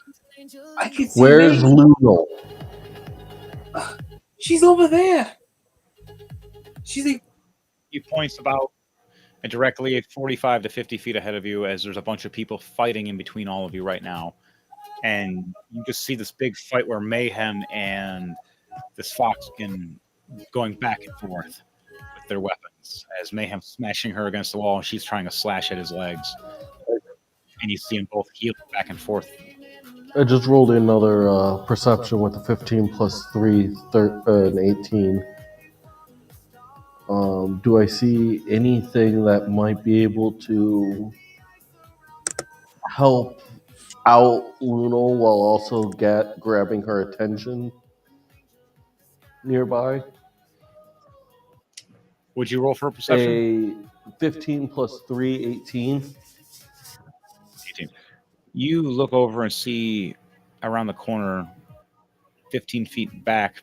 I can see
Where's
May.
Lunal?
She's over there. She's a
He points about directly at 45 to 50 feet ahead of you as there's a bunch of people fighting in between all of you right now. And you just see this big fight where Mayhem and this Foxkin going back and forth with their weapons as Mayhem smashing her against the wall and she's trying to slash at his legs. And you see them both heal back and forth.
I just rolled another perception with a 15 plus 3, an 18. Do I see anything that might be able to help out Luna while also grabbing her attention nearby.
Would you roll for a perception?
A 15 plus 3, 18.
18. You look over and see around the corner, 15 feet back,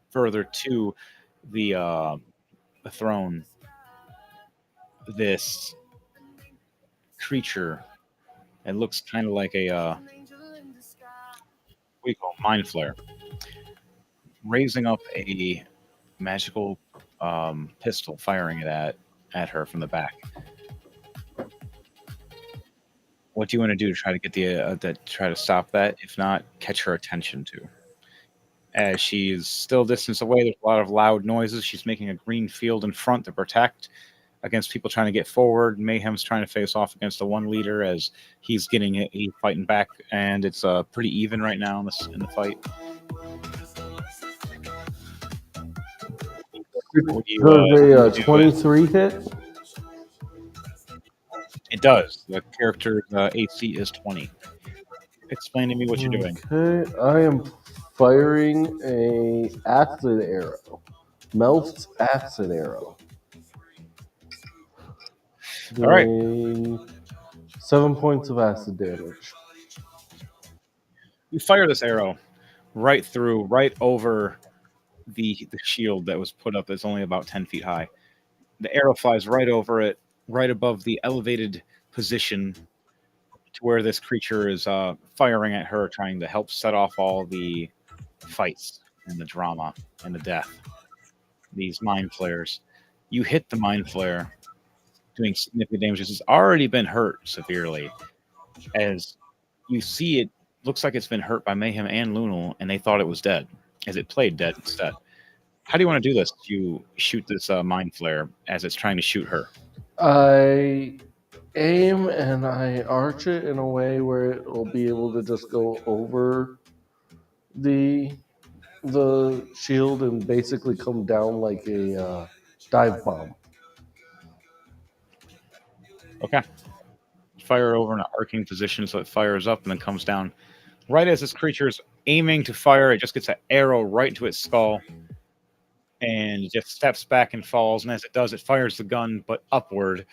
further to the uh, the throne, this creature. It looks kind of like a what do you call it? Mind flare, raising up a magical pistol, firing it at her from the back. What do you want to do to try to get try to stop that? If not, catch her attention too. As she's still distance away, there's a lot of loud noises. She's making a green field in front to protect against people trying to get forward. Mayhem's trying to face off against the one leader as he's fighting back, and it's pretty even right now in the fight.
Does
What do you
a
do?
23 hit?
It does. The character's AC is 20. Explain to me what you're doing.
Okay, I am firing a acid arrow. Melts acid arrow.
All right,
Doing 7 points of acid damage.
you fire this arrow right over the shield that was put up. That's only about 10 feet high. The arrow flies right over it, right above the elevated position to where this creature is firing at her, trying to help set off all the fights and the drama and the death. These mind flares. You hit the mind flare, doing significant damage. It's already been hurt severely. As you see, it looks like it's been hurt by Mayhem and Lunal, and they thought it was dead, as it played dead instead. How do you want to do this? You shoot this mind flare as it's trying to shoot her.
I aim and I arch it in a way where it will be able to just go over the the shield and basically come down like a dive bomb.
Okay. Fire over in an arcing position so it fires up and then comes down. Right as this creature is aiming to fire, it just gets an arrow right into its skull and just steps back and falls. And as it does, it fires the gun, but upward.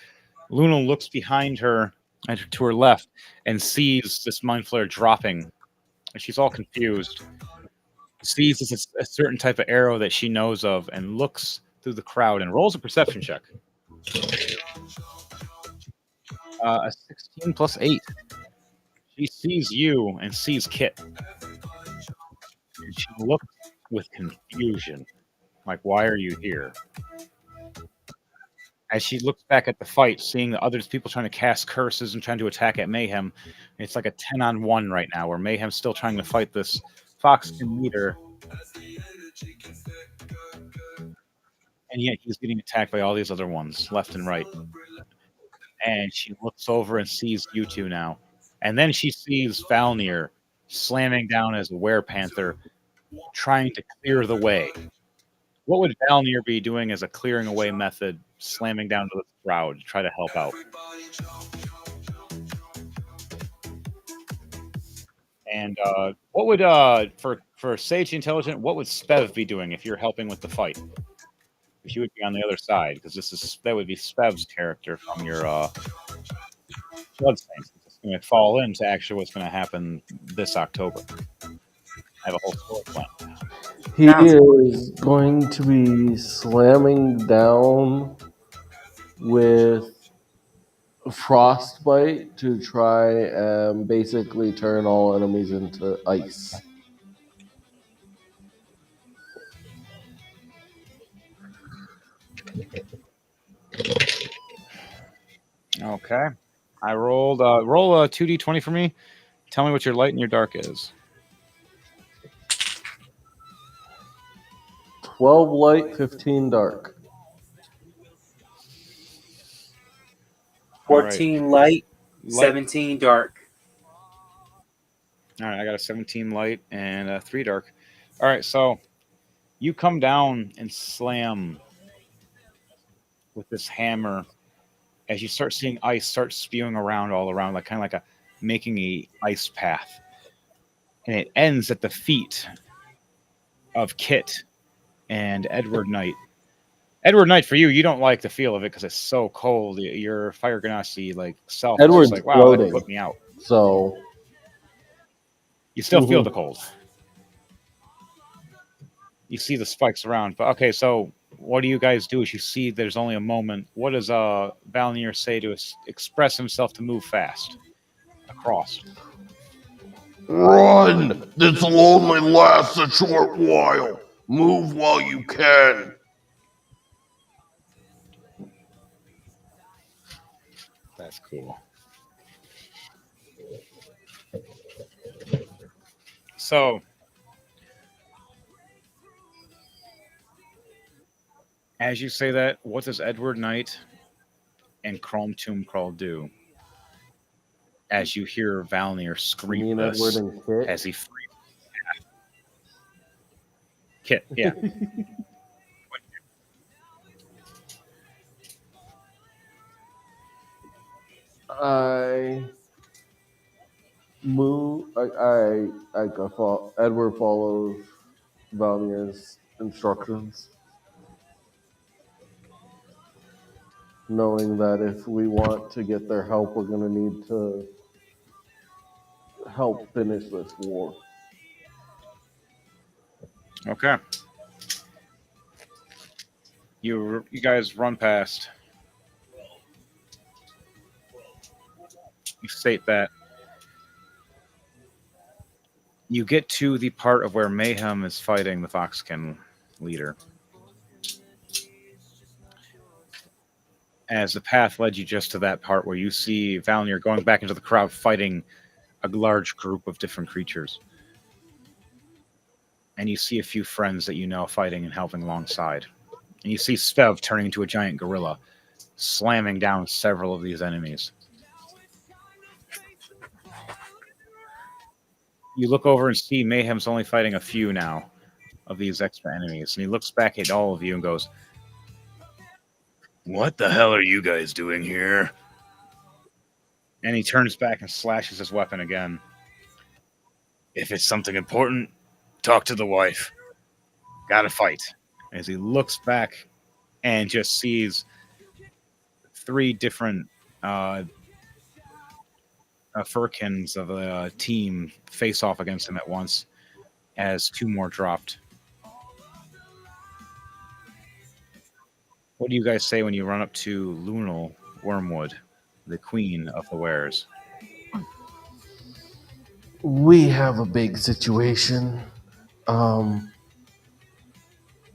Luna looks behind her and to her left and sees this mind flare dropping. And she's all confused. Sees this as a certain type of arrow that she knows of and looks through the crowd and rolls a perception check. A 16 plus 8. She sees you and sees Kit. And she looks with confusion. Like, why are you here? As she looks back at the fight, seeing the other people trying to cast curses and trying to attack at Mayhem, it's like a 10-on-1 right now, where Mayhem's still trying to fight this Foxkin leader, and yet he's getting attacked by all these other ones, left and right. And she looks over and sees you two now. And then she sees Valnir slamming down as a werepanther, trying to clear the way. What would Valnir be doing as a clearing away method, slamming down to the crowd to try to help out? And what would for Sage Intelligent, what would Spev be doing if you're helping with the fight? If you would be on the other side, because that would be Spev's character from your Bloodstains. It's going to fall into actually what's going to happen this October. I have a whole story plan.
He is going to be slamming down with frostbite to try and basically turn all enemies into ice.
Okay. I rolled roll a 2d20 for me. Tell me what your light and your dark is.
12 light, 15 dark.
14 light, 17 dark.
All right, I got a 17 light and a 3 dark. All right, so you come down and slam with this hammer as you start seeing ice start spewing around all around, like kind of like making a ice path, and it ends at the feet of Kit and Edward Knight. Edward Knight, for you, you don't like the feel of it because it's so cold. Your fire ganassi like self is just
Edward's
like, wow, that would
floating,
put me out.
so
You still feel the
mhm.
cold. You see the spikes around, but okay. So what do you guys do? As you see, there's only a moment. What does Valnier say to express himself to move fast across?
Run! This'll only last a short while. Move while you can.
That's cool. So as you say that, what does Edward Knight and Chrome Tomb Crawl do? As you hear Valnier scream
Me and Edward
this,
and Kit.
as he frees Kit, yeah.
I move. Edward follows Valmier's instructions, knowing that if we want to get their help, we're going to need to help finish this war.
Okay. You guys run past. You state that you get to the part of where Mayhem is fighting the Foxkin leader. As the path led you just to that part where you see Valnier going back into the crowd fighting a large group of different creatures. And you see a few friends that you know fighting and helping alongside. And you see Spev turning into a giant gorilla, slamming down several of these enemies. You look over and see Mayhem's only fighting a few now of these extra enemies. And he looks back at all of you and goes, "What the hell are you guys doing here?" And he turns back and slashes his weapon again. "If it's something important, talk to the wife. Gotta fight." As he looks back and just sees three different uh, Furkins of a team face off against him at once, as two more dropped. What do you guys say when you run up to Lunal Wormwood, the queen of the wares?
We have a big situation. Um,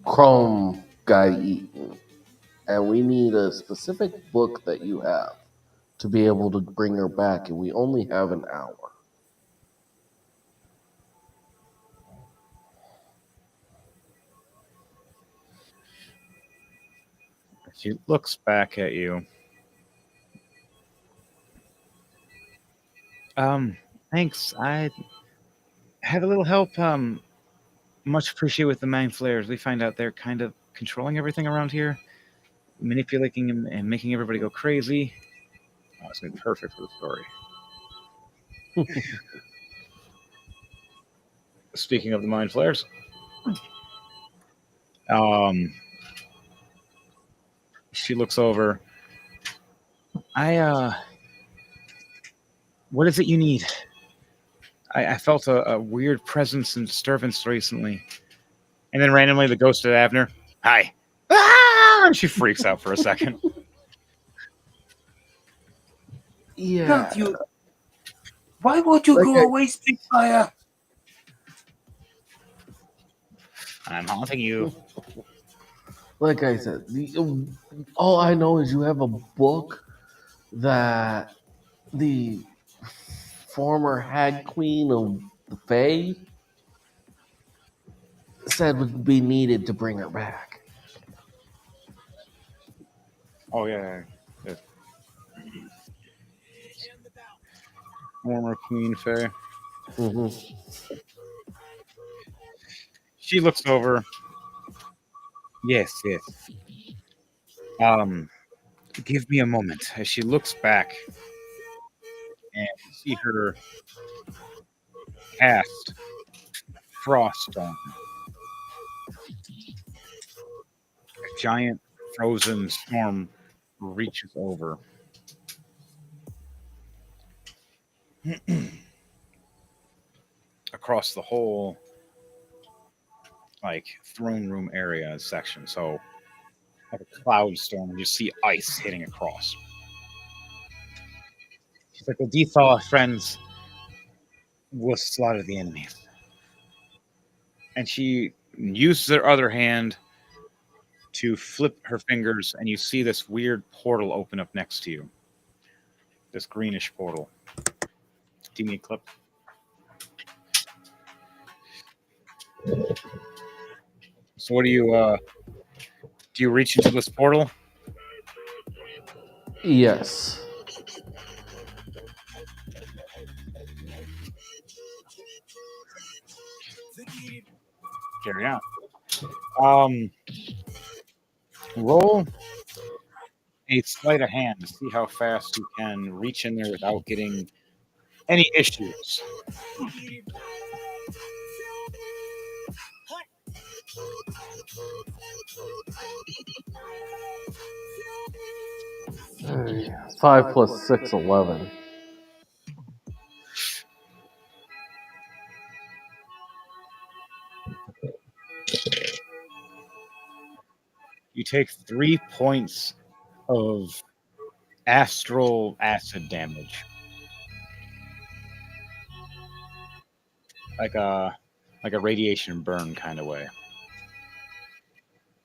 Chrome got eaten, and we need a specific book that you have to be able to bring her back, and we only have an hour.
She looks back at you. Thanks. I had a little help. Much appreciated with the mind flares. We find out they're kind of controlling everything around here, manipulating and making everybody go crazy. Oh, it's gonna be perfect for the story. Speaking of the mind flares, um, she looks over. What is it you need? I felt a weird presence and disturbance recently. And then randomly, the ghost of Abner. Hi. Ah! And she freaks out for a second.
Yeah,
Don't you? Why won't you
like
go
I,
away, Spitfire?
I'm haunting you.
like I said, all I know is you have a book that the former Hag Queen of the Fae said would be needed to bring her back.
Oh, yeah. Yeah. Former Queen Faye.
Hmm.
She looks over. Yes, yes. Um, give me a moment. As she looks back and you see her cast Froststorm, a giant frozen storm reaches over across the whole like throne room area section. So like a cloud storm, you see ice hitting across. She's like, "The default friends will slaughter the enemies," and she uses her other hand to flip her fingers, and you see this weird portal open up next to you. This greenish portal. Do you need a clip? So what do you reach into this portal?
Yes.
Carry on. Um, roll a sleight of hand to see how fast you can reach in there without getting any issues.
Hey, 5 plus 6, 11.
You take 3 points of astral acid damage, like a radiation burn kind of way.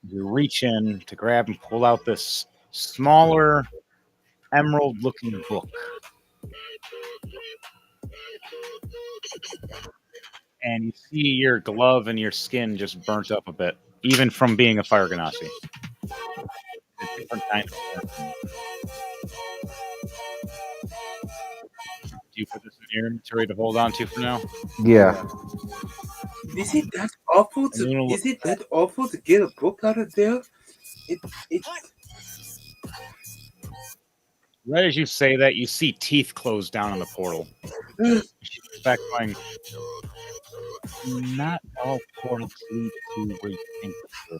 You reach in to grab and pull out this smaller emerald-looking book, and you see your glove and your skin just burnt up a bit, even from being a fire ganassi. A different kind of burn. Do you put this in your inventory to hold on to for now?
Yeah.
Is it that awful
And
to?
you're gonna look
Is it that awful to get a book out of there? It.
right as you say that, you see teeth close down on the portal. She looks back going, "Not all portals lead to where you think they do.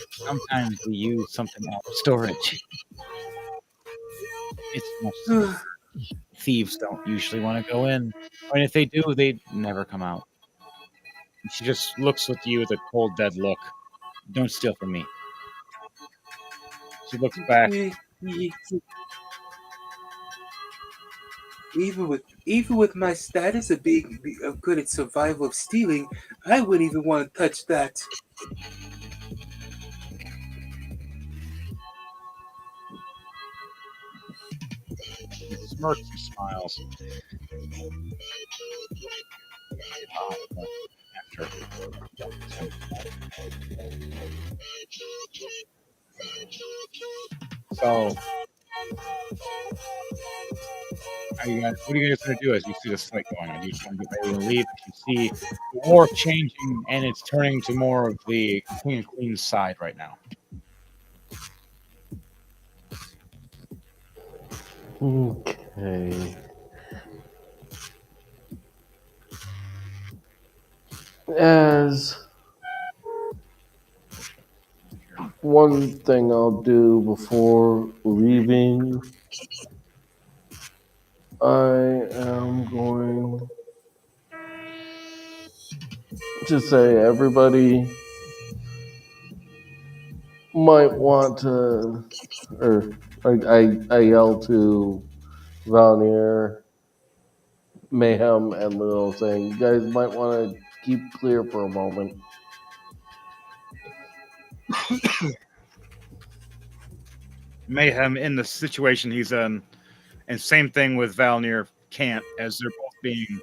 Sometimes we use something else. Storage. It's much safer. Thieves don't usually want to go in. And if they do, they never come out." And she just looks with you with a cold, dead look. "Don't steal from me." She looks back.
Even with my status of being of good at survival of stealing, I wouldn't even want to touch that.
She smirks and smiles. Well, after. So, what are you guys going to do as you see this fight going on? You just want to get ready to leave. You see the war changing, and it's turning to more of the king and queen's side right now.
Okay. As one thing I'll do before leaving, I am going to say everybody might want to, or I yell to Valnier, Mayhem, and Lil saying, you guys might want to keep clear for a moment.
Mayhem in the situation he's in, and same thing with Valnir can't, as they're both being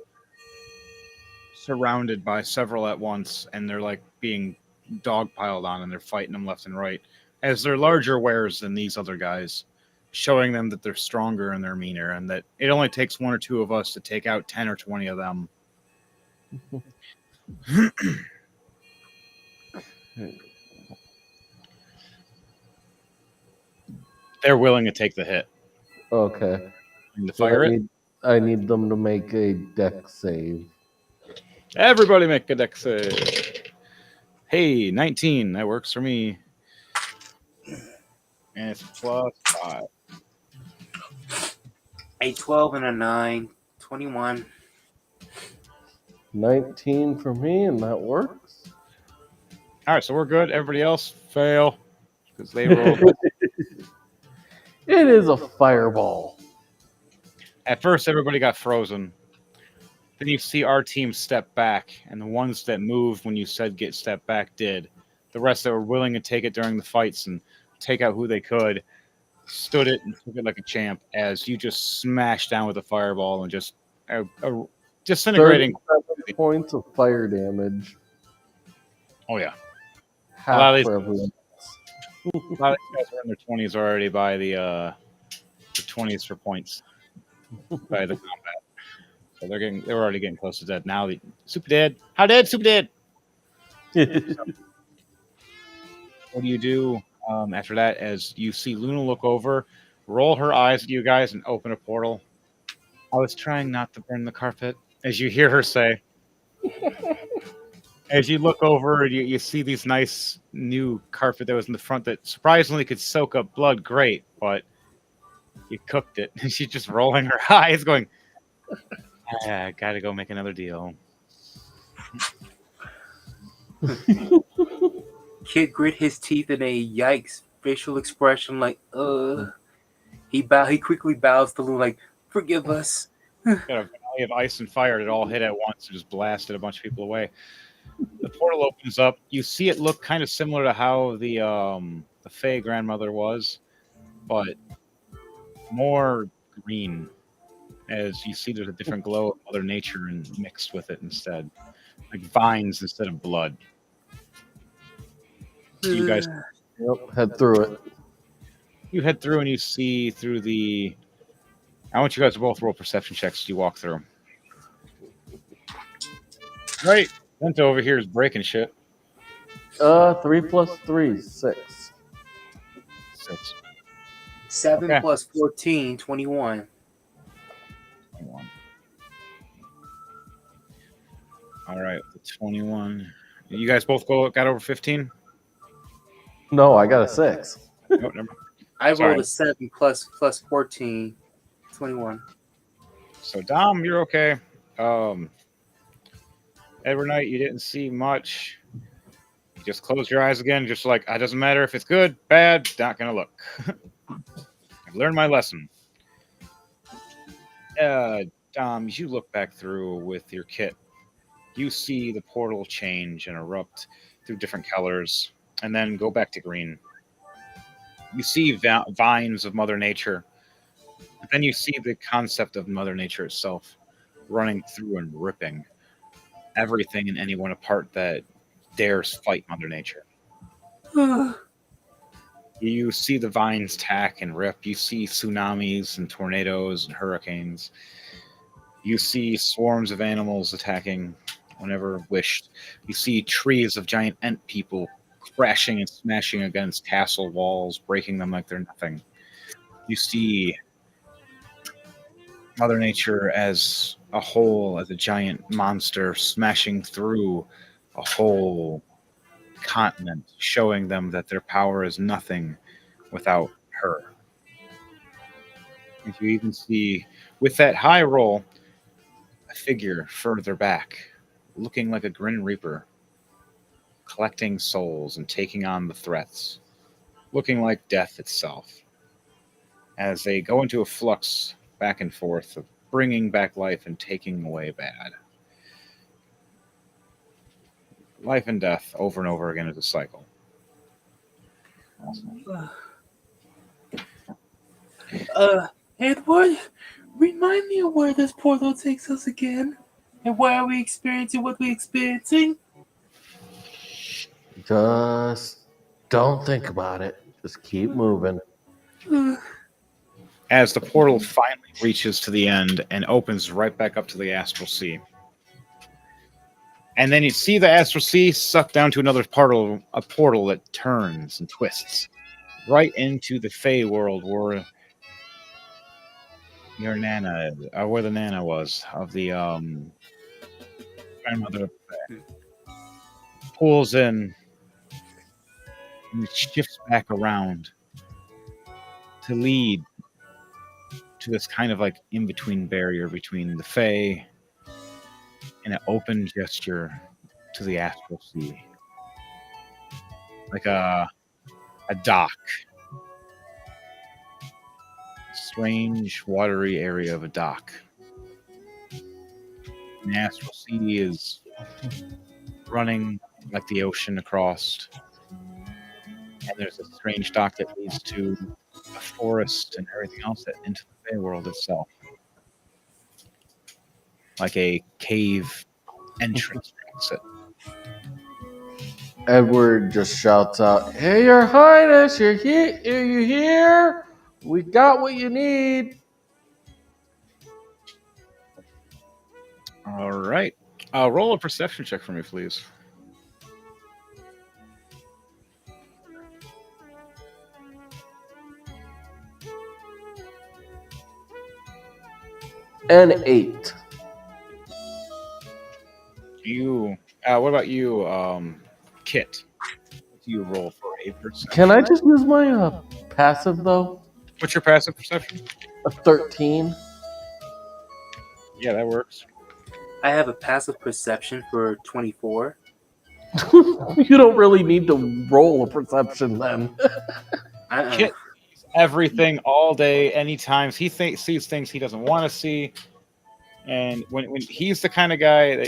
surrounded by several at once, and they're like being dogpiled on, and they're fighting them left and right, as they're larger wares than these other guys, showing them that they're stronger and they're meaner, and that it only takes one or two of us to take out 10 or 20 of them. They're willing to take the hit.
Okay.
And to
So
fire
I
it?
need, I need them to make a deck save.
Everybody make a deck save. Hey, 19. That works for me. And it's plus 5.
A 12 and a 9. 21.
19 for me, and that works.
All right, so we're good. Everybody else fail because they rolled.
It is a fireball.
At first, everybody got frozen. Then you see our team step back, and the ones that moved when you said get step back did. The rest that were willing to take it during the fights and take out who they could stood it and took it like a champ as you just smashed down with a fireball and just disintegrating.
37 points of fire damage.
Oh yeah, a lot of
Half
these,
for everyone.
a lot of these guys are in their 20s already by the 20s for points by the combat. So they're already getting close to dead now. The super dead. How dead? Super dead. What do you do after that? As you see Luna look over, roll her eyes at you guys, and open a portal. I was trying not to burn the carpet. As you hear her say, as you look over, you see these nice new carpet that was in the front that surprisingly could soak up blood. Great, but you cooked it. And she's just rolling her eyes, going, "I gotta go make another deal."
Kid grit his teeth in a yikes facial expression like, He quickly bows to Lou like, forgive us.
Got a valley of ice and fire that all hit at once and just blasted a bunch of people away. The portal opens up. You see it look kind of similar to how the Fey grandmother was, but more green. As you see, there's a different glow of Mother Nature and mixed with it instead, like vines instead of blood. You guys,
Yep, head through it.
you head through and you see through the. I want you guys to both roll perception checks as you walk through. Right, Vento over here is breaking shit.
3 plus 3, 6.
6,
7
Okay.
plus 14, 21.
21. All right, the 21. You guys both got over 15.
No, I got a 6.
Oh, never mind.
I
Sorry.
rolled a 7 plus 14, 21.
So Dom, you're okay. Every night you didn't see much. You just close your eyes again, just like it doesn't matter if it's good, bad, not gonna look. I've learned my lesson. Dom, as you look back through with your kit, you see the portal change and erupt through different colors, and then go back to green. You see vines of Mother Nature, but then you see the concept of Mother Nature itself running through and ripping everything and anyone apart that dares fight Mother Nature. You see the vines tack and rip. You see tsunamis and tornadoes and hurricanes. You see swarms of animals attacking whenever wished. You see trees of giant ant people crashing and smashing against castle walls, breaking them like they're nothing. You see Mother Nature as a whole, as a giant monster smashing through a whole continent, showing them that their power is nothing without her. And you even see, with that high roll, a figure further back, looking like a Grin Reaper, collecting souls and taking on the threats, looking like death itself, as they go into a flux back and forth of bringing back life and taking away bad. Life and death over and over again is a cycle. Awesome.
Edward, remind me of where this portal takes us again. And why are we experiencing what we're experiencing?
Just don't think about it. Just keep moving.
As the portal finally reaches to the end and opens right back up to the astral sea. And then you see the astral sea suck down to another portal, a portal that turns and twists right into the Fey world, where your nana, where the nana was of the grandmother, pulls in and it shifts back around to lead to this kind of like in between barrier between the Fae and an open gesture to the astral sea, like a dock, a strange watery area of a dock. And the astral sea is running like the ocean across, and there's a strange dock that leads to a forest and everything else that into the Fey world itself, like a cave entrance exit.
Edward just shouts out, "Hey, Your Highness, you're here! Are you here? We got what you need."
All right, roll a perception check for me, please.
An 8.
You, what about you, Kit? What do you roll for a
Can
perception?
I just use my passive though?
What's your passive perception?
A 13.
Yeah, that works.
I have a passive perception for 24.
You don't really need to roll a perception then.
Uh-uh.
Kit sees everything all day, anytime. Sees things he doesn't want to see, and when he's the kind of guy that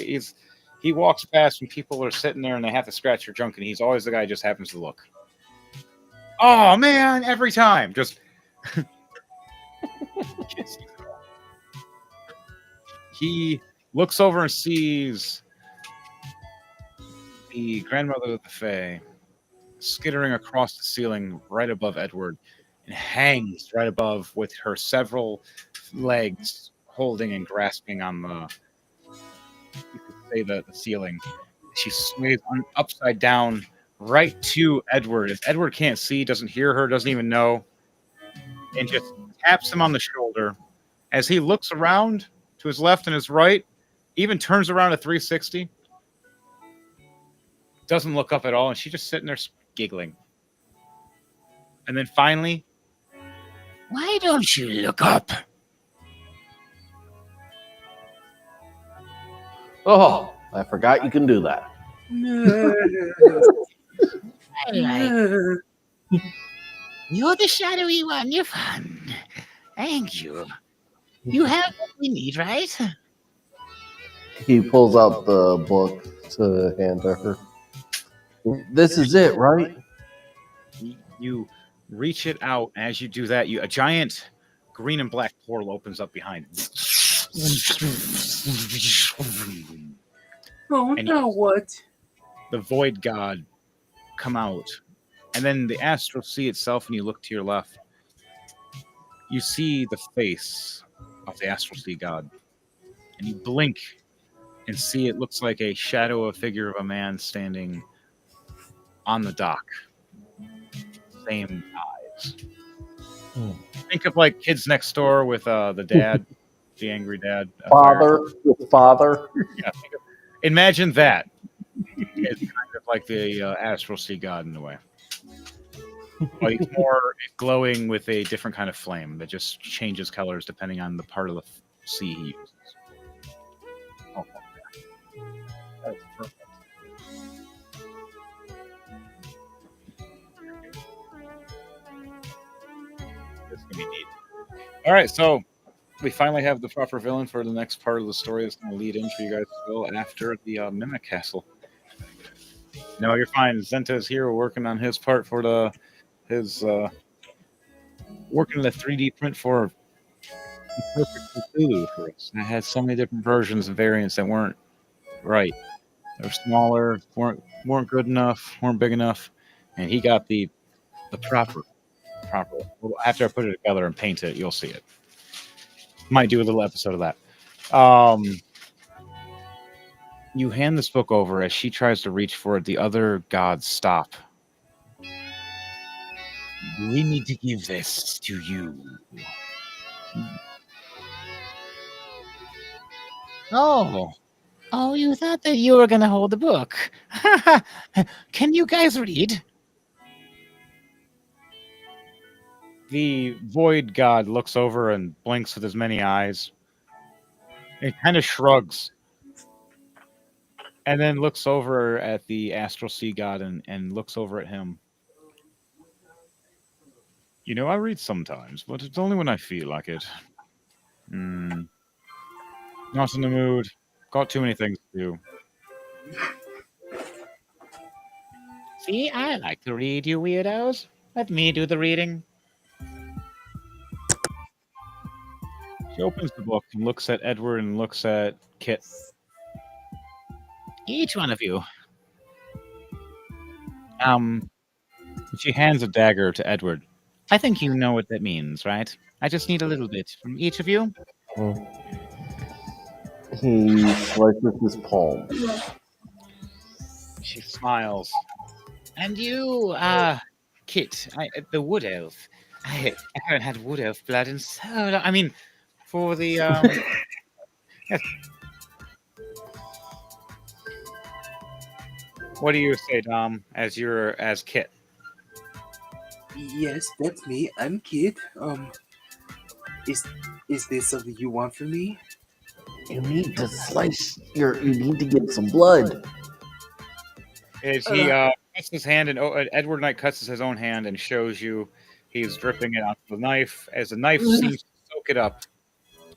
he walks past when people are sitting there and they have to scratch their junk, and he's always the guy who just happens to look. Oh man, every time, just Kit sees it all. He looks over and sees the grandmother of the Fae skittering across the ceiling right above Edward and hangs right above with her several legs holding and grasping on you could say the ceiling. She sways upside down right to Edward. If Edward can't see, doesn't hear her, doesn't even know, and just taps him on the shoulder as he looks around to his left and his right, even turns around at 360, doesn't look up at all, and she's just sitting there giggling. And then finally,
Why don't you look up?
Oh, I forgot you can do that.
No.
I like you're the shadowy one. You're fun. Thank you. You have what we need, right?
He pulls out the book to hand to her. This is it, right?
you reach it out. As you do that, a giant green and black portal opens up behind.
Oh,
And
now what?
the void god come out, and then the astral sea itself. And you look to your left, you see the face of the astral sea god, and you blink and see it looks like a shadow, a figure of a man standing on the dock. Same eyes. Think of like Kids Next Door with the dad, the angry dad.
Father with father.
Yeah, imagine that. It's kind of like the astral sea god in a way. But he's more glowing with a different kind of flame that just changes colors depending on the part of the sea he uses. Oh, that is perfect. This is gonna be neat. All right, so we finally have the proper villain for the next part of the story that's going to lead into you guys still after the Mimic Castle. No, you're fine. Zenta is here working on his part for his working the 3D print for the perfect Cthulhu for us. And it had so many different versions and variants that weren't right. They were smaller, weren't good enough, weren't big enough, and he got the proper. Well, after I put it together and paint it, you'll see it. Might do a little episode of that. You hand this book over as she tries to reach for it. The other gods stop.
We need to give this to you. Oh, oh, you thought that you were gonna hold the book. Can you guys read?
The void god looks over and blinks with his many eyes. It kind of shrugs and then looks over at the astral sea god and looks over at him. You know, I read sometimes, but it's only when I feel like it. Hmm. Not in the mood. Got too many things to do.
See, I like to read, you weirdos. Let me do the reading.
She opens the book and looks at Edward and looks at Kit.
Each one of you.
Um, she hands a dagger to Edward.
I think you know what that means, right? I just need a little bit from each of you.
He slices his palm.
She smiles.
And you, Kit, the wood elf. I haven't had wood elf blood in so long. I mean, for the yes.
What do you say, Dom, as Kit?
Yes, that's me. I'm Kid. Is is this something you want from me?
You need to you need to get some blood.
Is he
Uh,
cuts his hand and Edward Knight cuts his own hand and shows you he's dripping it onto the knife as the knife seems to soak it up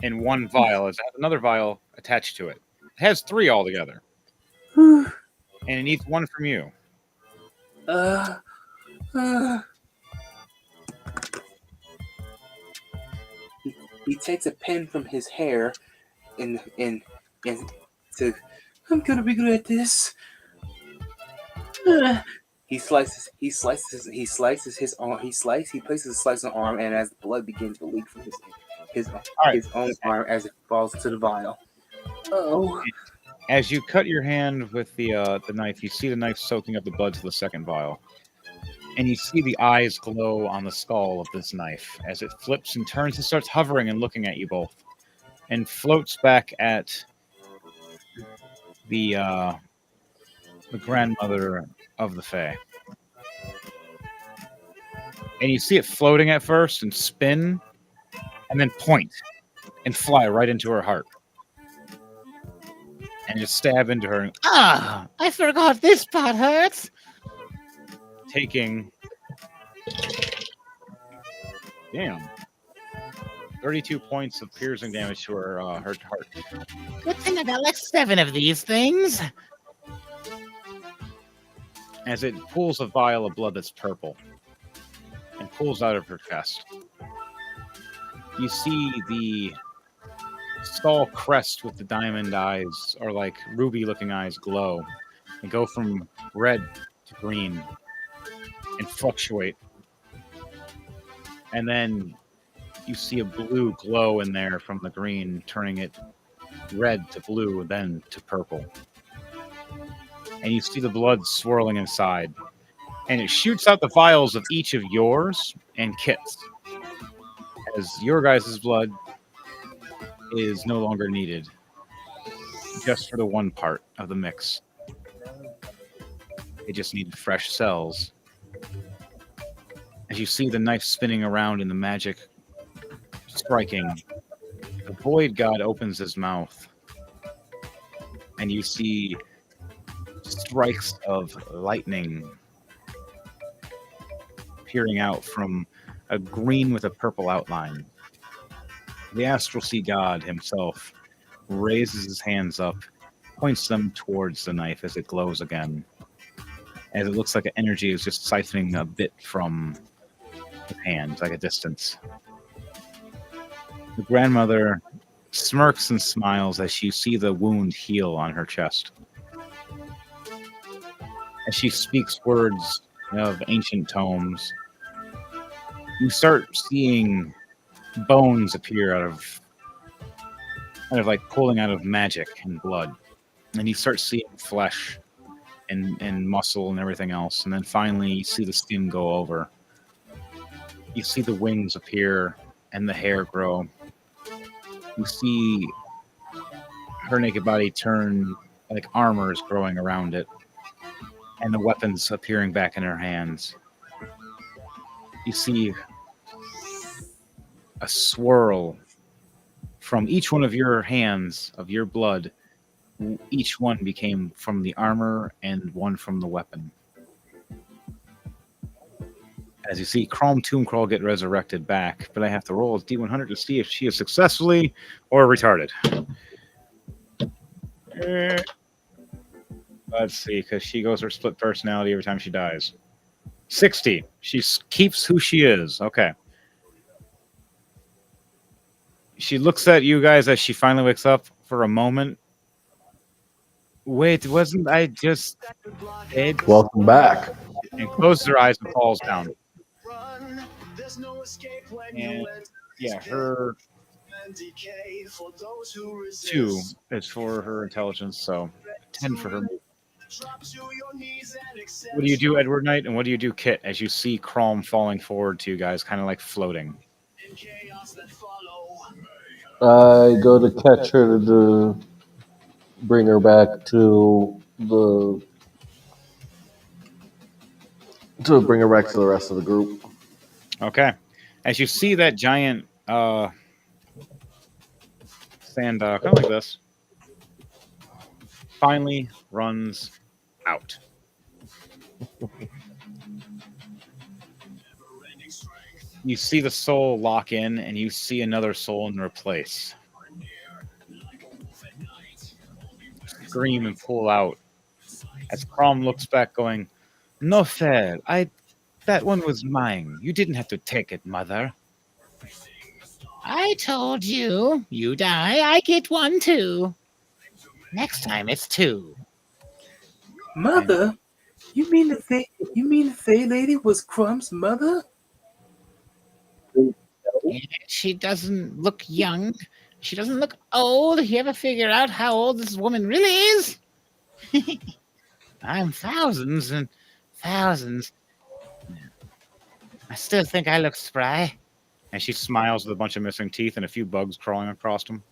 in one vial as it has another vial attached to it. It has three altogether,
uh,
and it needs one from you.
uh, uh. He takes a pen from his hair and says, "I'm gonna be good at this." Uh, he places a slice on arm, and as the blood begins to leak from his
All right.
his own arm as it falls to the vial. Oh,
As you cut your hand with the knife, you see the knife soaking up the blood to the second vial, and you see the eyes glow on the skull of this knife as it flips and turns and starts hovering and looking at you both, and floats back at the uh, the grandmother of the Fae. And you see it floating at first and spin, and then point and fly right into her heart, and just stab into her,
Ah, I forgot this part hurts.
taking damn 32 points of piercing damage to her heart.
Good thing I got like 7 of these things.
As it pulls a vial of blood that's purple and pulls out of her chest. You see the skull crest with the diamond eyes, or like ruby looking eyes, glow and go from red to green and fluctuate. And then you see a blue glow in there from the green, turning it red to blue, then to purple. And you see the blood swirling inside. And it shoots out the vials of each of yours and Kit's. As your guys' blood is no longer needed, just for the one part of the mix. They just needed fresh cells. As you see the knife spinning around and the magic striking, the void god opens his mouth, and you see strikes of lightning peering out from a green with a purple outline. The astral sea god himself raises his hands up, points them towards the knife as it glows again, as it looks like energy is just siphoning a bit from his hand, like a distance. The grandmother smirks and smiles as you see the wound heal on her chest. As she speaks words of ancient tomes, you start seeing bones appear out of kind of like pulling out of magic and blood. And you start seeing flesh and muscle and everything else. And then finally you see the skin go over. You see the wings appear and the hair grow. You see her naked body turn like armor is growing around it, and the weapons appearing back in her hands. You see a swirl from each one of your hands of your blood. Each one became from the armor and one from the weapon. As you see, Chrome Tombcrawl get resurrected back, but I have to roll a D100 to see if she is successfully or retarded. Eh, Let's see, because she goes her split personality every time she dies. 60. She keeps who she is. Okay. She looks at you guys as she finally wakes up for a moment. Wait, wasn't I just dead?
Welcome back.
And closes her eyes and falls down. And yeah, her 2 is for her intelligence, so 10 for her. What do you do, Edward Knight, and what do you do, Kit, as you see Chrome falling forward to you guys, kind of like floating?
I go to catch her to bring her back to the rest of the group.
Okay. As you see that giant sand kind of like this, finally runs out. You see the soul lock in, and you see another soul in their place. Scream and pull out. As Crom looks back, going, "No fair. That one was mine. You didn't have to take it, mother."
I told you, you die, I get one too. Next time it's two.
And
Mother? You mean the Fey lady was Crumb's mother?
And she doesn't look young. She doesn't look old. You ever figure out how old this woman really is? I'm thousands and thousands. I still think I look spry.
and she smiles with a bunch of missing teeth and a few bugs crawling across them.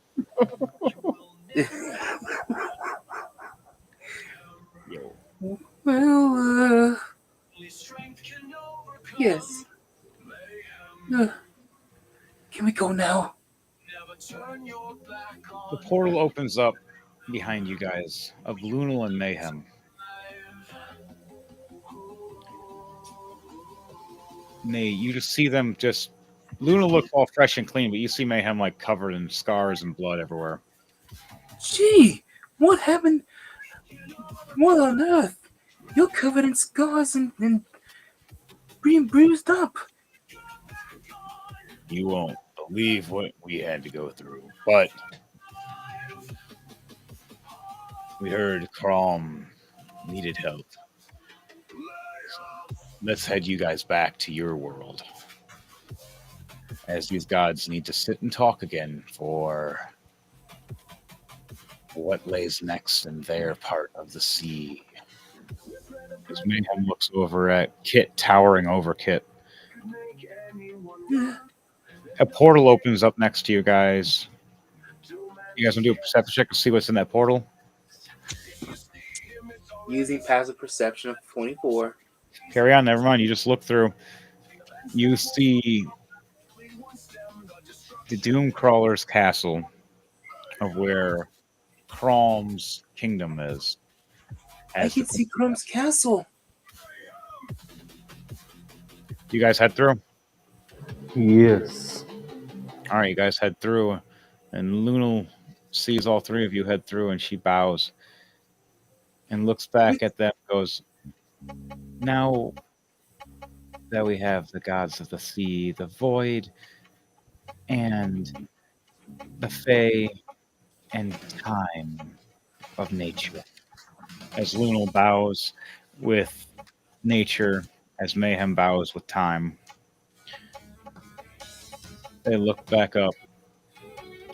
Yo.
Well, yes. Uh, can we go now?
The portal opens up behind you guys of Lunal and Mayhem. Nay, you just see them just. Luna looks all fresh and clean, but you see Mayhem like covered in scars and blood everywhere.
Gee, what happened? What on earth? You're covered in scars and being bruised up.
You won't believe what we had to go through, but we heard Crom needed help. Let's head you guys back to your world, as these gods need to sit and talk again for what lays next in their part of the sea. As Mayhem looks over at Kit, towering over Kit. A portal opens up next to you guys. You guys want to do a perception check to see what's in that portal?
Using passive perception of 24.
Carry on, never mind. You just look through. You see the Doomcrawler's castle of where Crom's kingdom is.
I can see Crumb's castle.
You guys head through?
Yes.
All right, you guys head through, and Lunal sees all three of you head through, and she bows and looks back at them and goes, "Now that we have the gods of the sea, the void, and the Fae, and time of nature," as Lunal bows with nature, as Mayhem bows with time, they look back up.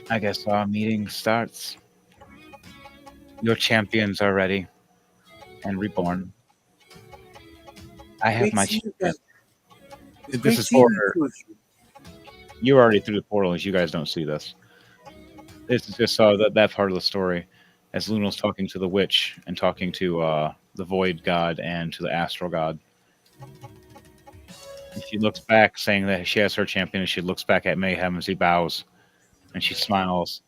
"I guess our meeting starts. Your champions are ready and reborn. I have
Great
my
seeing you
champion."
guys. It's
This
great
is
seeing
for
the two of you.
you already through the portal, as you guys don't see this. This is just that part of the story, as Luna's talking to the witch and talking to the void god and to the astral god. And she looks back, saying that she has her champion, and she looks back at Mayhem as he bows, and she smiles.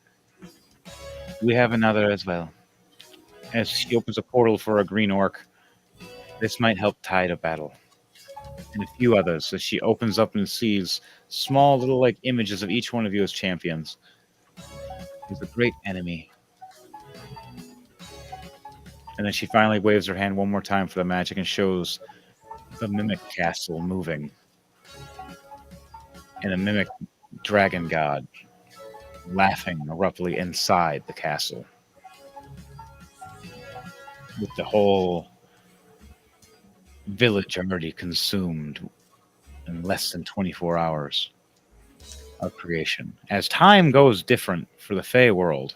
We have another as well. As she opens a portal for a green orc, this might help tide a battle. And a few others as she opens up and sees small little like images of each one of you as champions. There's a great enemy. And then she finally waves her hand one more time for the magic and shows the mimic castle moving. And a mimic dragon god laughing abruptly inside the castle. With the whole village already consumed in less than 24 hours of creation. As time goes different for the Fey world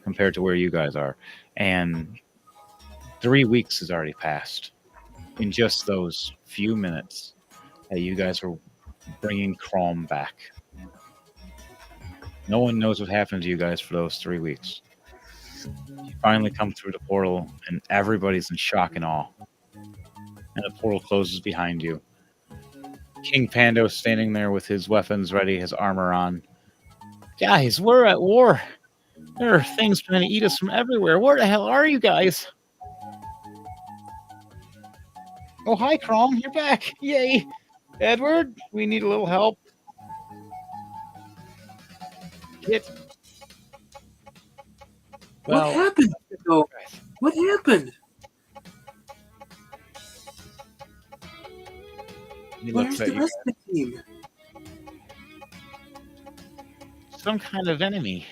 compared to where you guys are, and 3 weeks has already passed in just those few minutes that you guys are bringing Chrome back. No one knows what happened to you guys for those 3 weeks. You finally come through the portal, and everybody's in shock and awe. And the portal closes behind you. King Pando standing there with his weapons ready, his armor on. Guys, we're at war. There are things trying to eat us from everywhere. Where the hell are you guys? Oh, hi, Crom. You're back. Yay. Edward, we need a little help. Kit.
What
Well,
happened? Pando? What happened?
he looks
Where's
at
the
you.
rest of the team?
Some kind of enemy.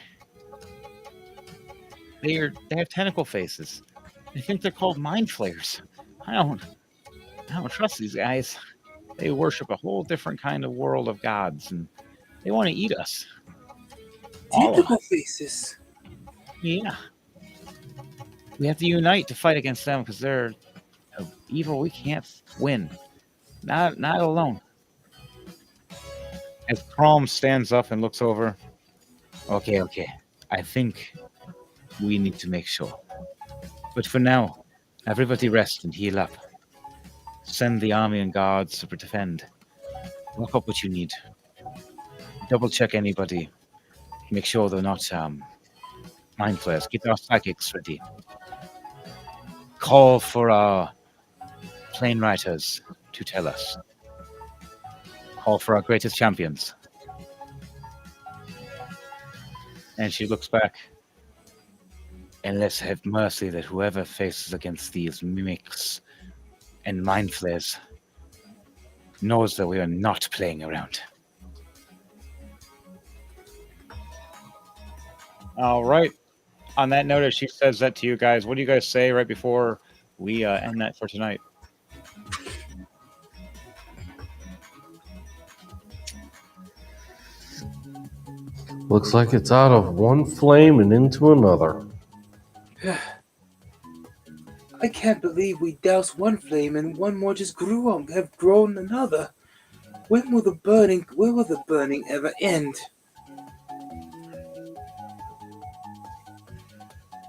They have tentacle faces. I think they're called mind flayers. I don't trust these guys. They worship a whole different kind of world of gods, and they want to eat us. All of
Tentacle
us.
faces.
Yeah. We have to unite to fight against them because they're evil. We can't win. Not alone. As Crom stands up and looks over. Okay. I think we need to make sure. But for now, everybody rest and heal up. Send the army and guards to defend. Look up what you need. Double check anybody. Make sure they're not mind flayers. Get our psychics ready. Call for our plane writers to tell us. Call for our greatest champions. And she looks back. And let's have mercy that whoever faces against these mimics and mind flayers knows that we are not playing around. All right. On that note, as she says that to you guys, what do you guys say right before we end that for tonight?
Looks like it's out of one flame and into another.
I can't believe we doused one flame and one more just have grown another. When will the burning ever end?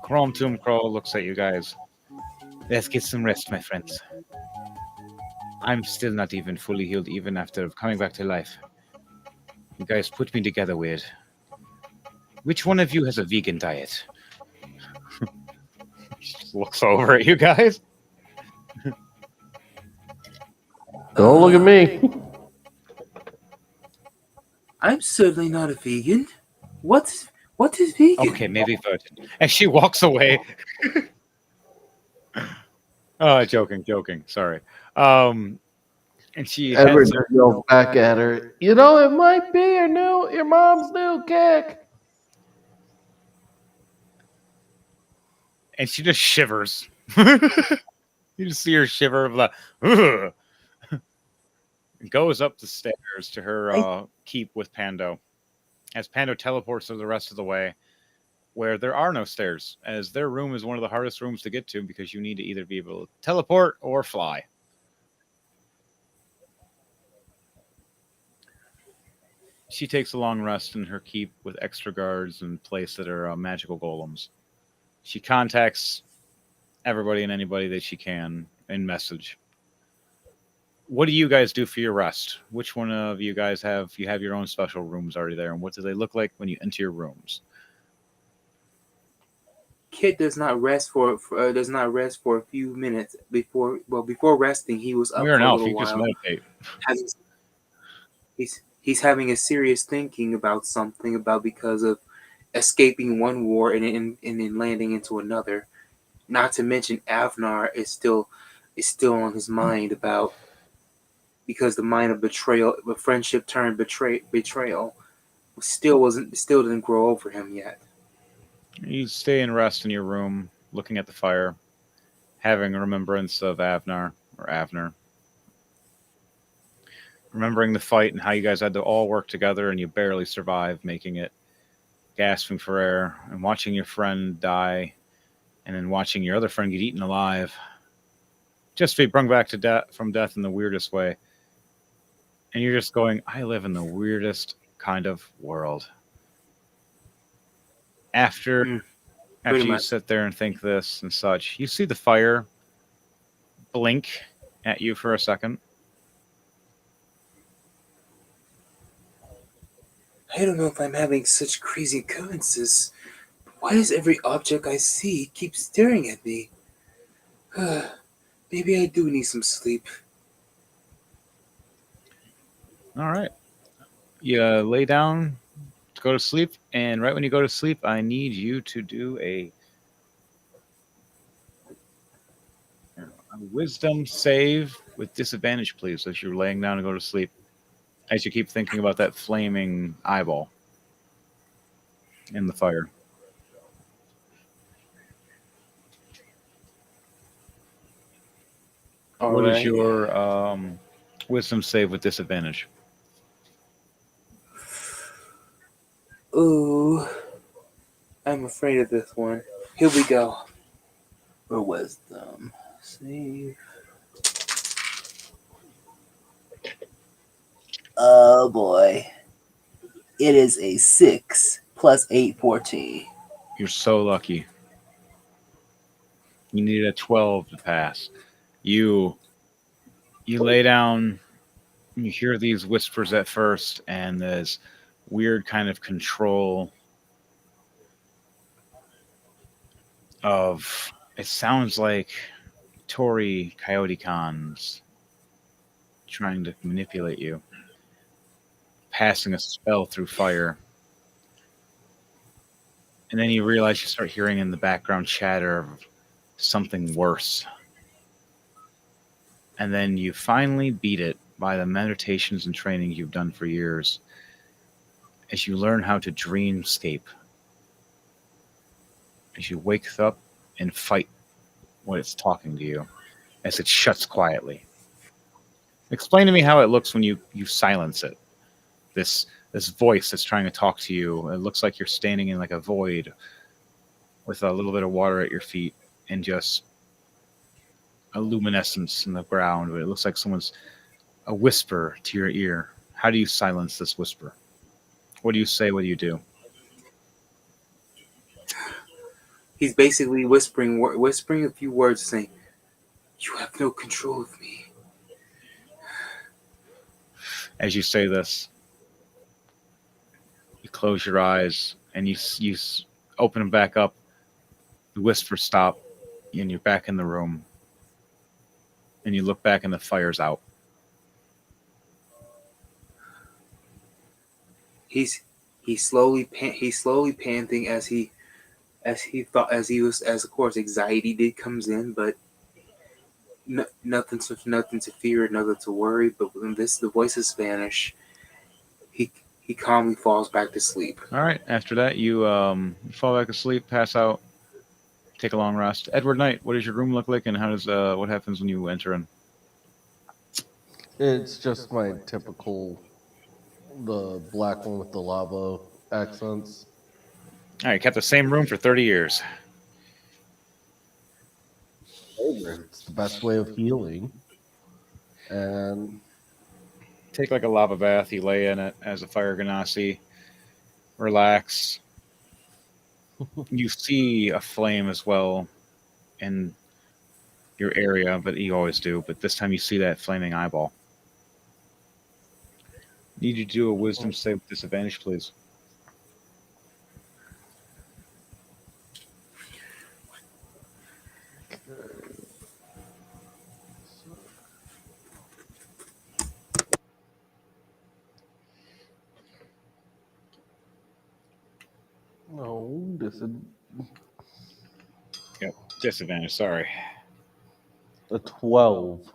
Chrome Tomb Crow looks at you guys. Let's get some rest, my friends. I'm still not even fully healed, even after coming back to life. You guys put me together weird. Which one of you has a vegan diet? Just looks over at you guys.
Don't look at me.
I'm certainly not a vegan. What is vegan?
Okay, maybe virgin. And she walks away. Oh, joking. Sorry. And she
Edward
heads
just yells back at her. You know, it might be your mom's new kick.
and she just shivers. You just see her shiver of like, ugh. Goes up the stairs to her keep with Pando. As Pando teleports her the rest of the way, where there are no stairs, as their room is one of the hardest rooms to get to because you need to either be able to teleport or fly. She takes a long rest in her keep with extra guards in place that are magical golems. She contacts everybody and anybody that she can in message. What do you guys do for your rest? Which one of you guys have you have your own special rooms already there, and what do they look like when you enter your rooms?
Kit does not rest for a few minutes before resting. He was up
You're an
for a
elf.
little
You just
while.
meditate.
Having, he's having a serious thinking about something about because of escaping one war and then landing into another. Not to mention Avnar is still on his mind about because the mind of betrayal, the friendship turned betrayal, still didn't grow over him yet.
You stay and rest in your room, looking at the fire, having a remembrance of Avnar or Avner, remembering the fight and how you guys had to all work together and you barely survived making it, gasping for air, and watching your friend die, and then watching your other friend get eaten alive, just to be brought back to death from death in the weirdest way. And you're just going, I live in the weirdest kind of world. After
Mm, pretty
after you
much.
sit there and think this and such, you see the fire blink at you for a second.
I don't know if I'm having such crazy occurrences. Why does every object I see keep staring at me? Maybe I do need some sleep.
All right. You lay down to go to sleep, and right when you go to sleep, I need you to do a wisdom save with disadvantage, please, as you're laying down to go to sleep. As you keep thinking about that flaming eyeball in the fire.
All
What is
right.
your wisdom save with disadvantage?
Ooh, I'm afraid of this one. Here we go. For wisdom. See. Oh boy. It is a 6 plus 8, 14.
You're so lucky. You need a 12 to pass. You you lay down, you hear these whispers at first, and this weird kind of control of it sounds like Tori Coyote Cons trying to manipulate you, passing a spell through fire. And then you realize you start hearing in the background chatter of something worse. And then you finally beat it by the meditations and training you've done for years as you learn how to dreamscape, as you wake up and fight what it's talking to you, as it shuts quietly. Explain to me how it looks when you silence it. This voice that's trying to talk to you. It looks like you're standing in like a void with a little bit of water at your feet and just a luminescence in the ground. But it looks like someone's a whisper to your ear. How do you silence this whisper? What do you say? What do you do?
He's basically whispering a few words, saying, "You have no control of me."
As you say this, you close your eyes and you open them back up. The whisper stop, and you're back in the room. And you look back, and the fire's out.
He's he's slowly panting as he thought as he was as of course anxiety did comes in, but nothing to fear, nothing to worry. But when the voices vanish, he he calmly falls back to sleep.
All right. After that, you fall back asleep, pass out, take a long rest. Edward Knight, what does your room look like, and how does what happens when you enter in?
It's just my typical, the black one with the lava accents.
All right, kept the same room for 30 years.
It's the best way of healing. And
take like a lava bath. You lay in it as a fire ganassi. Relax. You see a flame as well in your area, but you always do. But this time you see that flaming eyeball. Need you to do a wisdom save with disadvantage, please.
No, this is
Yep, disadvantage. Sorry.
a 12.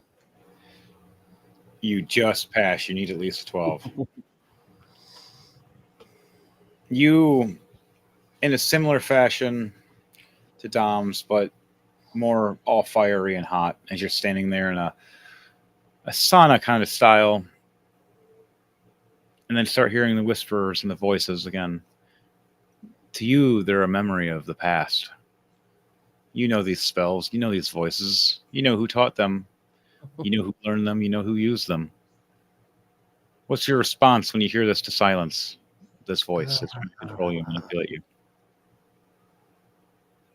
You just pass. You need at least a 12. You, in a similar fashion to Dom's, but more all fiery and hot, as you're standing there in a sauna kind of style, and then start hearing the whisperers and the voices again. To you, they're a memory of the past. You know these spells, you know these voices, you know who taught them, you know who learned them, you know who used them. What's your response when you hear this to silence? This voice that's trying to control you and manipulate you.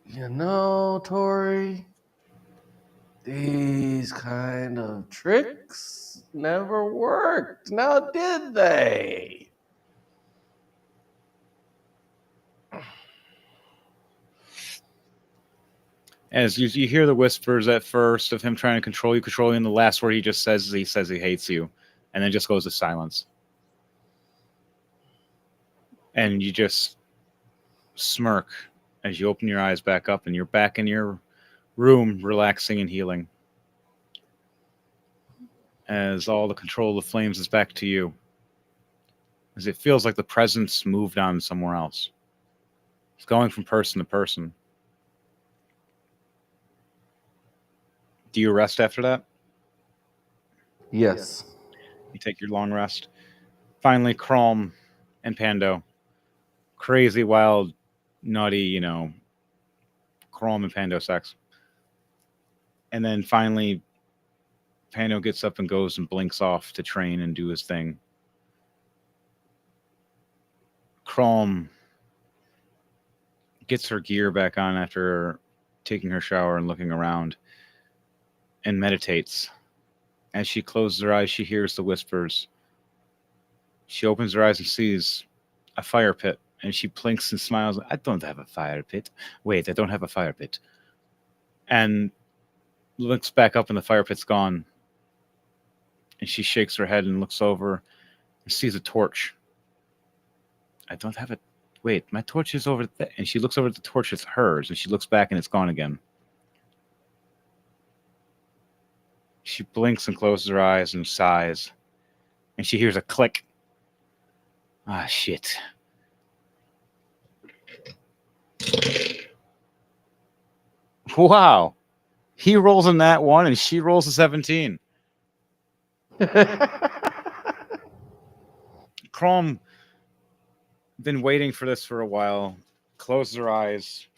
You know, Tori, these kind of tricks never worked. Now, did they?
As you hear the whispers at first of him trying to control you, and the last word he says he hates you, and then just goes to silence. And you just smirk as you open your eyes back up, and you're back in your room, relaxing and healing. As all the control of the flames is back to you, as it feels like the presence moved on somewhere else. It's going from person to person. Do you rest after that?
Yes.
You take your long rest. Finally, Chrome and Pando. Crazy, wild, nutty, Chrome and Pando sex. And then finally, Pando gets up and goes and blinks off to train and do his thing. Chrome gets her gear back on after taking her shower and looking around and meditates. As she closes her eyes, she hears the whispers. She opens her eyes and sees a fire pit, and she blinks and smiles. I don't have a fire pit. Wait, I don't have a fire pit. And looks back up, and the fire pit's gone. And she shakes her head and looks over and sees a torch. I don't have a. Wait, my torch is over there. And she looks over at the torch, it's hers. And she looks back, and it's gone again. She blinks and closes her eyes and sighs. And she hears a click. Ah, shit. Wow. He rolls in that one, and she rolls a 17. Chrome been waiting for this for a while. Closes her eyes.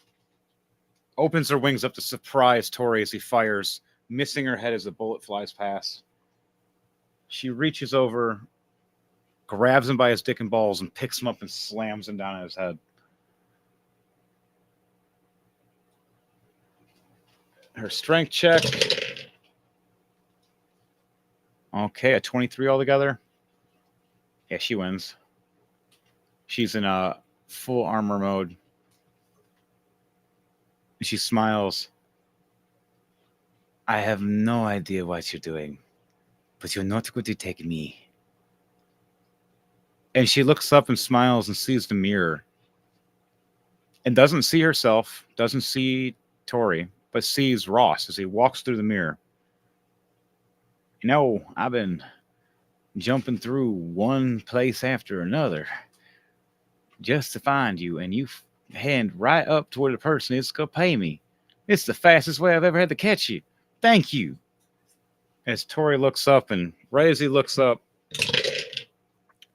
Opens her wings up to surprise Tori as he fires, missing her head as the bullet flies past. She reaches over, grabs him by his dick and balls, and picks him up and slams him down on his head. Her strength check. Okay, a 23 altogether. Yeah, she wins. She's in a full armor mode. She smiles. I have no idea what you're doing, but you're not going to take me. And she looks up and smiles and sees the mirror. And doesn't see herself, doesn't see Tori, but sees Ross as he walks through the mirror. I've been jumping through one place after another just to find you, and you hand right up to where the person is going to pay me. It's the fastest way I've ever had to catch you. Thank you. As Tori looks up, and right as he looks up,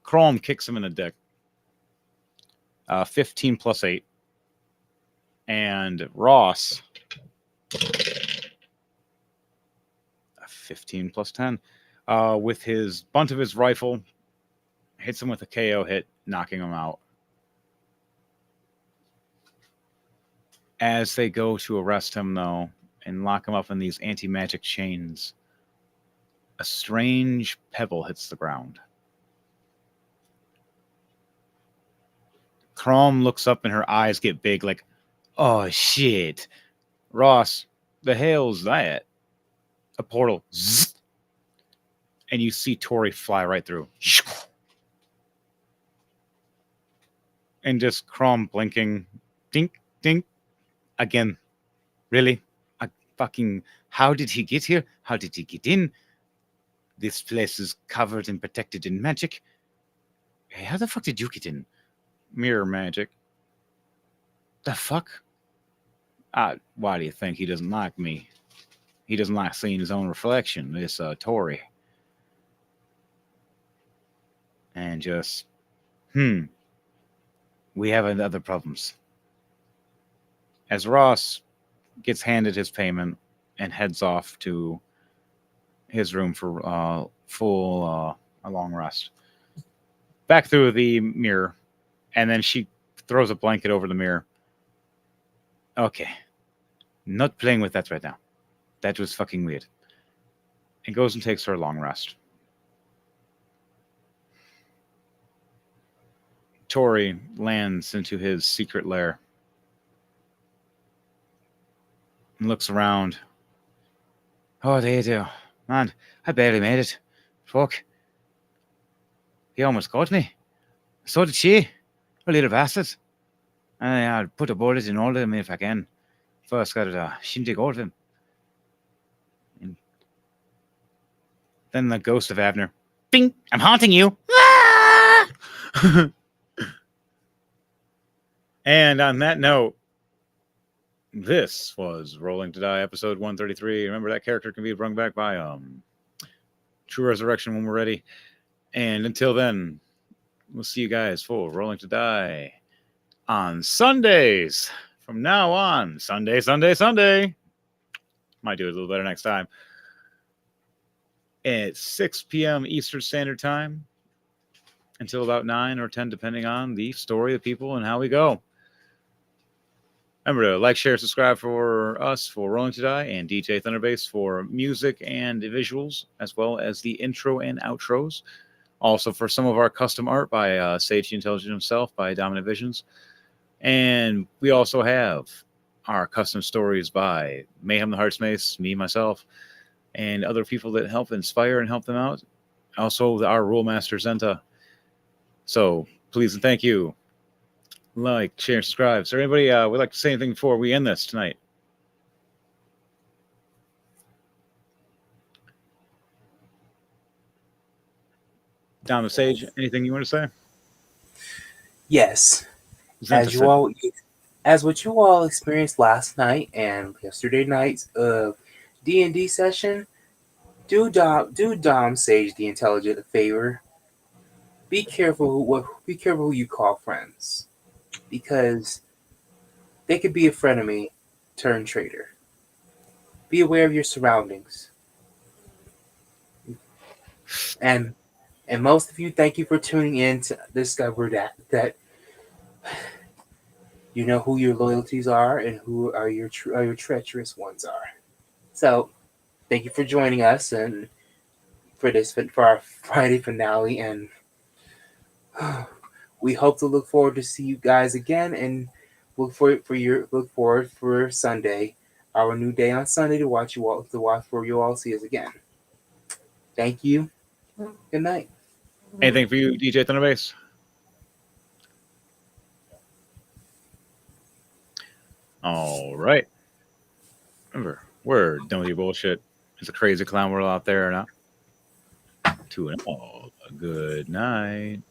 Chrome kicks him in the dick. 15 plus 8. And Ross, 15 plus 10. with his bunt of his rifle, hits him with a KO hit, knocking him out. As they go to arrest him, though, and lock him up in these anti magic chains, a strange pebble hits the ground. Crom looks up and her eyes get big, like, oh shit. Ross, the hell's that? A portal. Zzz, and you see Tori fly right through. And just Crom blinking. Dink, dink. Again. Really? I fucking. How did he get here? How did he get in? This place is covered and protected in magic. Hey, how the fuck did you get in? Mirror magic. The fuck? Why do you think he doesn't like me? He doesn't like seeing his own reflection, this Tory. And just, we have other problems. As Ross gets handed his payment and heads off to his room for a long rest. Back through the mirror, and then she throws a blanket over the mirror. Okay, not playing with that right now. That was fucking weird. And goes and takes her long rest. Tori lands into his secret lair and looks around. Oh, there you do. Man, I barely made it. Fuck. He almost got me. So did she. A little bastard. And I'll put a bullet in all of them if I can. First got a shindig all of him. And then the ghost of Abner. Bing! I'm haunting you! Ah! And on that note, this was Rolling to Die, episode 133. Remember, that character can be brought back by True Resurrection when we're ready. And until then, we'll see you guys for Rolling to Die on Sundays. From now on, Sunday, Sunday, Sunday. Might do it a little better next time. At 6 p.m. Eastern Standard Time until about 9 or 10, depending on the story, the people, and how we go. Remember to like, share, subscribe for us for Rolling to Die and DJ Thunderbase for music and visuals, as well as the intro and outros. Also for some of our custom art by Sage the Intelligent himself, by Dominant Visions. And we also have our custom stories by Mayhem the Heartsmace, me, myself, and other people that help inspire and help them out. Also, our Rule Master, Zenta. So, please and thank you. Like, share, and subscribe. Is there anybody would like to say anything before we end this tonight? Down the stage, anything you want to say?
Yes,
Zenta
as you
said,
all, as what you all experienced last night and yesterday night's D&D session, do Dom Sage the Intelligent a favor. Be careful who you call friends, because they could be a frenemy turned traitor. Be aware of your surroundings, and most of you, thank you for tuning in to discover that you know who your loyalties are and who are your treacherous ones are. So, thank you for joining us and for our Friday finale, and we hope to look forward to see you guys again, and look forward for Sunday, our new day on Sunday, to watch for you all see us again. Thank you. Good night.
anything for you, DJ Thunderbase? All right. Remember, we're done with your bullshit. It's a crazy clown world out there, or not? To an all, a good night.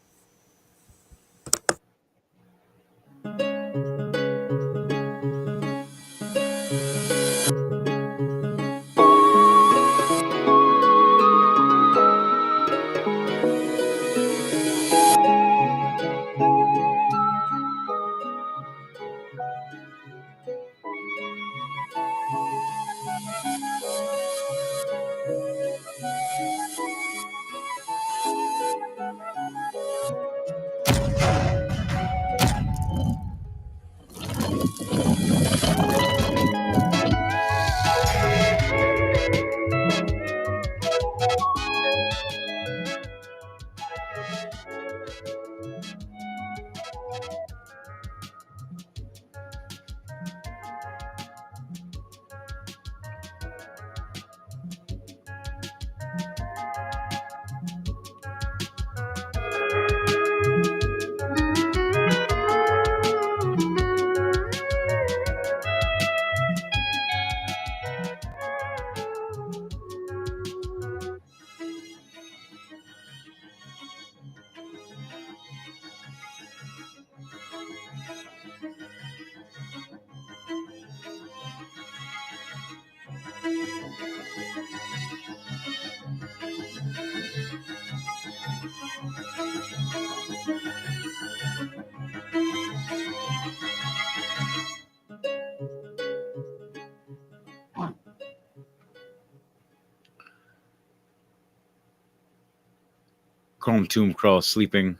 Chrome Tomb Crawl sleeping.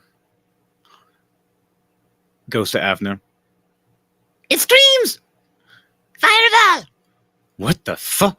Goes to Avner.
It screams! Fireball!
What the fuck?